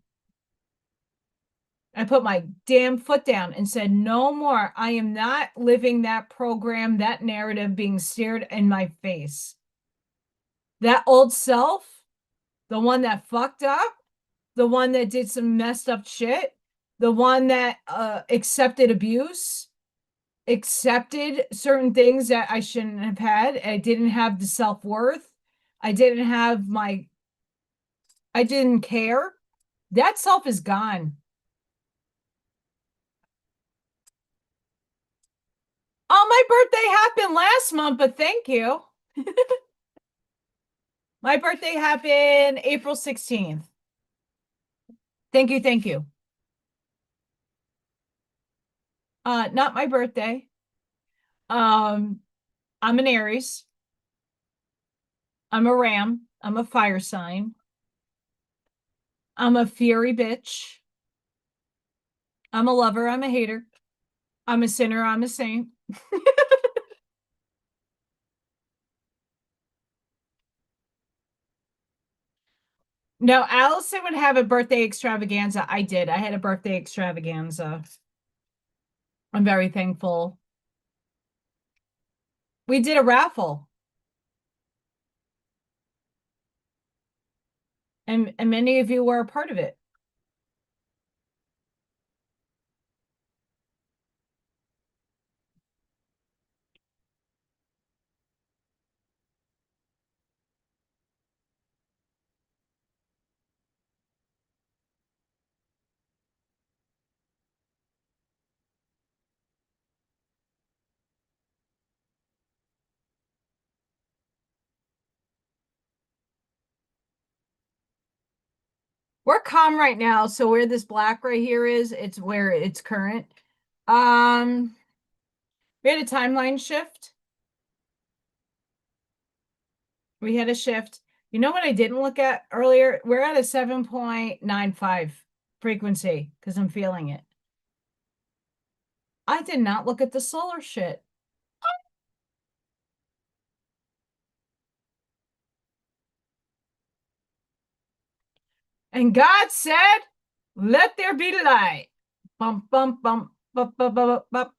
I put my damn foot down and said, no more. I am not living that program, that narrative being stared in my face. That old self, the one that fucked up, the one that did some messed up shit, the one that accepted abuse, accepted certain things that I shouldn't have had. I didn't have the self-worth. I didn't care. That self is gone. Oh, my birthday happened last month, but thank you. My birthday happened April 16th. Thank you, thank you. Not my birthday. I'm an Aries. I'm a Ram. I'm a fire sign. I'm a fiery bitch. I'm a lover. I'm a hater. I'm a sinner. I'm a saint. No, Allison would have a birthday extravaganza. I did. I had a birthday extravaganza. I'm very thankful. We did a raffle. And many of you were a part of it. We're calm right now. So where this black right here is, it's where it's current. Um, we had a timeline shift. We had a shift. You know what I didn't look at earlier? We're at a 7.95 frequency because I'm feeling it. I did not look at the solar shit. And God said, let there be light. Bum, bum, bum, bum, bum, bum, bum.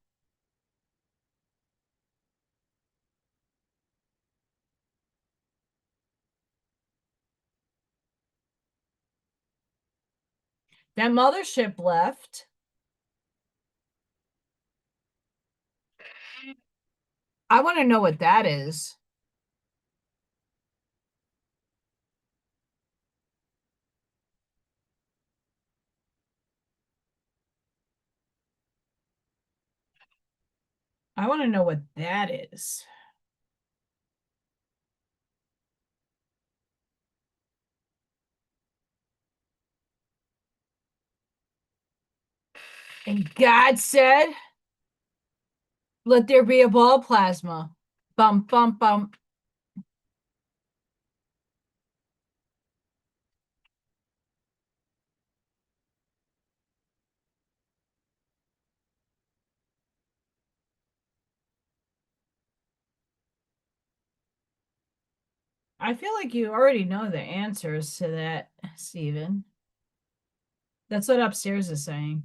That mothership left. I want to know what that is. I want to know what that is. And God said, let there be a ball plasma. Bum, bum, bum. I feel like you already know the answers to that, Stephen. That's what upstairs is saying.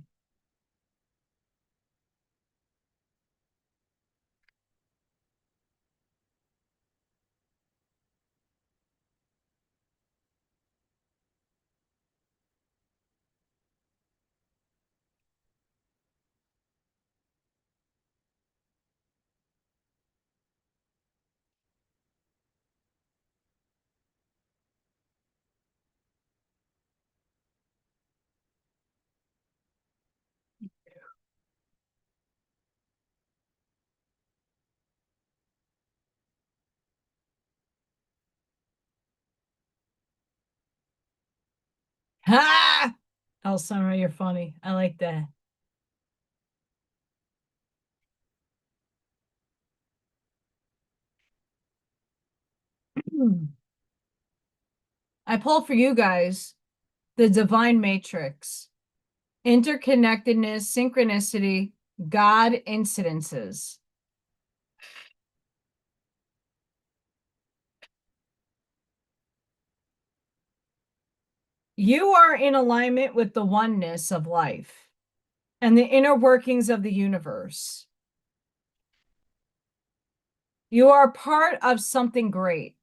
Ha! El Summer, you're funny. I like that. I pull for you guys the divine matrix, interconnectedness, synchronicity, God incidences. You are in alignment with the oneness of life and the inner workings of the universe. You are part of something great.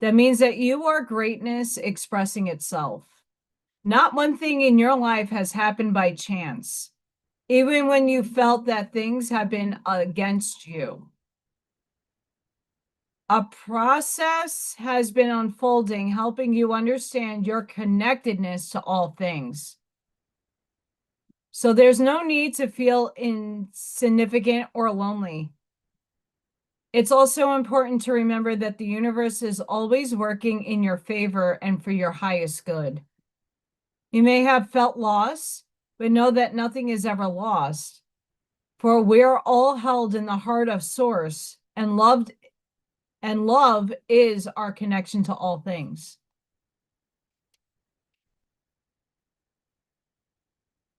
That means that you are greatness expressing itself. Not one thing in your life has happened by chance, even when you felt that things have been against you. A process has been unfolding, helping you understand your connectedness to all things. So there's no need to feel insignificant or lonely. It's also important to remember that the universe is always working in your favor and for your highest good. You may have felt loss, but know that nothing is ever lost. For we're all held in the heart of Source, and love is our connection to all things.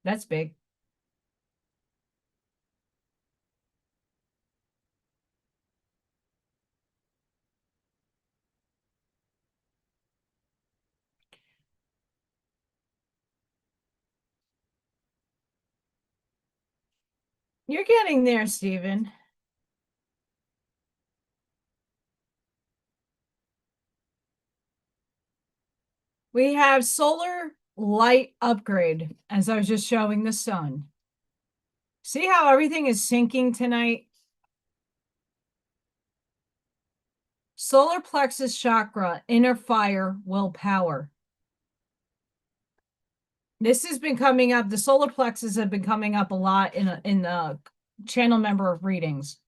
That's big. You're getting there, Stephen. We have solar light upgrade, as I was just showing the sun. See how everything is syncing tonight? Solar plexus chakra, inner fire, willpower. This has been coming up. The solar plexus have been coming up a lot in the channel member readings.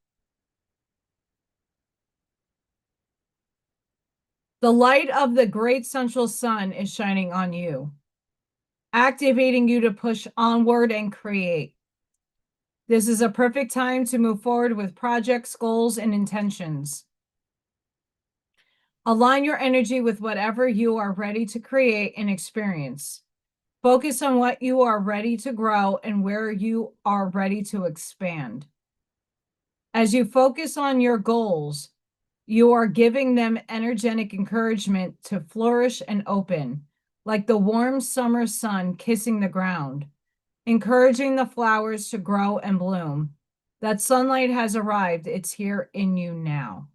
The light of the great central sun is shining on you, activating you to push onward and create. This is a perfect time to move forward with projects, goals, and intentions. Align your energy with whatever you are ready to create and experience. Focus on what you are ready to grow and where you are ready to expand. As you focus on your goals, you are giving them energetic encouragement to flourish and open, like the warm summer sun kissing the ground, encouraging the flowers to grow and bloom. That sunlight has arrived. It's here in you now.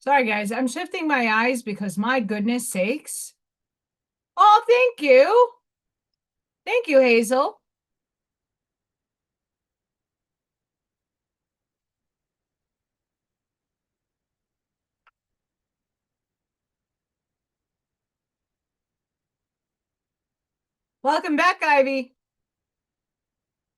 Sorry, guys. I'm shifting my eyes because my goodness sakes. Oh, thank you. Thank you, Hazel. Welcome back, Ivy.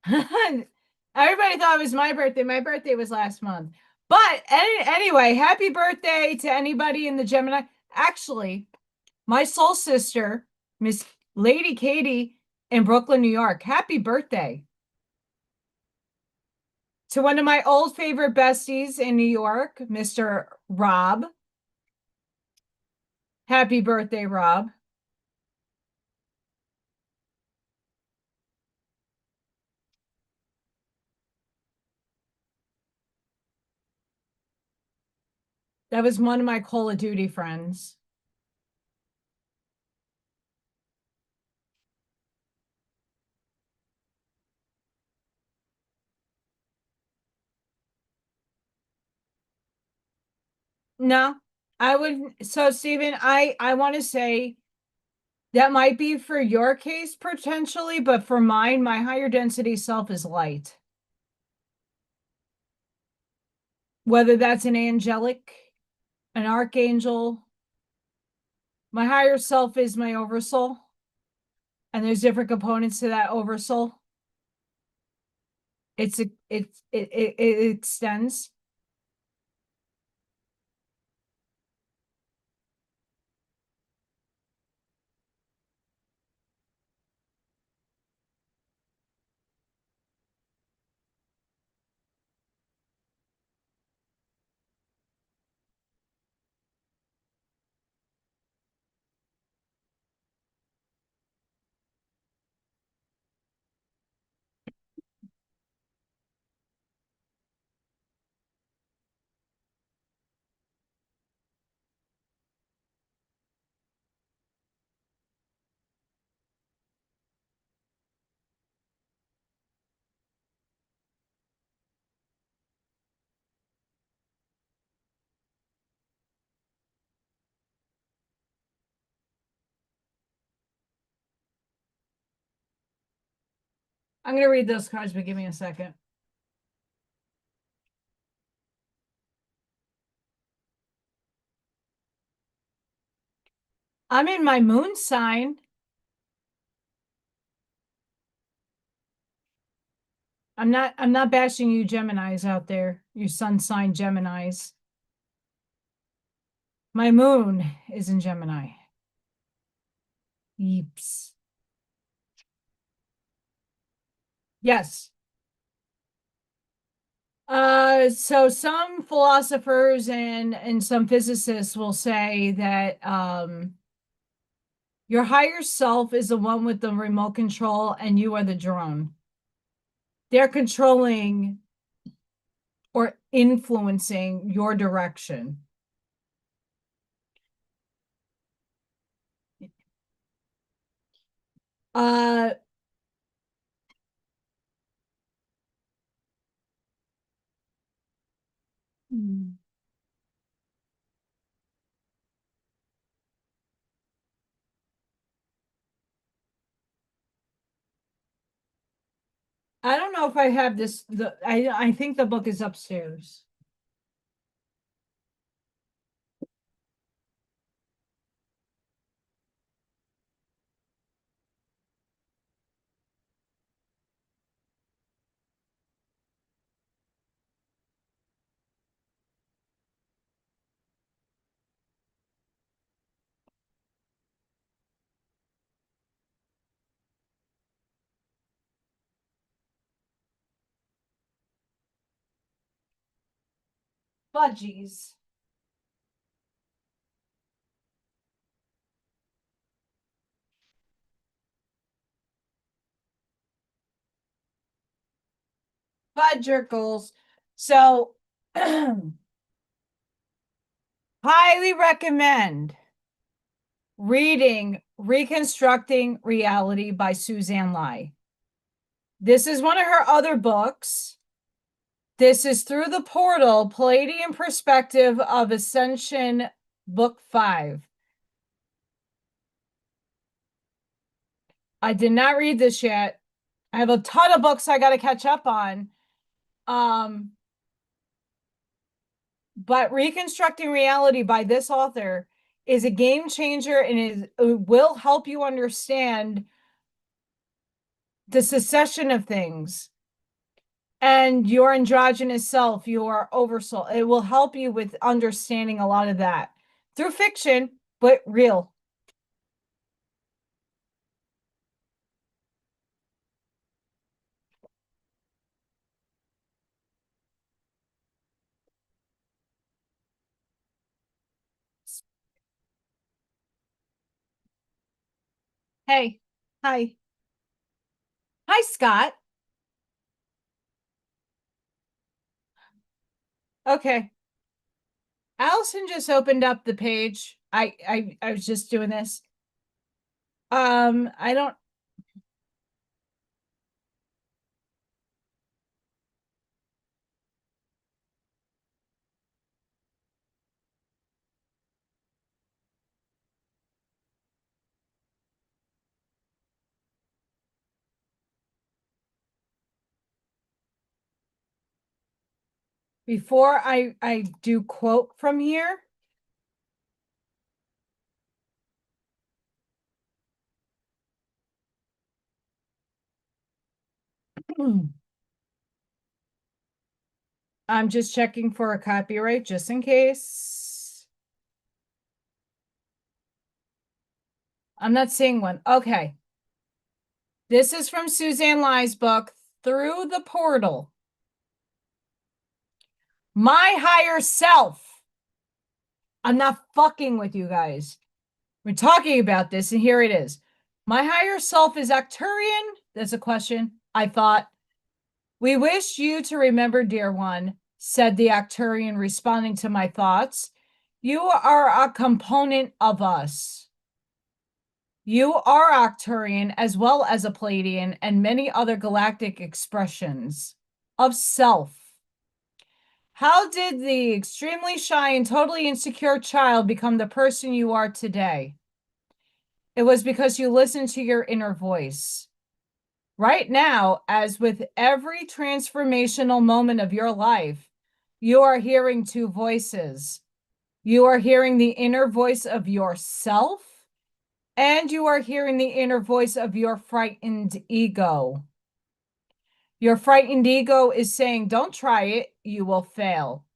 Everybody thought it was my birthday. My birthday was last month. But anyway, happy birthday to anybody in the Gemini. Actually, my soul sister, Miss Lady Katie in Brooklyn, New York. Happy birthday. To one of my old favorite besties in New York, Mr. Rob. Happy birthday, Rob. That was one of my Call of Duty friends. No, I would. So, Stephen, I want to say that might be for your case potentially, but for mine, my higher density self is light. Whether that's an angelic, an archangel, my higher self is my oversoul, and there's different components to that oversoul. It extends. I'm going to read those cards, but give me a second. I'm in my moon sign. I'm not bashing you Geminis out there, you sun sign Geminis. My moon is in Gemini. Yeeps. Yes. So some philosophers and some physicists will say that your higher self is the one with the remote control and you are the drone. They're controlling or influencing your direction. Uh, I don't know if I have this. I think the book is upstairs. Fudgies. Fudgerkles. So highly recommend reading Reconstructing Reality by Suzanne Lai. This is one of her other books. This is Through the Portal, Palladian Perspective of Ascension, Book 5. I did not read this yet. I have a ton of books I got to catch up on. But Reconstructing Reality by this author is a game changer and it will help you understand the succession of things and your androgynous self, your oversoul. It will help you with understanding a lot of that through fiction, but real. Hey. Hi. Hi, Scott. Okay. Allison just opened up the page. I was just doing this. I don't before I do quote from here. I'm just checking for a copyright just in case. I'm not seeing one. Okay. This is from Suzanne Ly's book, Through the Portal. My higher self. I'm not fucking with you guys. We're talking about this, and here it is. My higher self is Arcturian? That's a question. I thought. We wish you to remember, dear one, said the Arcturian, responding to my thoughts. You are a component of us. You are Arcturian as well as a Palladian and many other galactic expressions of self. How did the extremely shy and totally insecure child become the person you are today? It was because you listened to your inner voice. Right now, as with every transformational moment of your life, you are hearing two voices. You are hearing the inner voice of yourself, and you are hearing the inner voice of your frightened ego. Your frightened ego is saying, don't try it, you will fail.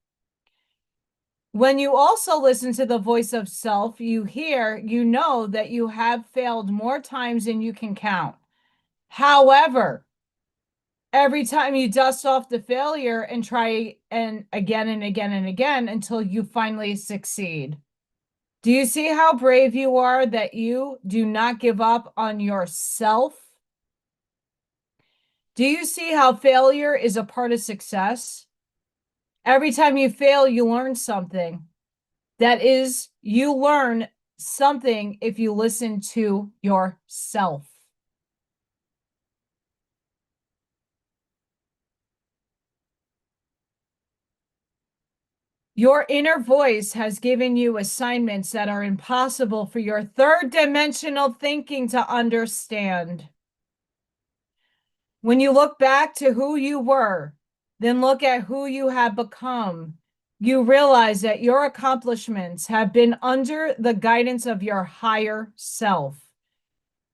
When you also listen to the voice of self, you know that you have failed more times than you can count. However, every time you dust off the failure and try and again and again and again until you finally succeed. Do you see how brave you are that you do not give up on yourself? Do you see how failure is a part of success? Every time you fail, you learn something. That is, you learn something if you listen to yourself. Your inner voice has given you assignments that are impossible for your third dimensional thinking to understand. When you look back to who you were, then look at who you have become, you realize that your accomplishments have been under the guidance of your higher self,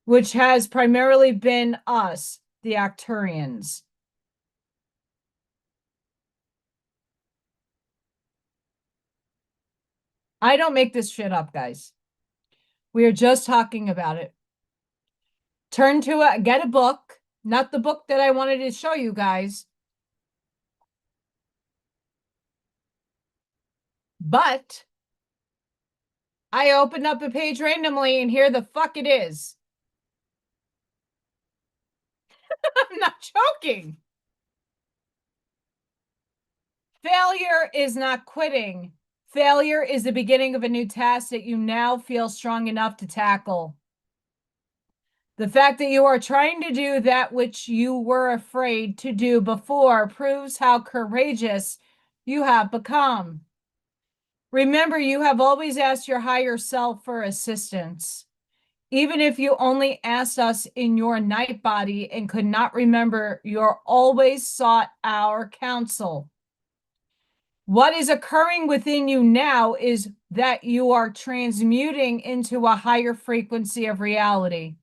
which has primarily been us, the Arcturians. I don't make this shit up, guys. We are just talking about it. Turn to it, get a book, not the book that I wanted to show you guys. But I opened up a page randomly and here the fuck it is. I'm not joking. Failure is not quitting. Failure is the beginning of a new task that you now feel strong enough to tackle. The fact that you are trying to do that which you were afraid to do before proves how courageous you have become. Remember, you have always asked your higher self for assistance. Even if you only asked us in your night body and could not remember, you always sought our counsel. What is occurring within you now is that you are transmuting into a higher frequency of reality.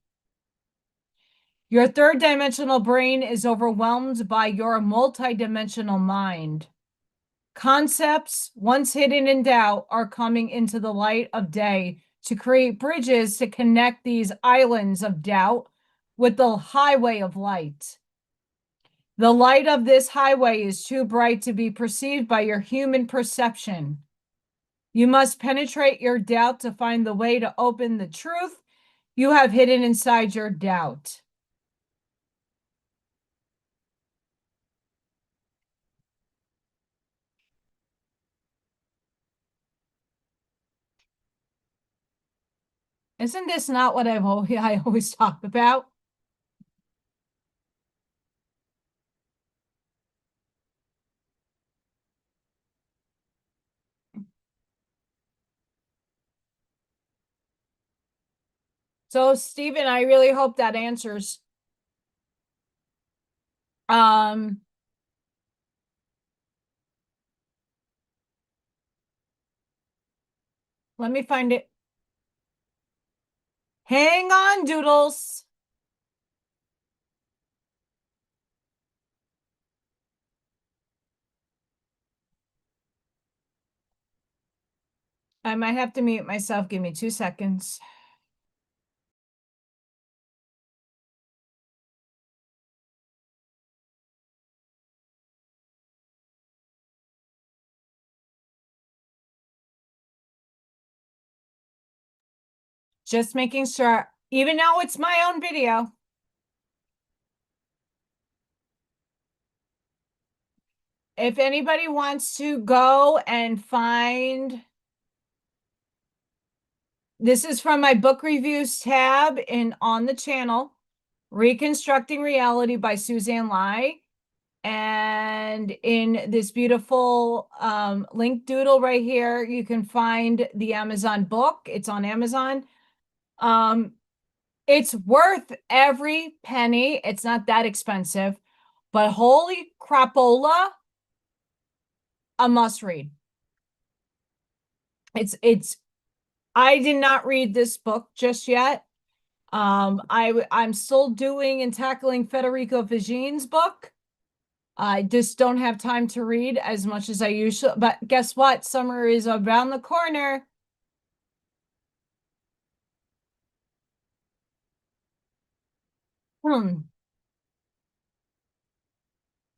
Your third dimensional brain is overwhelmed by your multidimensional mind. Concepts, once hidden in doubt, are coming into the light of day to create bridges to connect these islands of doubt with the highway of light. The light of this highway is too bright to be perceived by your human perception. You must penetrate your doubt to find the way to open the truth. you have hidden inside your doubt. Isn't this not what I always talk about? So, Stephen, I really hope that answers. Um, Let me find it. Hang on, Doodles. I might have to mute myself. Give me 2 seconds. Just making sure, even though it's my own video. If anybody wants to go and find, this is from my book reviews tab on the channel, Reconstructing Reality by Suzanne Lai. And in this beautiful link doodle right here, you can find the Amazon book. It's on Amazon. It's worth every penny. It's not that expensive, but holy crapola, a must read. I did not read this book just yet. I'm still doing and tackling Federico Vigine's book. I just don't have time to read as much as I usually, but guess what? Summer is around the corner.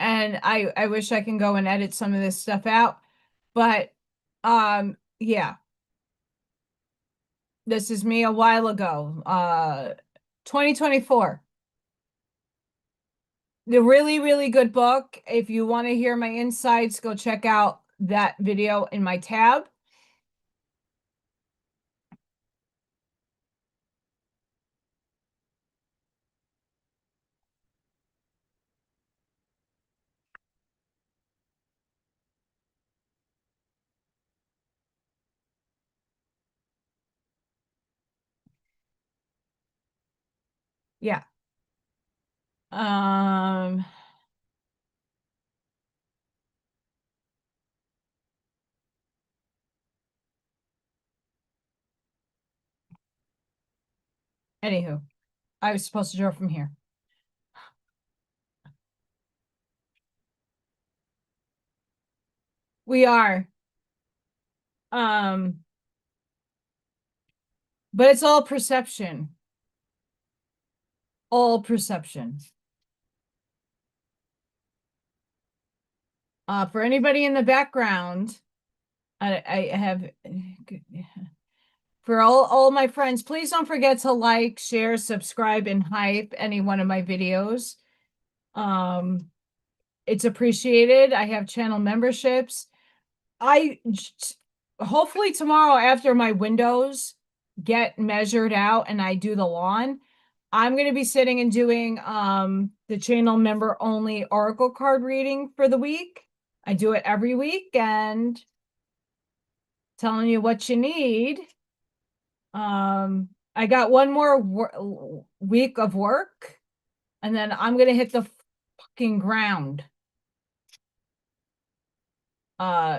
And I wish I can go and edit some of this stuff out, but yeah. This is me a while ago, 2024. The really, really good book. If you want to hear my insights, go check out that video in my tab. Yeah. Um, Anywho, I was supposed to draw from here. We are. Um, but it's all perception. All perception. For anybody in the background, I have for all my friends, please don't forget to like, share, subscribe, and hype any one of my videos. It's appreciated. I have channel memberships. Hopefully tomorrow after my windows get measured out and I do the lawn, I'm going to be sitting and doing the channel member only oracle card reading for the week. I do it every week and telling you what you need. I got one more week of work and then I'm going to hit the fucking ground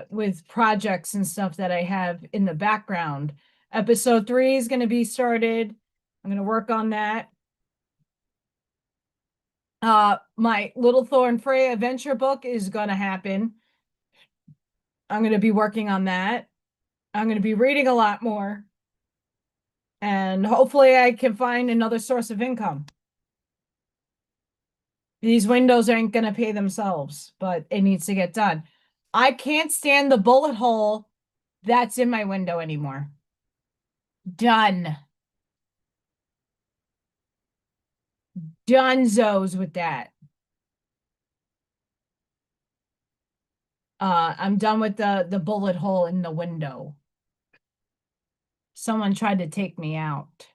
with projects and stuff that I have in the background. Episode 3 is going to be started. I'm going to work on that. My Little Thorn Freya adventure book is going to happen. I'm going to be working on that. I'm going to be reading a lot more. And hopefully I can find another source of income. These windows ain't going to pay themselves, but it needs to get done. I can't stand the bullet hole that's in my window anymore. Done. Dunzos with that. I'm done with the bullet hole in the window. Someone tried to take me out.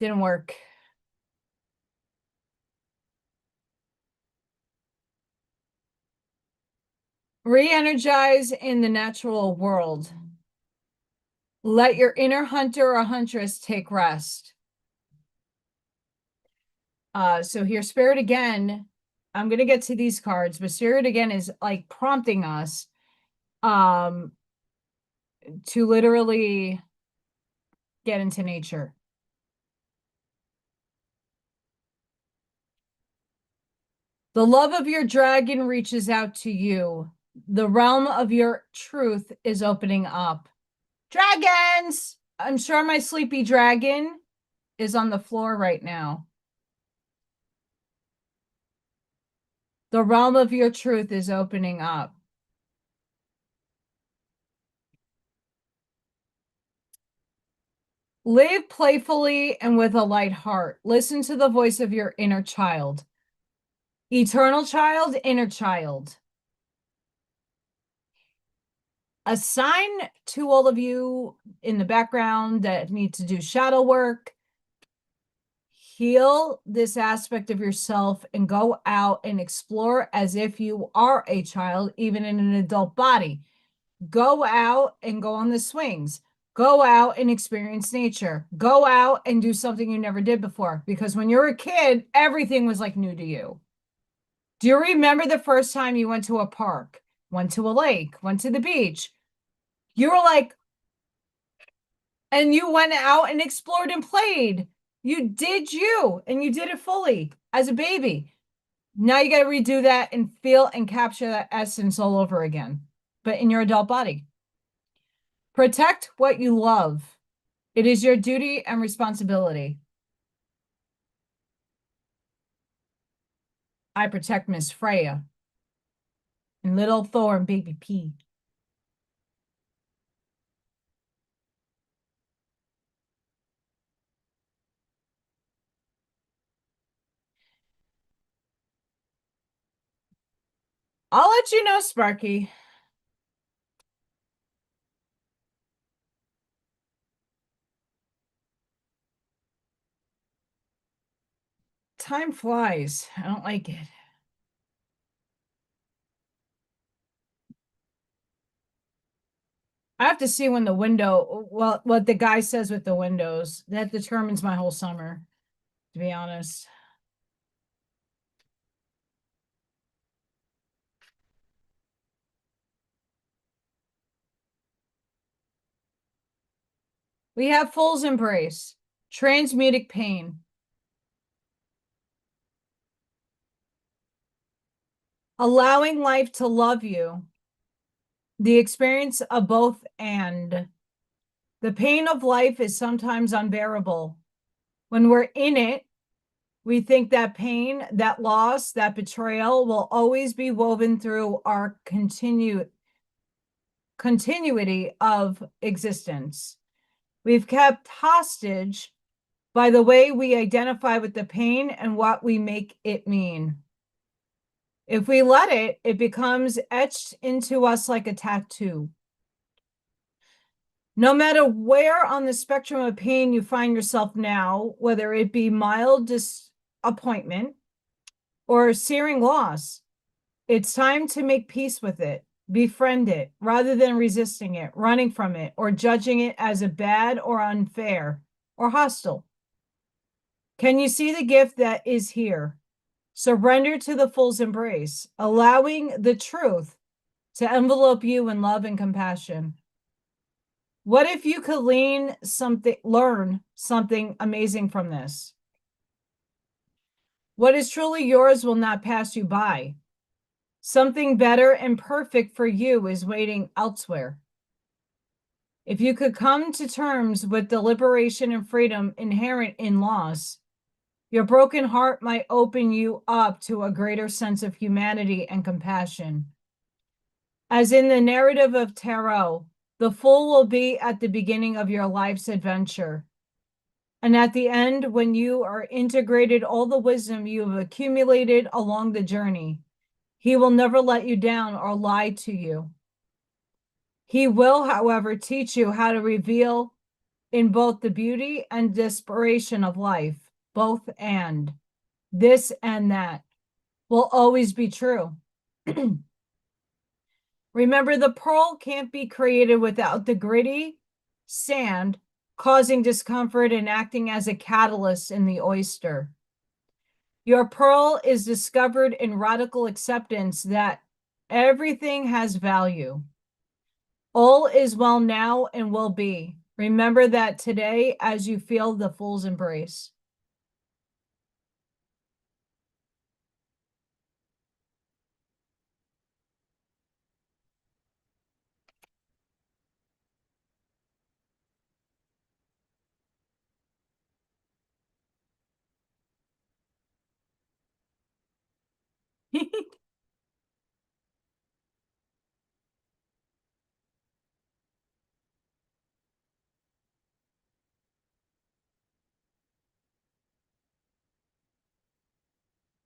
Didn't work. Re-energize in the natural world. Let your inner hunter or huntress take rest. So here, Spirit again, I'm going to get to these cards, but Spirit again is like prompting us to literally get into nature. The love of your dragon reaches out to you. The realm of your truth is opening up. Dragons! I'm sure my sleepy dragon is on the floor right now. The realm of your truth is opening up. Live playfully and with a light heart. Listen to the voice of your inner child. Eternal child, inner child. A sign to all of you in the background that need to do shadow work. Heal this aspect of yourself and go out and explore as if you are a child, even in an adult body. Go out and go on the swings. Go out and experience nature. Go out and do something you never did before. Because when you were a kid, everything was like new to you. Do you remember the first time you went to a park, went to a lake, went to the beach? You were like, and you went out and explored and played. You did you, and you did it fully as a baby. Now you got to redo that and feel and capture that essence all over again, but in your adult body. Protect what you love. It is your duty and responsibility. I protect Miss Freya and little Thor and baby P. I'll let you know, Sparky. Time flies. I don't like it. I have to see when the window, well, what the guy says with the windows. That determines my whole summer, to be honest. We have Fool's Embrace, transmutic pain. Allowing life to love you. The experience of both and. The pain of life is sometimes unbearable. When we're in it, we think that pain, that loss, that betrayal will always be woven through our continuity of existence. We've kept hostage by the way we identify with the pain and what we make it mean. If we let it, it becomes etched into us like a tattoo. No matter where on the spectrum of pain you find yourself now, whether it be mild disappointment or searing loss, it's time to make peace with it, befriend it, rather than resisting it, running from it, or judging it as a bad or unfair or hostile. Can you see the gift that is here? Surrender to the Fool's Embrace, allowing the truth to envelope you in love and compassion. What if you could learn something amazing from this? What is truly yours will not pass you by. Something better and perfect for you is waiting elsewhere. If you could come to terms with the liberation and freedom inherent in loss, your broken heart might open you up to a greater sense of humanity and compassion. As in the narrative of tarot, the fool will be at the beginning of your life's adventure. And at the end, when you are integrated all the wisdom you have accumulated along the journey, he will never let you down or lie to you. He will, however, teach you how to reveal in both the beauty and desperation of life, both and. This and that will always be true. Remember, the pearl can't be created without the gritty sand causing discomfort and acting as a catalyst in the oyster. Your pearl is discovered in radical acceptance that everything has value. All is well now and will be. Remember that today as you feel the fool's embrace.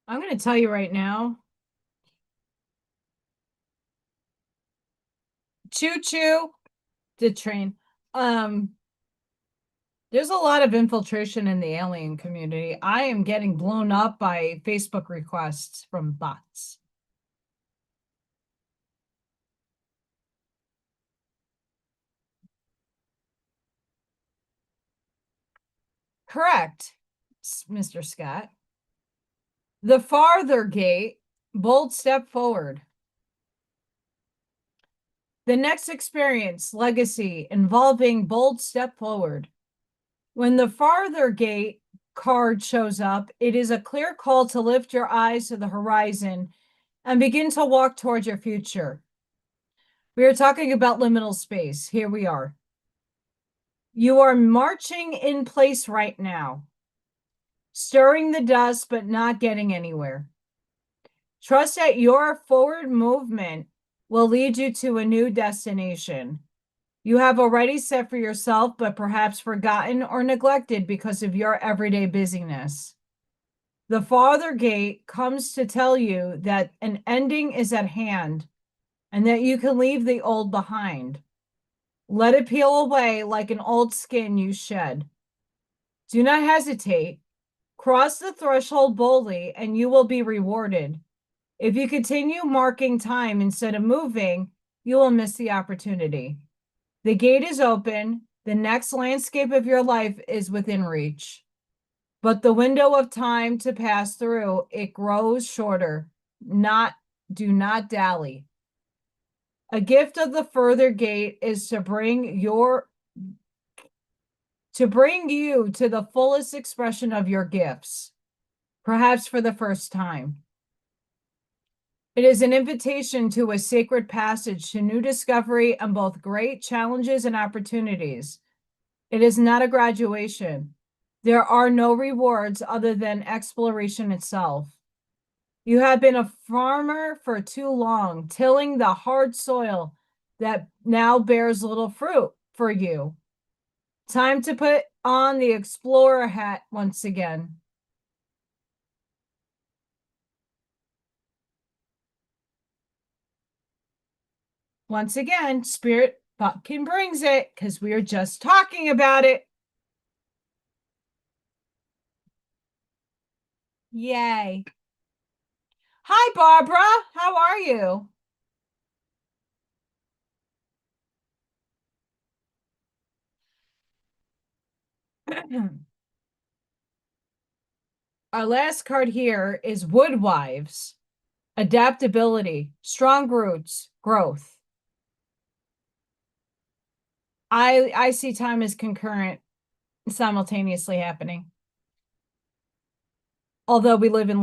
I'm going to tell you right now. Choo choo, the train. There's a lot of infiltration in the alien community. I am getting blown up by Facebook requests from bots. Correct, Mr. Scott. The farther gate, bold step forward. The next experience, legacy, involving bold step forward. When the farther gate card shows up, it is a clear call to lift your eyes to the horizon and begin to walk towards your future. We are talking about liminal space. Here we are. You are marching in place right now, stirring the dust, but not getting anywhere. Trust that your forward movement will lead you to a new destination. You have already set for yourself, but perhaps forgotten or neglected because of your everyday busyness. The farther gate comes to tell you that an ending is at hand and that you can leave the old behind. Let it peel away like an old skin you shed. Do not hesitate. Cross the threshold boldly and you will be rewarded. If you continue marking time instead of moving, you will miss the opportunity. The gate is open. The next landscape of your life is within reach. But the window of time to pass through, it grows shorter. Do not dally. A gift of the further gate is to bring you to the fullest expression of your gifts, perhaps for the first time. It is an invitation to a sacred passage to new discovery and both great challenges and opportunities. It is not a graduation. There are no rewards other than exploration itself. You have been a farmer for too long, tilling the hard soil that now bears little fruit for you. Time to put on the explorer hat once again. Once again, Spirit fucking brings it because we were just talking about it. Yay. Hi, Barbara. How are you? Our last card here is Woodwives. Adaptability, strong roots, growth. I see time as concurrent, simultaneously happening. Although we live in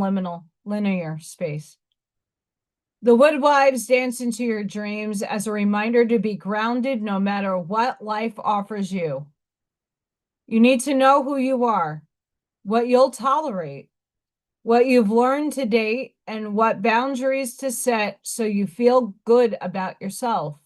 linear space. The Woodwives dance into your dreams as a reminder to be grounded no matter what life offers you. You need to know who you are, what you'll tolerate, what you've learned to date, and what boundaries to set so you feel good about yourself.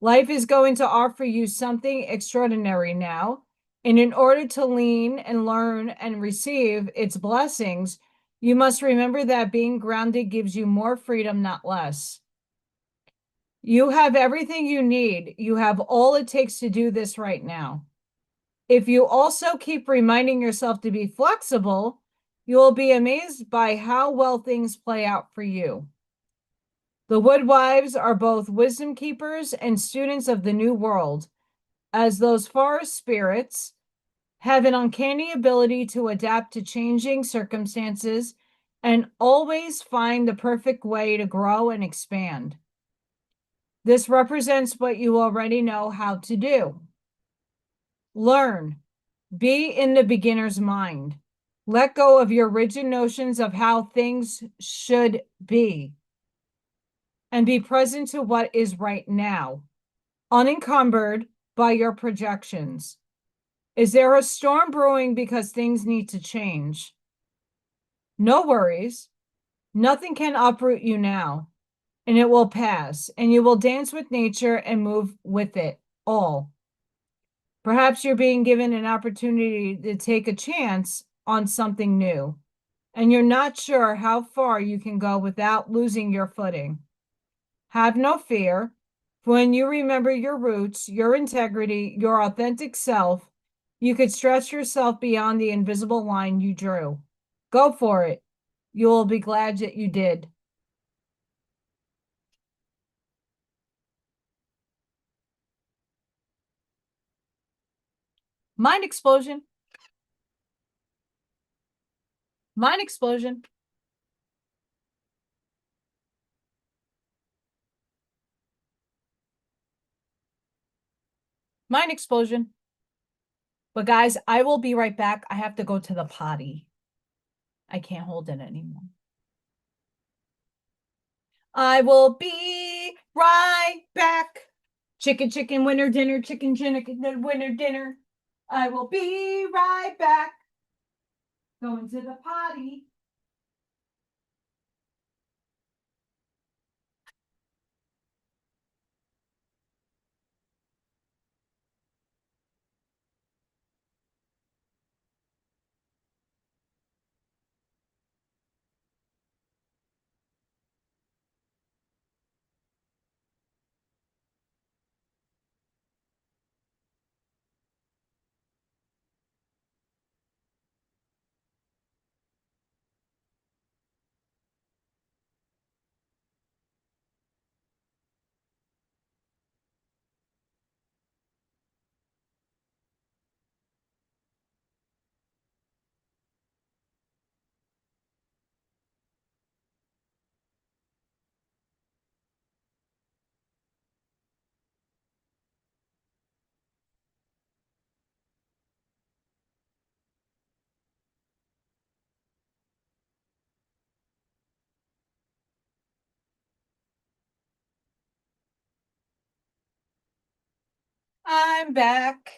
Life is going to offer you something extraordinary now. And in order to lean and learn and receive its blessings, you must remember that being grounded gives you more freedom, not less. You have everything you need. You have all it takes to do this right now. If you also keep reminding yourself to be flexible, you will be amazed by how well things play out for you. The Woodwives are both wisdom keepers and students of the new world, as those forest spirits have an uncanny ability to adapt to changing circumstances and always find the perfect way to grow and expand. This represents what you already know how to do. Learn. Be in the beginner's mind. Let go of your rigid notions of how things should be. And be present to what is right now, unencumbered by your projections. Is there a storm brewing because things need to change? No worries. Nothing can uproot you now, and it will pass, and you will dance with nature and move with it all. Perhaps you're being given an opportunity to take a chance on something new, and you're not sure how far you can go without losing your footing. Have no fear. When you remember your roots, your integrity, your authentic self, you could stretch yourself beyond the invisible line you drew. Go for it. You will be glad that you did. Mind explosion. Mind explosion. Mind explosion. But guys, I will be right back. I have to go to the potty. I can't hold it anymore. I will be right back. Chicken, chicken, winter dinner, chicken, chicken, winter dinner. I will be right back. Going to the potty. I'm back.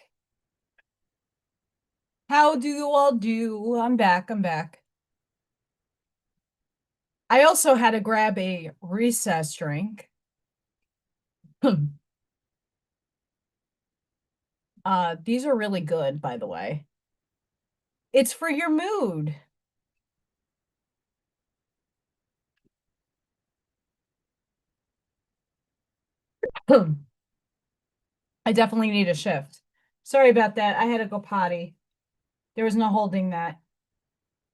How do you all do? I'm back. I'm back. I also had to grab a recess drink. These are really good, by the way. It's for your mood. I definitely need a shift. Sorry about that. I had to go potty. There was no holding that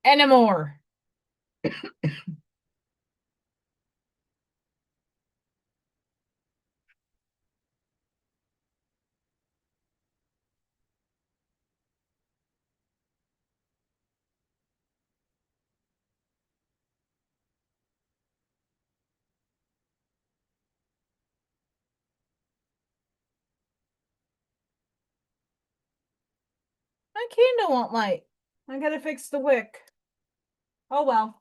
anymore. My candle won't light. I gotta fix the wick. Oh well.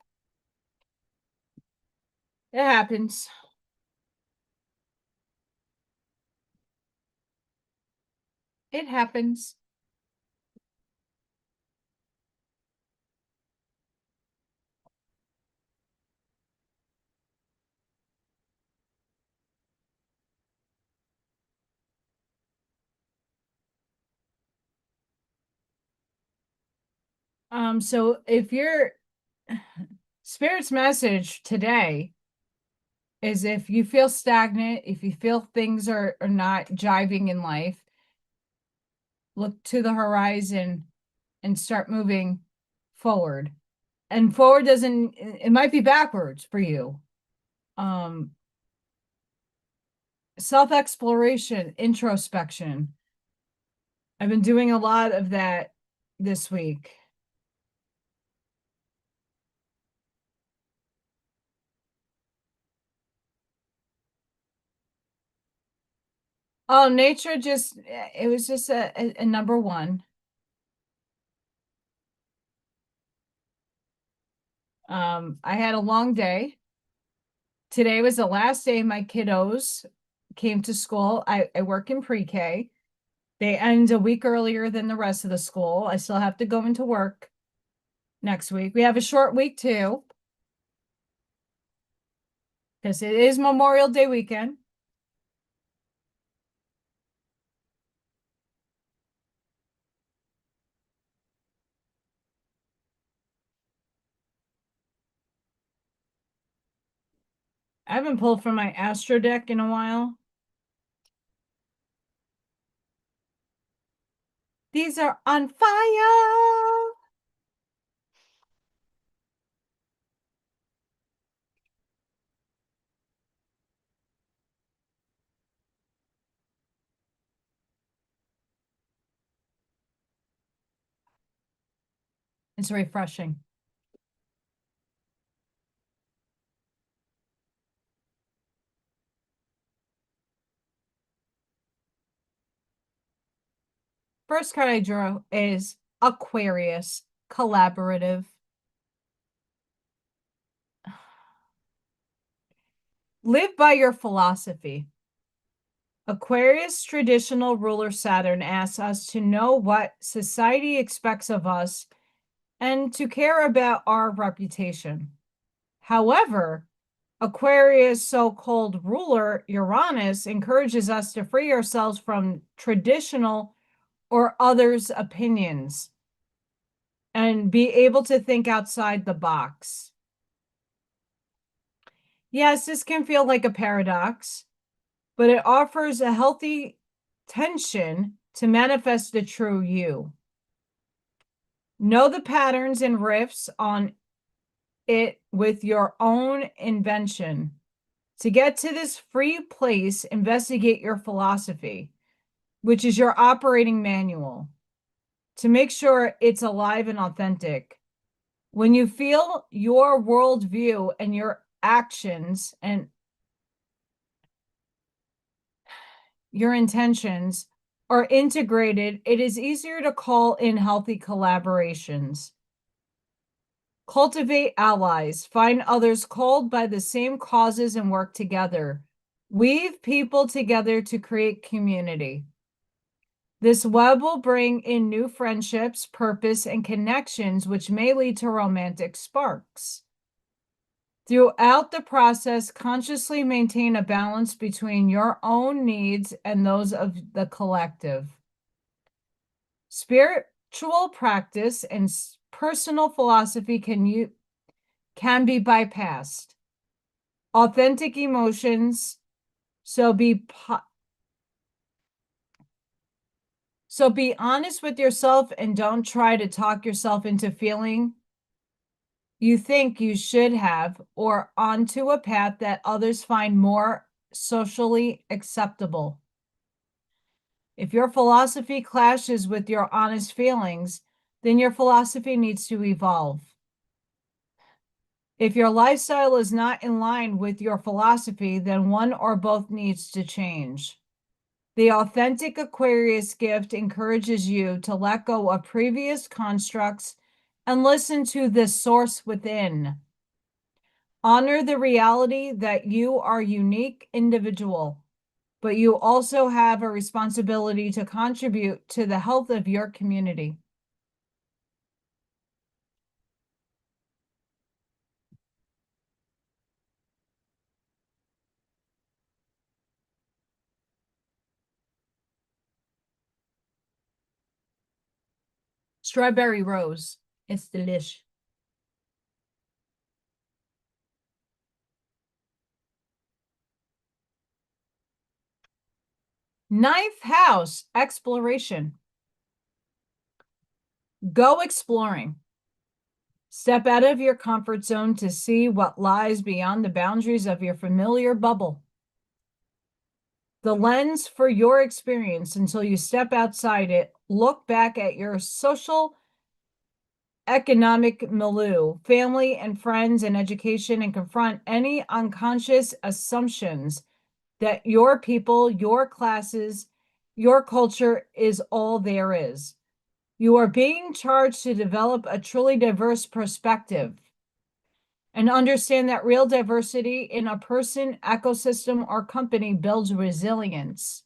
It happens. It happens. So if your Spirit's message today is if you feel stagnant, if you feel things are not jiving in life, look to the horizon and start moving forward. And forward doesn't, it might be backwards for you. Self-exploration, introspection. I've been doing a lot of that this week. Oh, nature just, it was just a number one. I had a long day. Today was the last day my kiddos came to school. I work in pre-K. They end a week earlier than the rest of the school. I still have to go into work next week. We have a short week too, because it is Memorial Day weekend. I haven't pulled from my Astro deck in a while. These are on fire. It's refreshing. First card I drew is Aquarius, collaborative. Live by your philosophy. Aquarius traditional ruler Saturn asks us to know what society expects of us and to care about our reputation. However, Aquarius' so-called ruler Uranus encourages us to free ourselves from traditional or others' opinions and be able to think outside the box. Yes, this can feel like a paradox, but it offers a healthy tension to manifest the true you. Know the patterns and riffs on it with your own invention. To get to this free place, investigate your philosophy, which is your operating manual, to make sure it's alive and authentic. When you feel your worldview and your actions and your intentions are integrated, it is easier to call in healthy collaborations. Cultivate allies, find others called by the same causes and work together. Weave people together to create community. This web will bring in new friendships, purpose, and connections, which may lead to romantic sparks. Throughout the process, consciously maintain a balance between your own needs and those of the collective. Spiritual practice and personal philosophy can be bypassed. Authentic emotions, so be honest with yourself and don't try to talk yourself into feeling you think you should have or onto a path that others find more socially acceptable. If your philosophy clashes with your honest feelings, then your philosophy needs to evolve. If your lifestyle is not in line with your philosophy, then one or both needs to change. The authentic Aquarius gift encourages you to let go of previous constructs and listen to the source within. Honor the reality that you are a unique individual, but you also have a responsibility to contribute to the health of your community. Strawberry rose. It's delish. Ninth house, exploration. Go exploring. Step out of your comfort zone to see what lies beyond the boundaries of your familiar bubble. The lens for your experience until you step outside it. Look back at your social, economic milieu, family and friends and education, and confront any unconscious assumptions that your people, your classes, your culture is all there is. You are being charged to develop a truly diverse perspective and understand that real diversity in a person, ecosystem, or company builds resilience.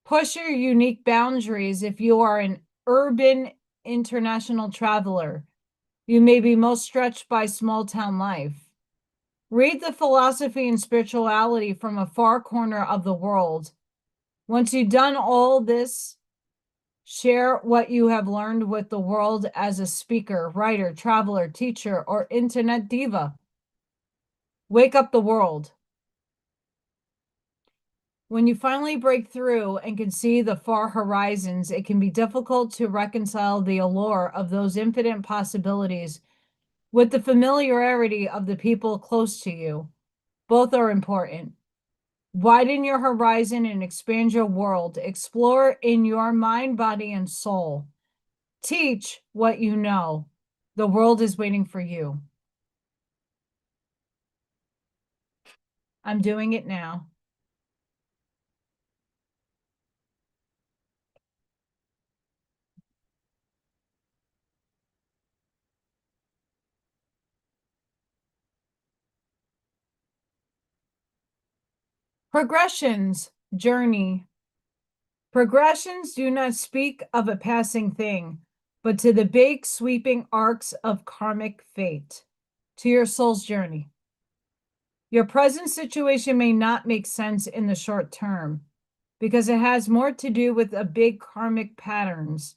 Push your unique boundaries if you are an urban international traveler. You may be most stretched by small town life. Read the philosophy and spirituality from a far corner of the world. Once you've done all this, share what you have learned with the world as a speaker, writer, traveler, teacher, or internet diva. Wake up the world. When you finally break through and can see the far horizons, it can be difficult to reconcile the allure of those infinite possibilities with the familiarity of the people close to you. Both are important. Widen your horizon and expand your world. Explore in your mind, body, and soul. Teach what you know. The world is waiting for you. I'm doing it now. Progressions, journey. Progressions do not speak of a passing thing, but to the big sweeping arcs of karmic fate, to your soul's journey. Your present situation may not make sense in the short term because it has more to do with the big karmic patterns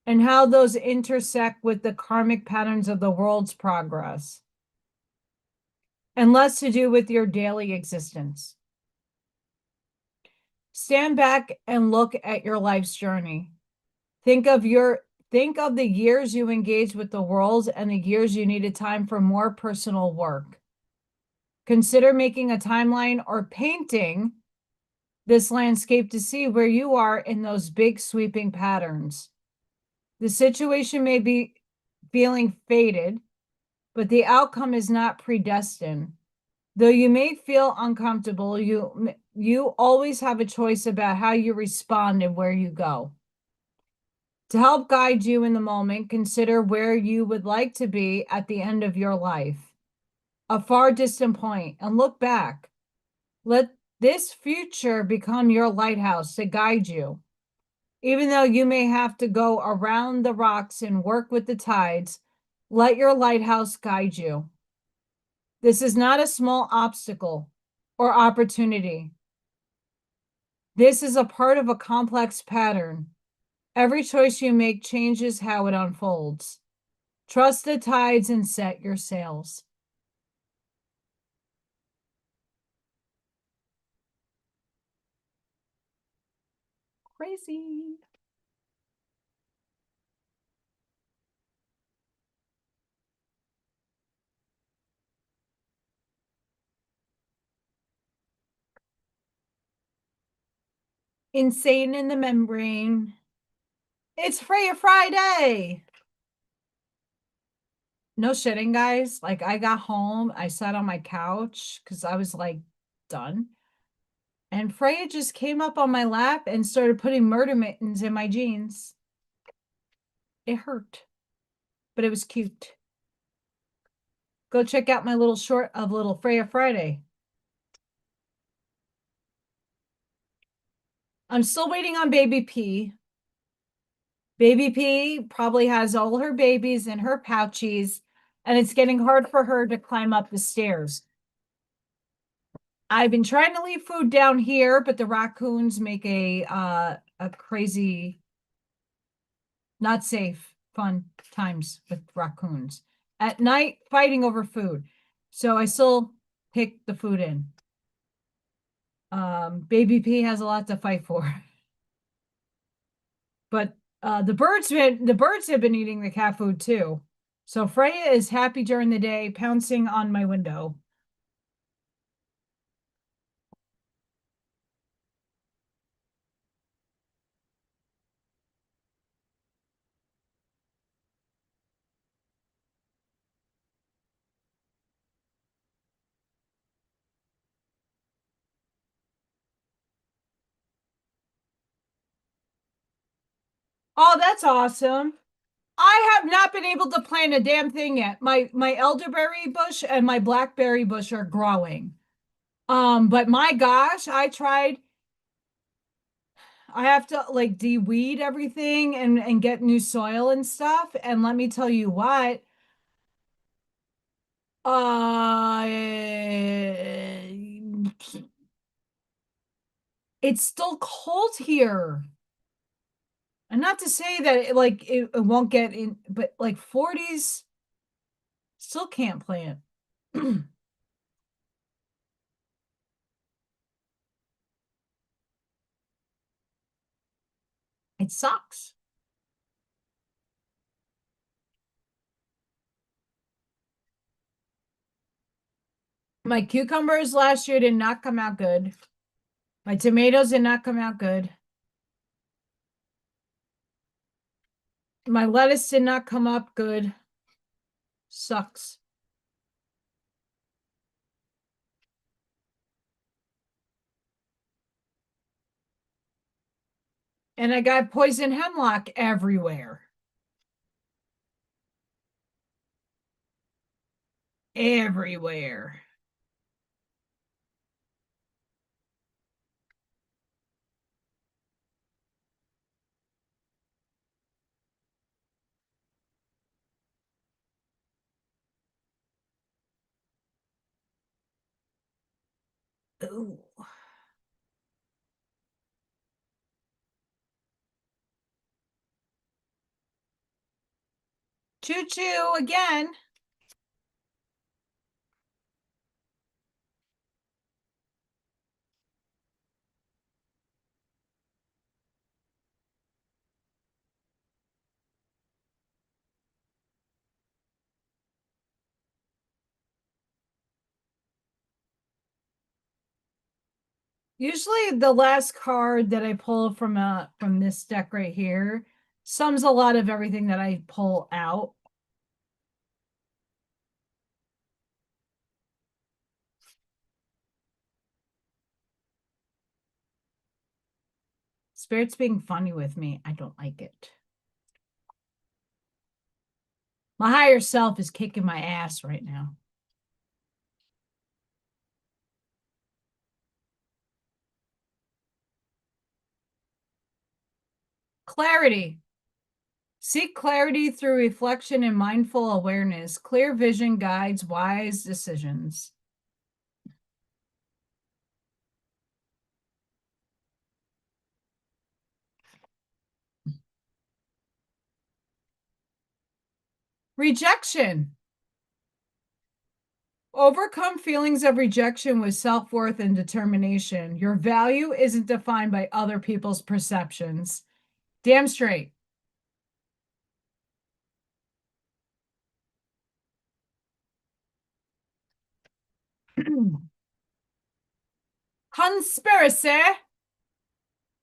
and how those intersect with the karmic patterns of the world's progress, and less to do with your daily existence. Stand back and look at your life's journey. Think of the years you engaged with the world and the years you needed time for more personal work. Consider making a timeline or painting this landscape to see where you are in those big sweeping patterns. The situation may be feeling fated, but the outcome is not predestined. Though you may feel uncomfortable, you always have a choice about how you respond and where you go. To help guide you in the moment, consider where you would like to be at the end of your life, a far distant point, and look back. Let this future become your lighthouse to guide you. Even though you may have to go around the rocks and work with the tides, let your lighthouse guide you. This is not a small obstacle or opportunity. This is a part of a complex pattern. Every choice you make changes how it unfolds. Trust the tides and set your sails. Crazy. Insane in the membrane. It's Freya Friday. No shitting, guys. Like, I got home, I sat on my couch because I was like done. And Freya just came up on my lap and started putting murder mittens in my jeans. It hurt, but it was cute. Go check out my little short of Little Freya Friday. I'm still waiting on Baby P. Baby P probably has all her babies in her pouchies, and it's getting hard for her to climb up the stairs. I've been trying to leave food down here, but the raccoons make a crazy, not safe. fun times with raccoons. At night, fighting over food. So I still pick the food in. Baby P has a lot to fight for. But the birds have been eating the cat food too. So Freya is happy during the day, pouncing on my window. Oh, that's awesome. I have not been able to plant a damn thing yet. My elderberry bush and my blackberry bush are growing. But my gosh, I tried. I have to like de-weed everything and get new soil and stuff. And let me tell you what, it's still cold here. And not to say that it won't get in, but like 40s, still can't plant. It sucks. My cucumbers last year did not come out good. My tomatoes did not come out good. My lettuce did not come up good. Sucks. And I got poison hemlock everywhere. Everywhere. Ooh. Choo-choo again. Usually the last card that I pull from this deck right here sums a lot of everything that I pull out. Spirit's being funny with me. I don't like it. My higher self is kicking my ass right now. Clarity. Seek clarity through reflection and mindful awareness. Clear vision guides wise decisions. Rejection. Overcome feelings of rejection with self-worth and determination. Your value isn't defined by other people's perceptions. Damn straight. Conspiracy.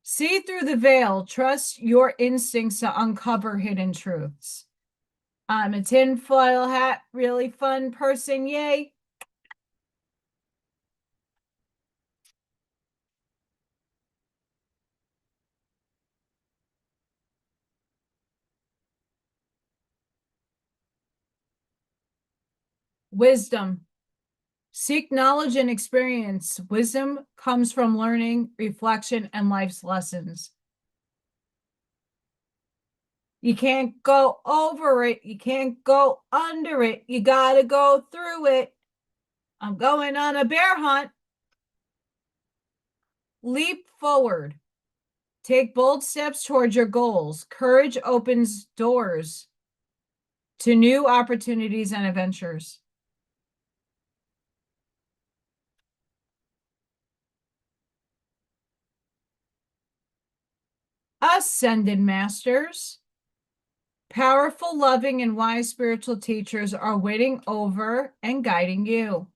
See through the veil. Trust your instincts to uncover hidden truths. I'm a tinfoil hat, really fun person. Yay. Wisdom. Seek knowledge and experience. Wisdom comes from learning, reflection, and life's lessons. You can't go over it. You can't go under it. You got to go through it. I'm going on a bear hunt. Leap forward. Take bold steps towards your goals. Courage opens doors. to new opportunities and adventures. Ascended masters, powerful, loving, and wise spiritual teachers are waiting over and guiding you.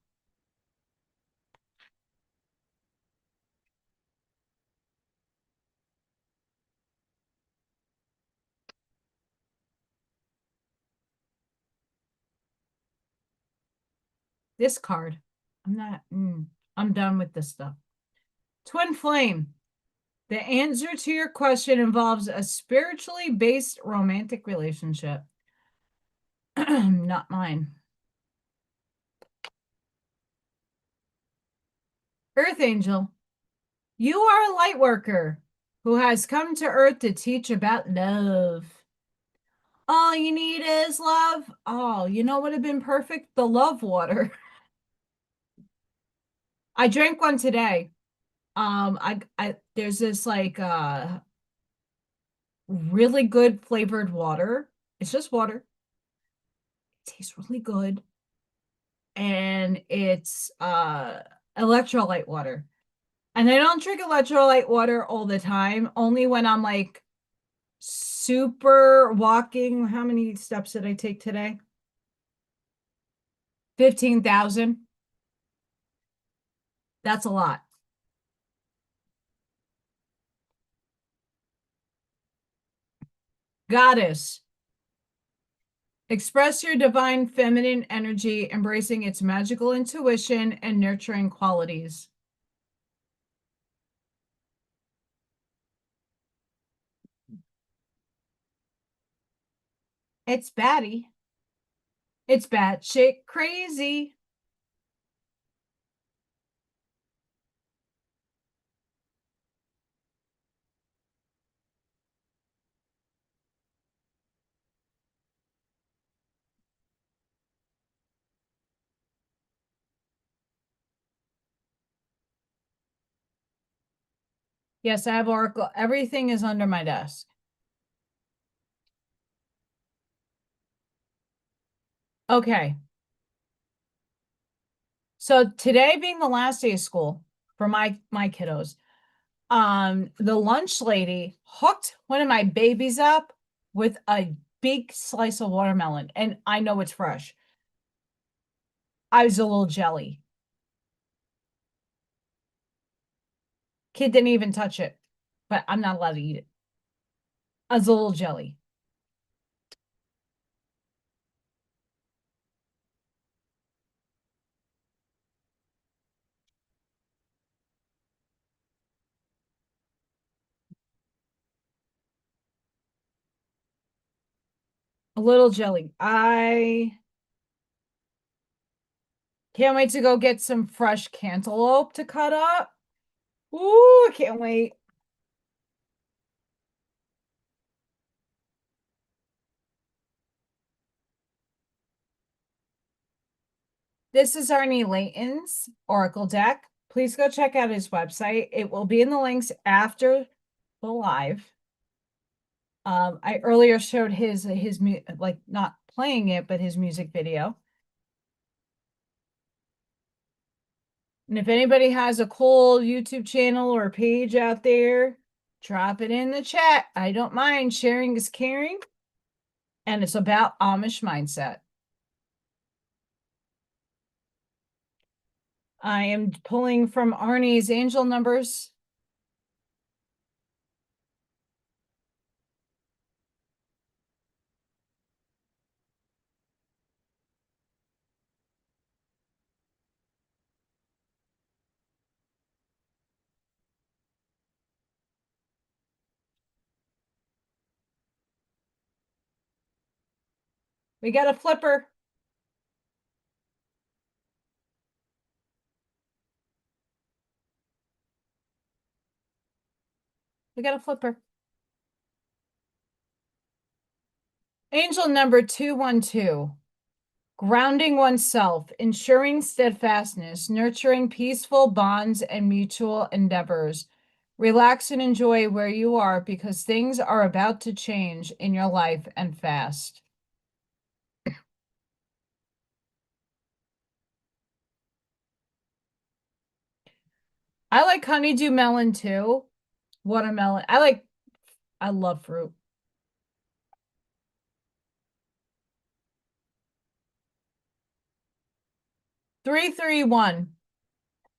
This card, I'm done with this stuff. Twin flame. The answer to your question involves a spiritually based romantic relationship. Not mine. Earth angel. You are a light worker who has come to Earth to teach about love. All you need is love. Oh, you know what would have been perfect? The love water. I drank one today. I there's this like really good flavored water. It's just water. It tastes really good. And it's electrolyte water. And I don't drink electrolyte water all the time, only when I'm like super walking. How many steps did I take today? 15,000. That's a lot. Goddess. Express your divine feminine energy, embracing its magical intuition and nurturing qualities. It's batty. It's batshit crazy. Yes, I have Oracle. Everything is under my desk. Okay. So today being the last day of school for my kiddos, the lunch lady hooked one of my babies up with a big slice of watermelon, and I know it's fresh. I was a little jelly. Kid didn't even touch it, but I'm not allowed to eat it. I was a little jelly. A little jelly. I can't wait to go get some fresh cantaloupe to cut up. Ooh, I can't wait. This is Arnie Layton's Oracle deck. Please go check out his website. It will be in the links after the live. I earlier showed his like not playing it, but his music video. And if anybody has a cool YouTube channel or page out there, drop it in the chat. I don't mind. Sharing is caring. And it's about Amish mindset. I am pulling from Arnie's angel numbers. We got a flipper. We got a flipper. Angel number 212. Grounding oneself, ensuring steadfastness, nurturing peaceful bonds and mutual endeavors. Relax and enjoy where you are because things are about to change in your life and fast. I like honeydew melon too. Watermelon. I love fruit. Three, three, one.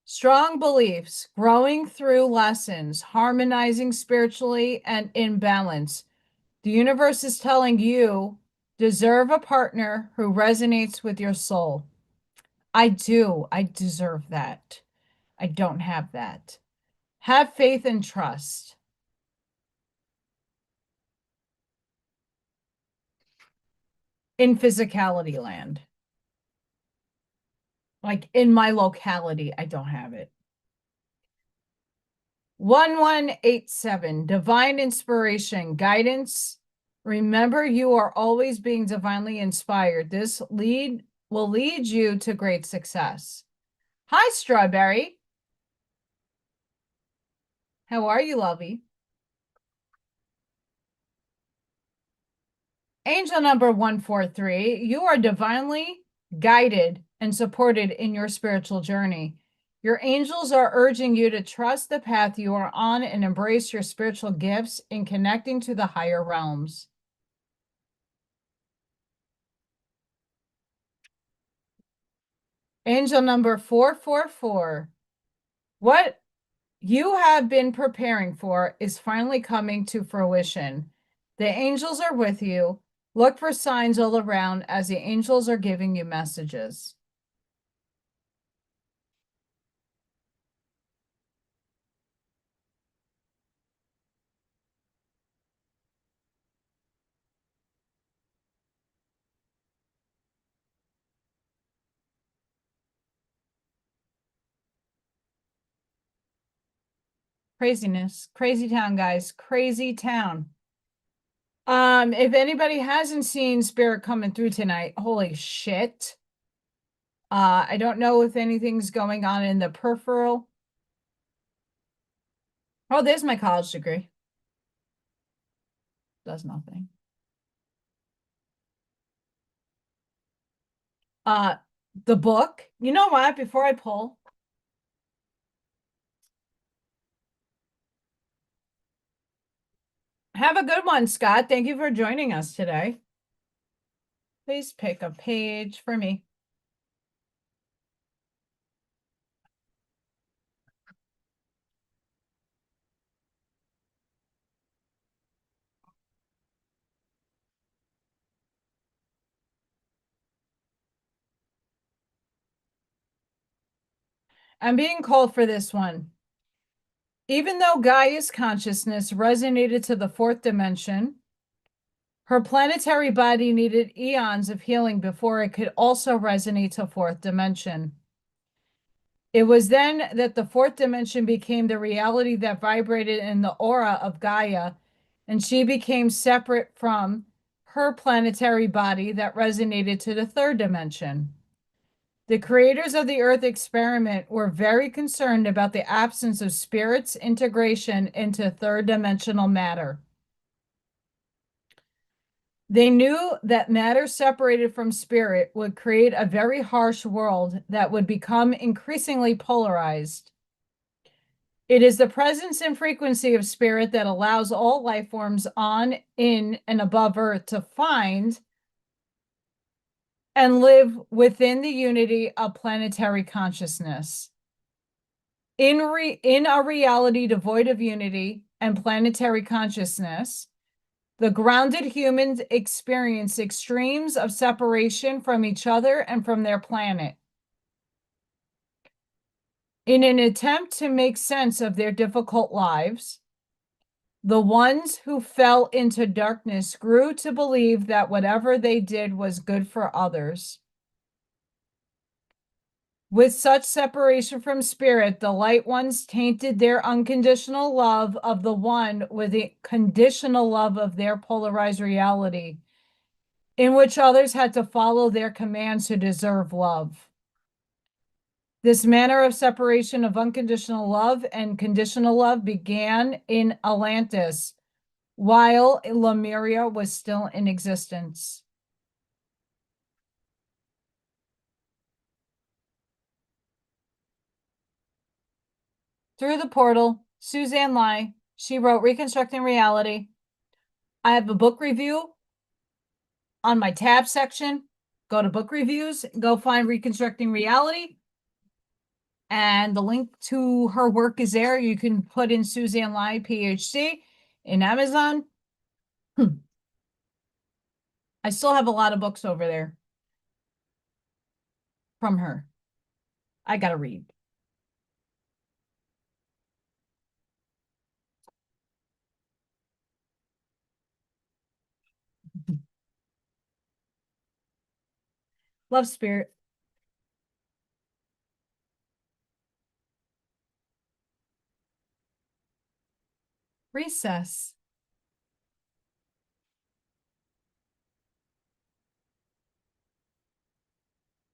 Strong beliefs, growing through lessons, harmonizing spiritually and in balance. The universe is telling you deserve a partner who resonates with your soul. I do. I deserve that. I don't have that. Have faith and trust. In physicality land. Like in my locality, I don't have it. 1187, divine inspiration, guidance. Remember, you are always being divinely inspired. This will lead you to great success. Hi, Strawberry. How are you, lovey? Angel number 143, you are divinely guided and supported in your spiritual journey. Your angels are urging you to trust the path you are on and embrace your spiritual gifts in connecting to the higher realms. Angel number 444, what you have been preparing for is finally coming to fruition. The angels are with you. Look for signs all around as the angels are giving you messages. Craziness. Crazy town, guys. Crazy town. If anybody hasn't seen Spirit coming through tonight, holy shit. I don't know if anything's going on in the peripheral. Oh, there's my college degree. Does nothing. The book. You know what? Before I pull, have a good one, Scott. Thank you for joining us today. Please pick a page for me. I'm being called for this one. Even though Gaia's consciousness resonated to the fourth dimension, her planetary body needed eons of healing before it could also resonate to fourth dimension. It was then that the fourth dimension became the reality that vibrated in the aura of Gaia, and she became separate from her planetary body that resonated to the third dimension. The creators of the Earth experiment were very concerned about the absence of spirit's integration into third dimensional matter. They knew that matter separated from spirit would create a very harsh world that would become increasingly polarized. It is the presence and frequency of spirit that allows all life forms on, in, and above Earth to find and live within the unity of planetary consciousness. In a reality devoid of unity and planetary consciousness, the grounded humans experience extremes of separation from each other and from their planet. In an attempt to make sense of their difficult lives, the ones who fell into darkness grew to believe that whatever they did was good for others. With such separation from spirit, the light ones tainted their unconditional love of the one with the conditional love of their polarized reality, in which others had to follow their commands to deserve love. This manner of separation of unconditional love and conditional love began in Atlantis, while Lemuria was still in existence. Through the Portal, Suzanne Lai. She wrote Reconstructing Reality. I have a book review on my tab section. Go to book reviews, go find Reconstructing Reality. And the link to her work is there. You can put in Suzanne Lai, PhD, in Amazon. I still have a lot of books over there from her. I gotta read. Love Spirit. Recess.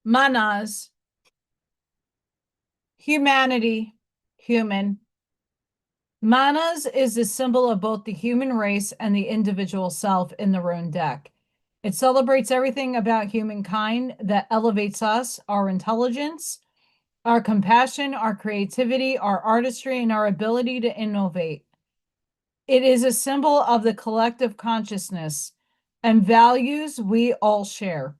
Manas. Humanity. Human. Manas is a symbol of both the human race and the individual self in the rune deck. It celebrates everything about humankind that elevates us, our intelligence, our compassion, our creativity, our artistry, and our ability to innovate. It is a symbol of the collective consciousness and values we all share.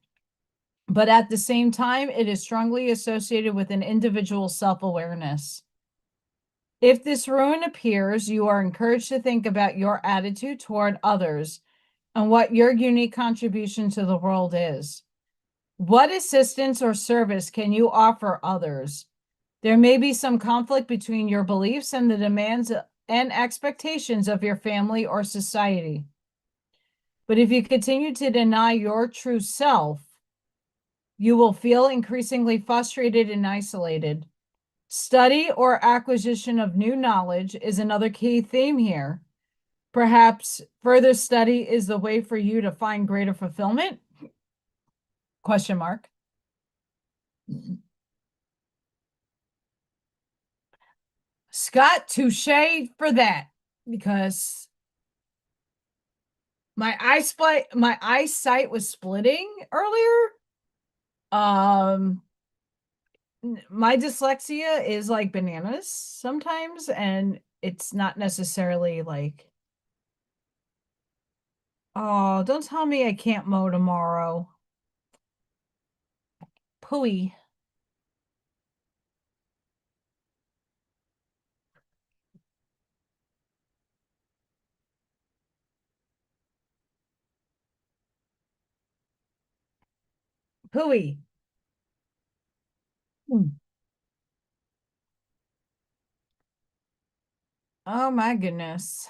But at the same time, it is strongly associated with an individual self-awareness. If this rune appears, you are encouraged to think about your attitude toward others and what your unique contribution to the world is. What assistance or service can you offer others? There may be some conflict between your beliefs and the demands and expectations of your family or society. But if you continue to deny your true self, you will feel increasingly frustrated and isolated. Study or acquisition of new knowledge is another key theme here. Perhaps further study is the way for you to find greater fulfillment? Question mark. Scott, touche for that, because my eyesight was splitting earlier. My dyslexia is like bananas sometimes, and it's not necessarily like, oh, don't tell me I can't mow tomorrow. Pooey. Pooey. Oh my goodness.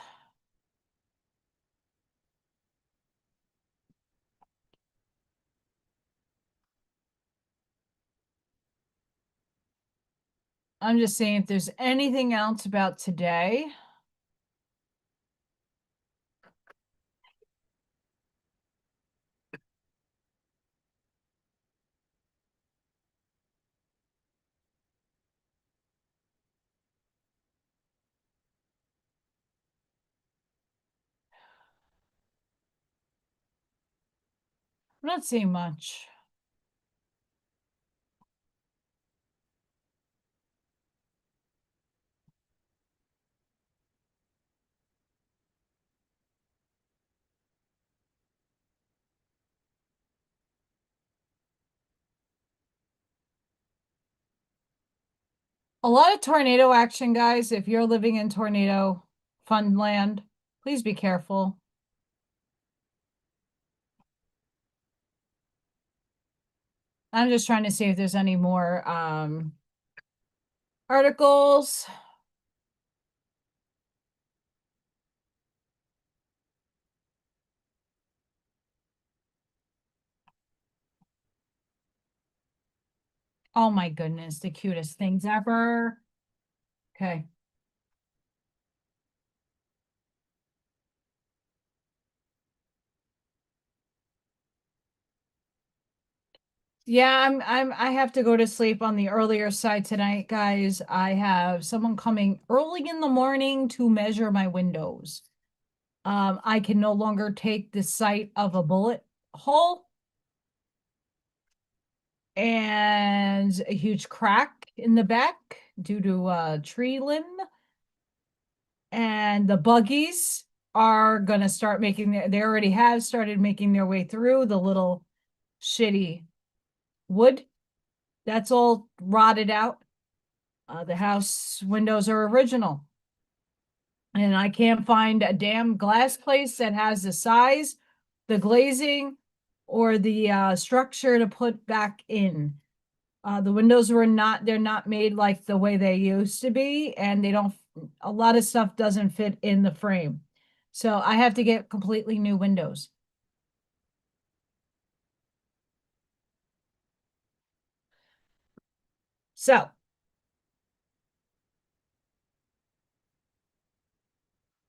I'm just saying if there's anything else about today. I'm not seeing much. A lot of tornado action, guys. If you're living in tornado fun land, please be careful. I'm just trying to see if there's any more articles. Oh my goodness, the cutest things ever. Okay. Yeah, I have to go to sleep on the earlier side tonight, guys. I have someone coming early in the morning to measure my windows. I can no longer take the sight of a bullet hole and a huge crack in the back. due to tree limb. And the buggies are going to start making they already have started making their way through the little shitty wood. That's all rotted out. The house windows are original. And I can't find a damn glass place that has the size, the glazing, or the structure to put back in. The windows they're not made like the way they used to be, and a lot of stuff doesn't fit in the frame. So I have to get completely new windows. So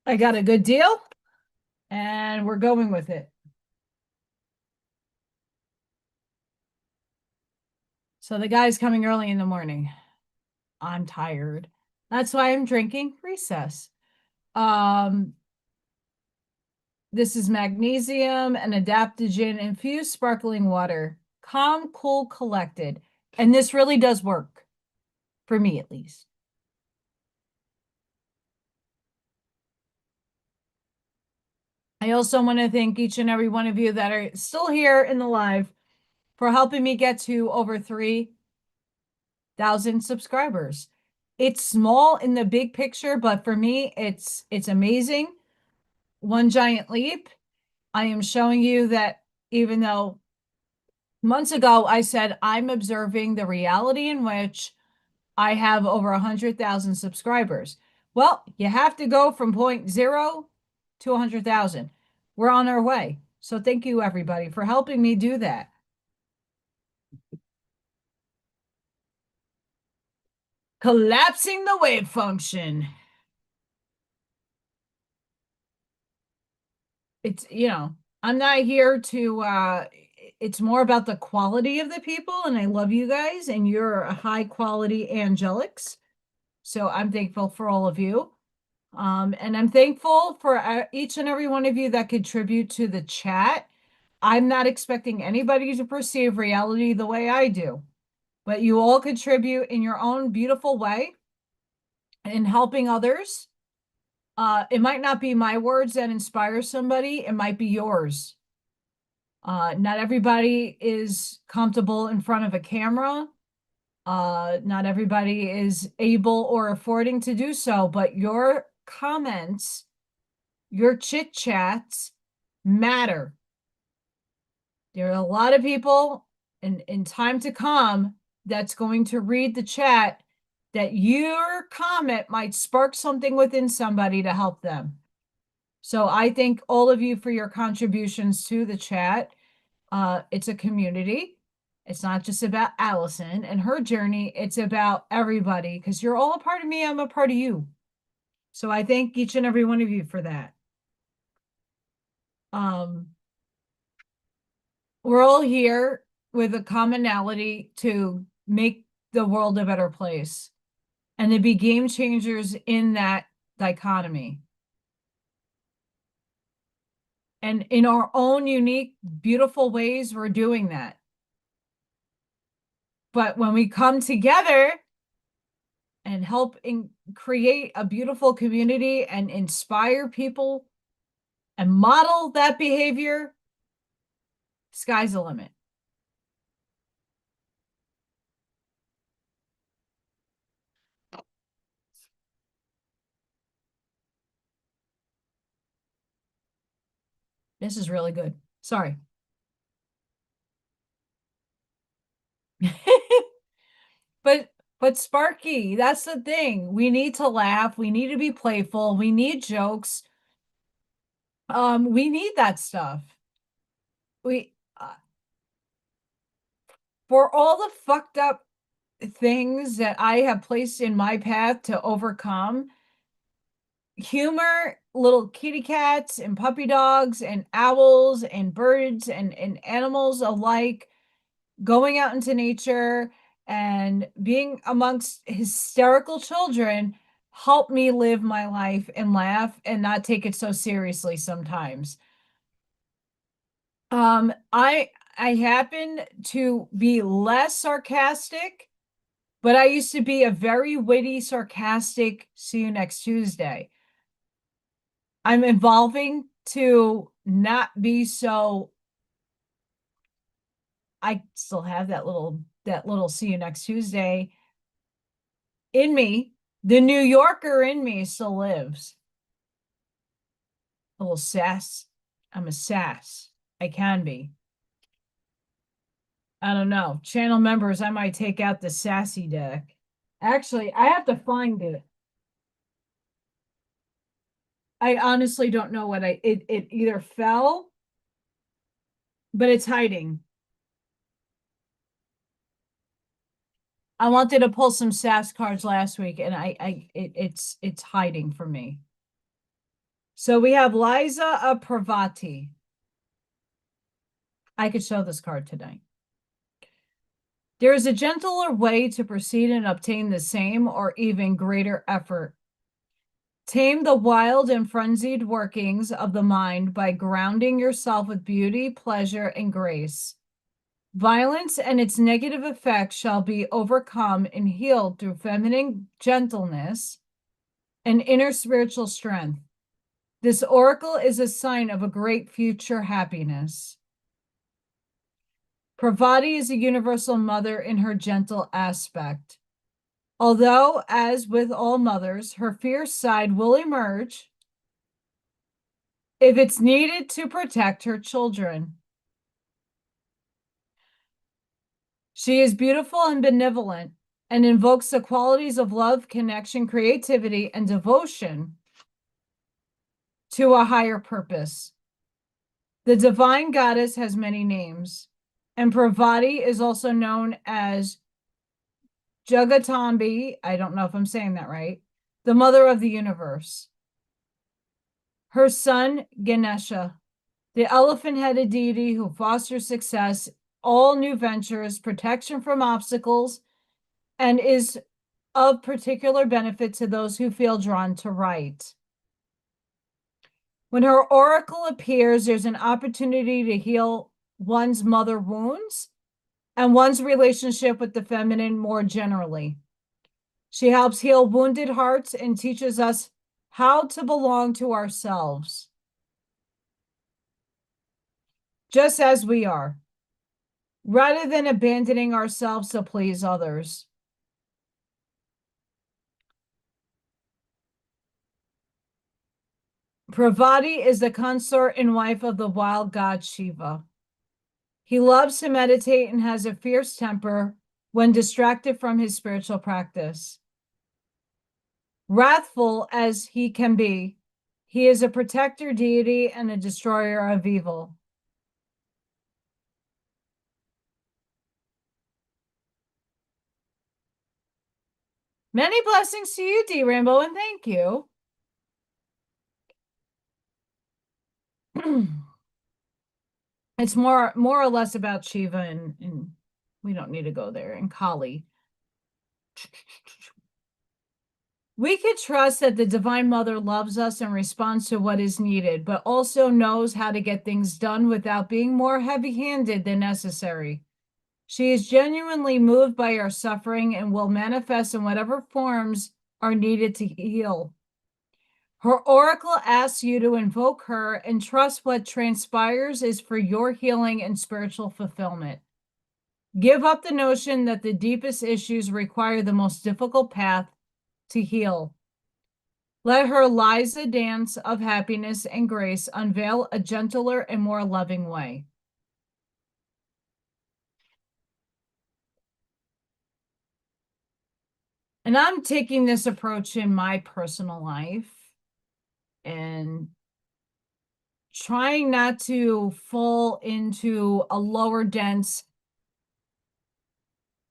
I got a good deal and we're going with it. So the guy's coming early in the morning. I'm tired. That's why I'm drinking recess. This is magnesium and adaptogen infused sparkling water. Calm, cool, collected. And this really does work. For me, at least. I also want to thank each and every one of you that are still here in the live for helping me get to over 3,000 subscribers. It's small in the big picture, but for me, it's amazing. One giant leap. I am showing you that even though months ago I said I'm observing the reality in which I have over 100,000 subscribers. Well, you have to go from 0.0 to 100,000. We're on our way. So thank you, everybody, for helping me do that. Collapsing the wave function. It's, I'm not here to, it's more about the quality of the people. And I love you guys and you're a high quality angelics. So I'm thankful for all of you. And I'm thankful for each and every one of you that contribute to the chat. I'm not expecting anybody to perceive reality the way I do, but you all contribute in your own beautiful way in helping others. It might not be my words that inspire somebody. It might be yours. Not everybody is comfortable in front of a camera. Not everybody is able or affording to do so, but your comments, your chit chats matter. There are a lot of people in time to come that's going to read the chat that your comment might spark something within somebody to help them. So I thank all of you for your contributions to the chat. It's a community. It's not just about Allison and her journey. It's about everybody because you're all a part of me. I'm a part of you. So I thank each and every one of you for that. We're all here with a commonality to make the world a better place and to be game changers in that dichotomy. And in our own unique, beautiful ways, we're doing that. But when we come together and help create a beautiful community and inspire people and model that behavior, sky's the limit. This is really good. Sorry. But Sparky, that's the thing. We need to laugh. We need to be playful. We need jokes. We need that stuff. We for all the fucked up things that I have placed in my path to overcome, humor, little kitty cats and puppy dogs and owls and birds and animals alike, going out into nature and being amongst hysterical children help me live my life and laugh and not take it so seriously sometimes. I happen to be less sarcastic But I used to be a very witty, sarcastic, see you next Tuesday. I'm evolving to not be so. I still have that little see you next Tuesday in me. The New Yorker in me still lives. A little sass. I'm a sass. I can be. I don't know. Channel members, I might take out the sassy deck. Actually, I have to find it. I honestly don't know what it either fell, but it's hiding. I wanted to pull some sass cards last week, and it's hiding from me. So we have Liza of Pravati. I could show this card tonight. There is a gentler way to proceed and obtain the same or even greater effort. Tame the wild and frenzied workings of the mind by grounding yourself with beauty, pleasure, and grace. Violence and its negative effects shall be overcome and healed through feminine gentleness and inner spiritual strength. This oracle is a sign of a great future happiness. Pravati is a universal mother in her gentle aspect. Although, as with all mothers, her fierce side will emerge if it's needed to protect her children. She is beautiful and benevolent and invokes the qualities of love, connection, creativity, and devotion to a higher purpose. The divine goddess has many names, and Pravati is also known as Jagatambi, I don't know if I'm saying that right, the mother of the universe. Her son, Ganesha, the elephant-headed deity who fosters success, all new ventures, protection from obstacles, and is of particular benefit to those who feel drawn to write. When her oracle appears, there's an opportunity to heal one's mother wounds and one's relationship with the feminine more generally. She helps heal wounded hearts and teaches us how to belong to ourselves, just as we are, rather than abandoning ourselves to please others. Pravati is the consort and wife of the wild god Shiva. He loves to meditate and has a fierce temper when distracted from his spiritual practice. Wrathful as he can be, he is a protector deity and a destroyer of evil. Many blessings to you, D Rainbow, and thank you. It's more or less about Shiva, and we don't need to go there, and Kali. We could trust that the Divine Mother loves us and responds to what is needed, but also knows how to get things done without being more heavy-handed than necessary. She is genuinely moved by our suffering and will manifest in whatever forms are needed to heal. Her oracle asks you to invoke her and trust what transpires is for your healing and spiritual fulfillment. Give up the notion that the deepest issues require the most difficult path to heal. Let her Liza dance of happiness and grace unveil a gentler and more loving way. And I'm taking this approach in my personal life and trying not to fall into a lower dense,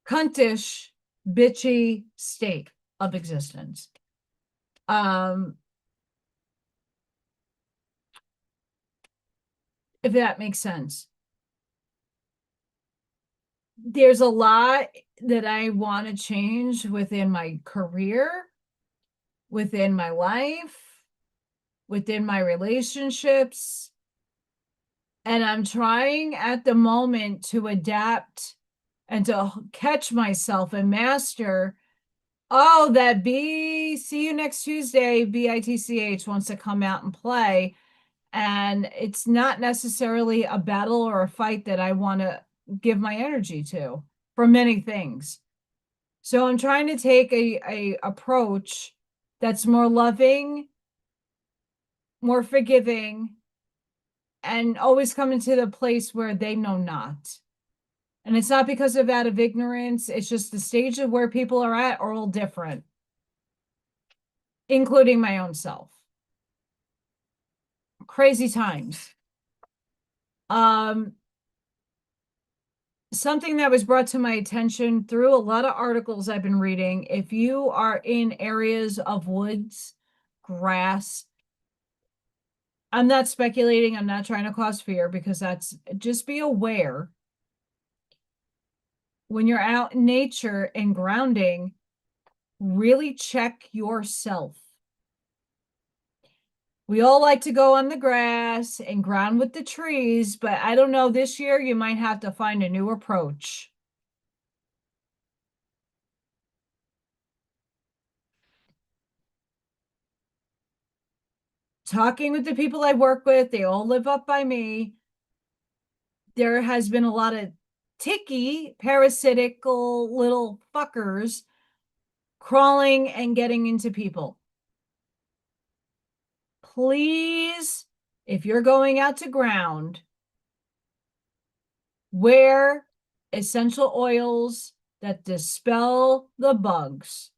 cuntish, bitchy state of existence. If that makes sense. There's a lot that I want to change within my career, within my life, within my relationships. And I'm trying at the moment to adapt and to catch myself and master. Oh, that see you next Tuesday, BITCH wants to come out and play. And it's not necessarily a battle or a fight that I want to give my energy to for many things. So I'm trying to take a approach that's more loving, more forgiving, and always coming to the place where they know not. And it's not because of out of ignorance. It's just the stage of where people are at are all different, including my own self. Crazy times. Something that was brought to my attention through a lot of articles I've been reading. If you are in areas of woods, grass, I'm not speculating. I'm not trying to cause fear because just be aware when you're out in nature and grounding, really check yourself. We all like to go on the grass and ground with the trees, but I don't know, this year you might have to find a new approach. Talking with the people I work with, they all live up by me. There has been a lot of ticky, parasitical little fuckers crawling and getting into people. Please, if you're going out to ground, wear essential oils that dispel the bugs.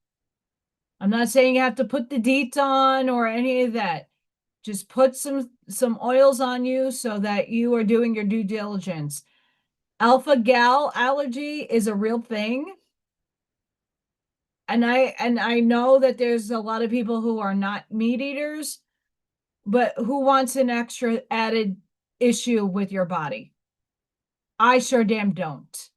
I'm not saying you have to put the DEET on or any of that. Just put some oils on you so that you are doing your due diligence. Alpha gal allergy is a real thing. And I know that there's a lot of people who are not meat eaters, but who wants an extra added issue with your body? I sure damn don't.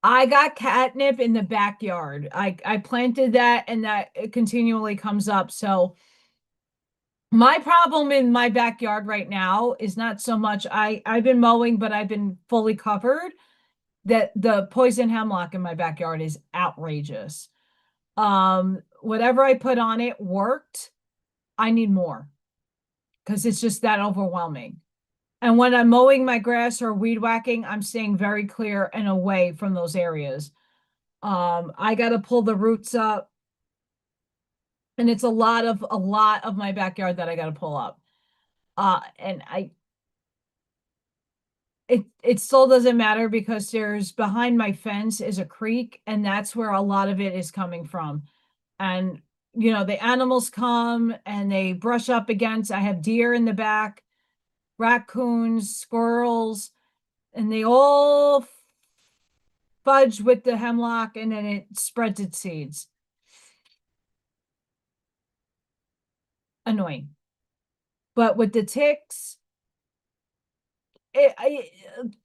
I got catnip in the backyard. I planted that and that it continually comes up. So my problem in my backyard right now is not so much I've been mowing, but I've been fully covered. That the poison hemlock in my backyard is outrageous. Whatever I put on it worked. I need more because it's just that overwhelming. And when I'm mowing my grass or weed whacking, I'm staying very clear and away from those areas. I got to pull the roots up, and it's a lot of my backyard that I got to pull up. And it still doesn't matter because there's behind my fence is a creek, and that's where a lot of it is coming from. And the animals come and they brush up against. I have deer in the back, raccoons, squirrels, and they all fudge with the hemlock, and then it spreads its seeds. Annoying. But with the ticks,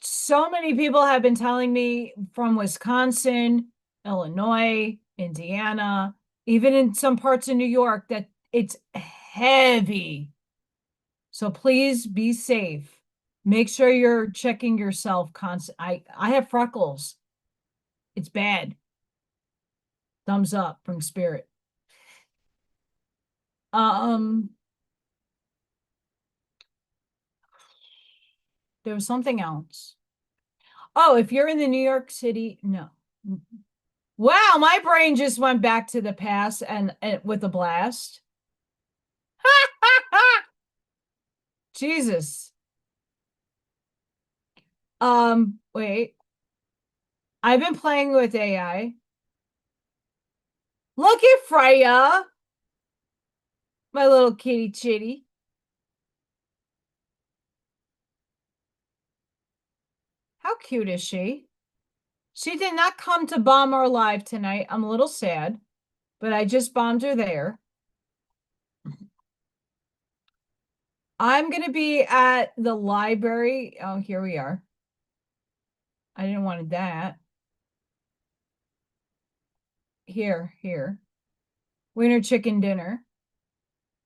so many people have been telling me from Wisconsin, Illinois, Indiana, even in some parts of New York, that it's heavy. So please be safe. Make sure you're checking yourself constantly. I have freckles. It's bad. Thumbs up from Spirit. There was something else. Oh, if you're in the New York City, no. Wow, my brain just went back to the past and with a blast. Jesus. Wait. I've been playing with AI. Look at Freya, my little kitty chitty. How cute is she? She did not come to bomb our live tonight. I'm a little sad, but I just bombed her there. I'm going to be at the library. Oh, here we are. I didn't want that. Here. Winter chicken dinner.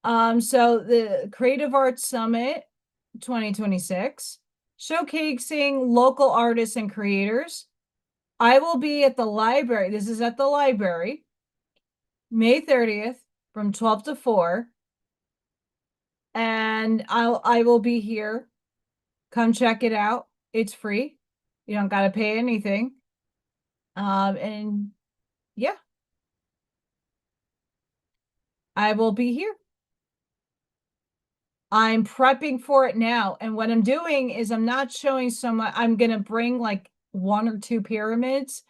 So the Creative Arts Summit 2026, showcasing local artists and creators. I will be at the library. This is at the library, May 30th from 12 to 4. And I will be here. Come check it out. It's free. You don't got to pay anything. And yeah, I will be here. I'm prepping for it now. And what I'm doing is I'm not showing so much. I'm going to bring like 1 or 2 pyramids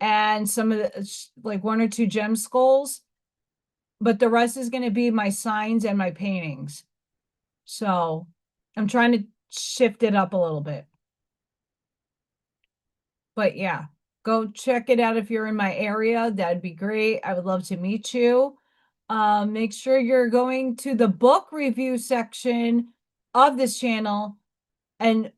and some of the, like 1 or 2 gem skulls. But the rest is going to be my signs and my paintings. So I'm trying to shift it up a little bit. But yeah, go check it out if you're in my area. That'd be great. I would love to meet you. Make sure you're going to the book review section of this channel, and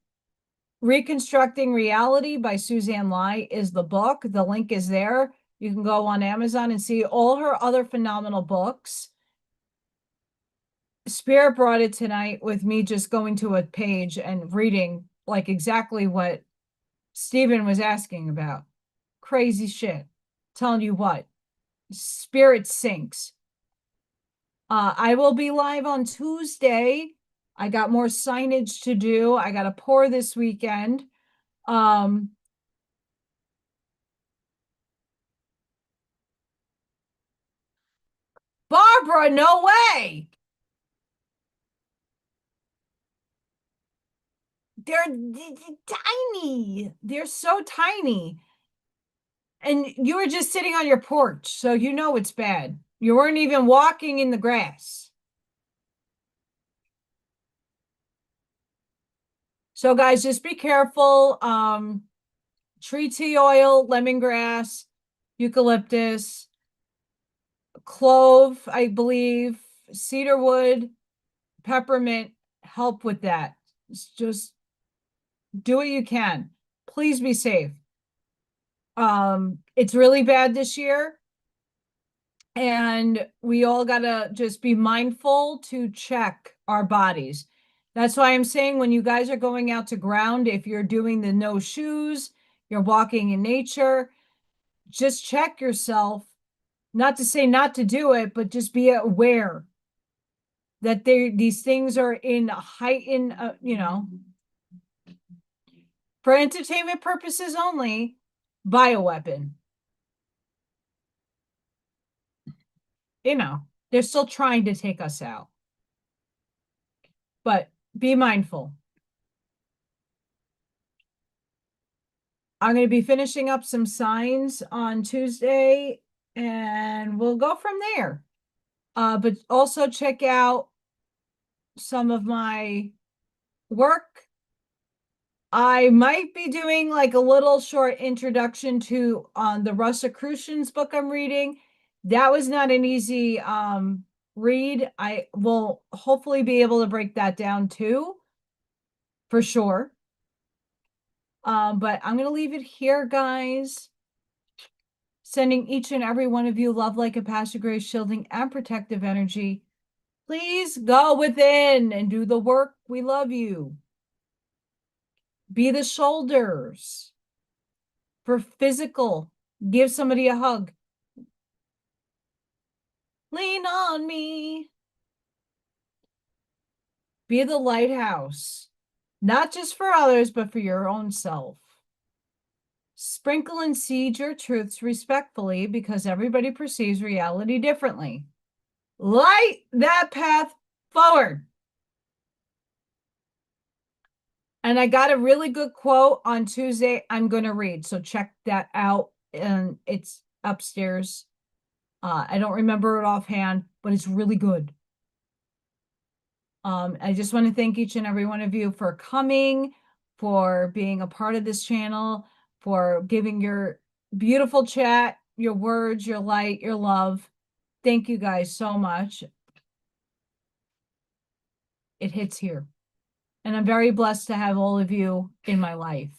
Reconstructing Reality by Suzanne Lai is the book. The link is there. You can go on Amazon and see all her other phenomenal books. Spirit brought it tonight with me just going to a page and reading like exactly what Stephen was asking about. Crazy shit. Telling you what, Spirit sinks. I will be live on Tuesday. I got more signage to do. I got to pour this weekend. Barbara, no way. They're tiny. They're so tiny. And you were just sitting on your porch, so you know it's bad. You weren't even walking in the grass. So guys, just be careful. Tree tea oil, lemongrass, eucalyptus, clove, I believe, cedarwood, peppermint help with that. Just do what you can. Please be safe. It's really bad this year, and we all gotta just be mindful to check our bodies. That's why I'm saying when you guys are going out to ground, if you're doing the no shoes, you're walking in nature, just check yourself. Not to say not to do it, but just be aware that these things are in heightened, for entertainment purposes only, bioweapon. They're still trying to take us out. But be mindful. I'm going to be finishing up some signs on Tuesday, and we'll go from there. But also check out some of my work. I might be doing like a little short introduction to the Rosicrucians book I'm reading. That was not an easy read. I will hopefully be able to break that down too, for sure. But I'm going to leave it here, guys. Sending each and every one of you love, like a passion, grace, shielding, and protective energy. Please go within and do the work. We love you. Be the shoulders for physical. Give somebody a hug. Lean on me. Be the lighthouse, not just for others, but for your own self. Sprinkle and seed your truths respectfully, because everybody perceives reality differently. Light that path forward. And I got a really good quote on Tuesday I'm going to read, so check that out. And it's upstairs. I don't remember it offhand, but it's really good. I just want to thank each and every one of you for coming, for being a part of this channel, for giving your beautiful chat, your words, your light, your love. Thank you guys so much. It hits here. And I'm very blessed to have all of you in my life.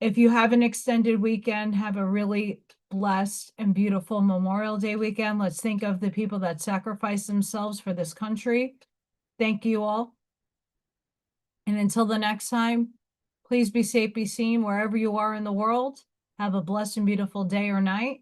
If you have an extended weekend, have a really blessed and beautiful Memorial Day weekend. Let's think of the people that sacrificed themselves for this country. Thank you all. And until the next time, please be safe, be seen wherever you are in the world. Have a blessed and beautiful day or night.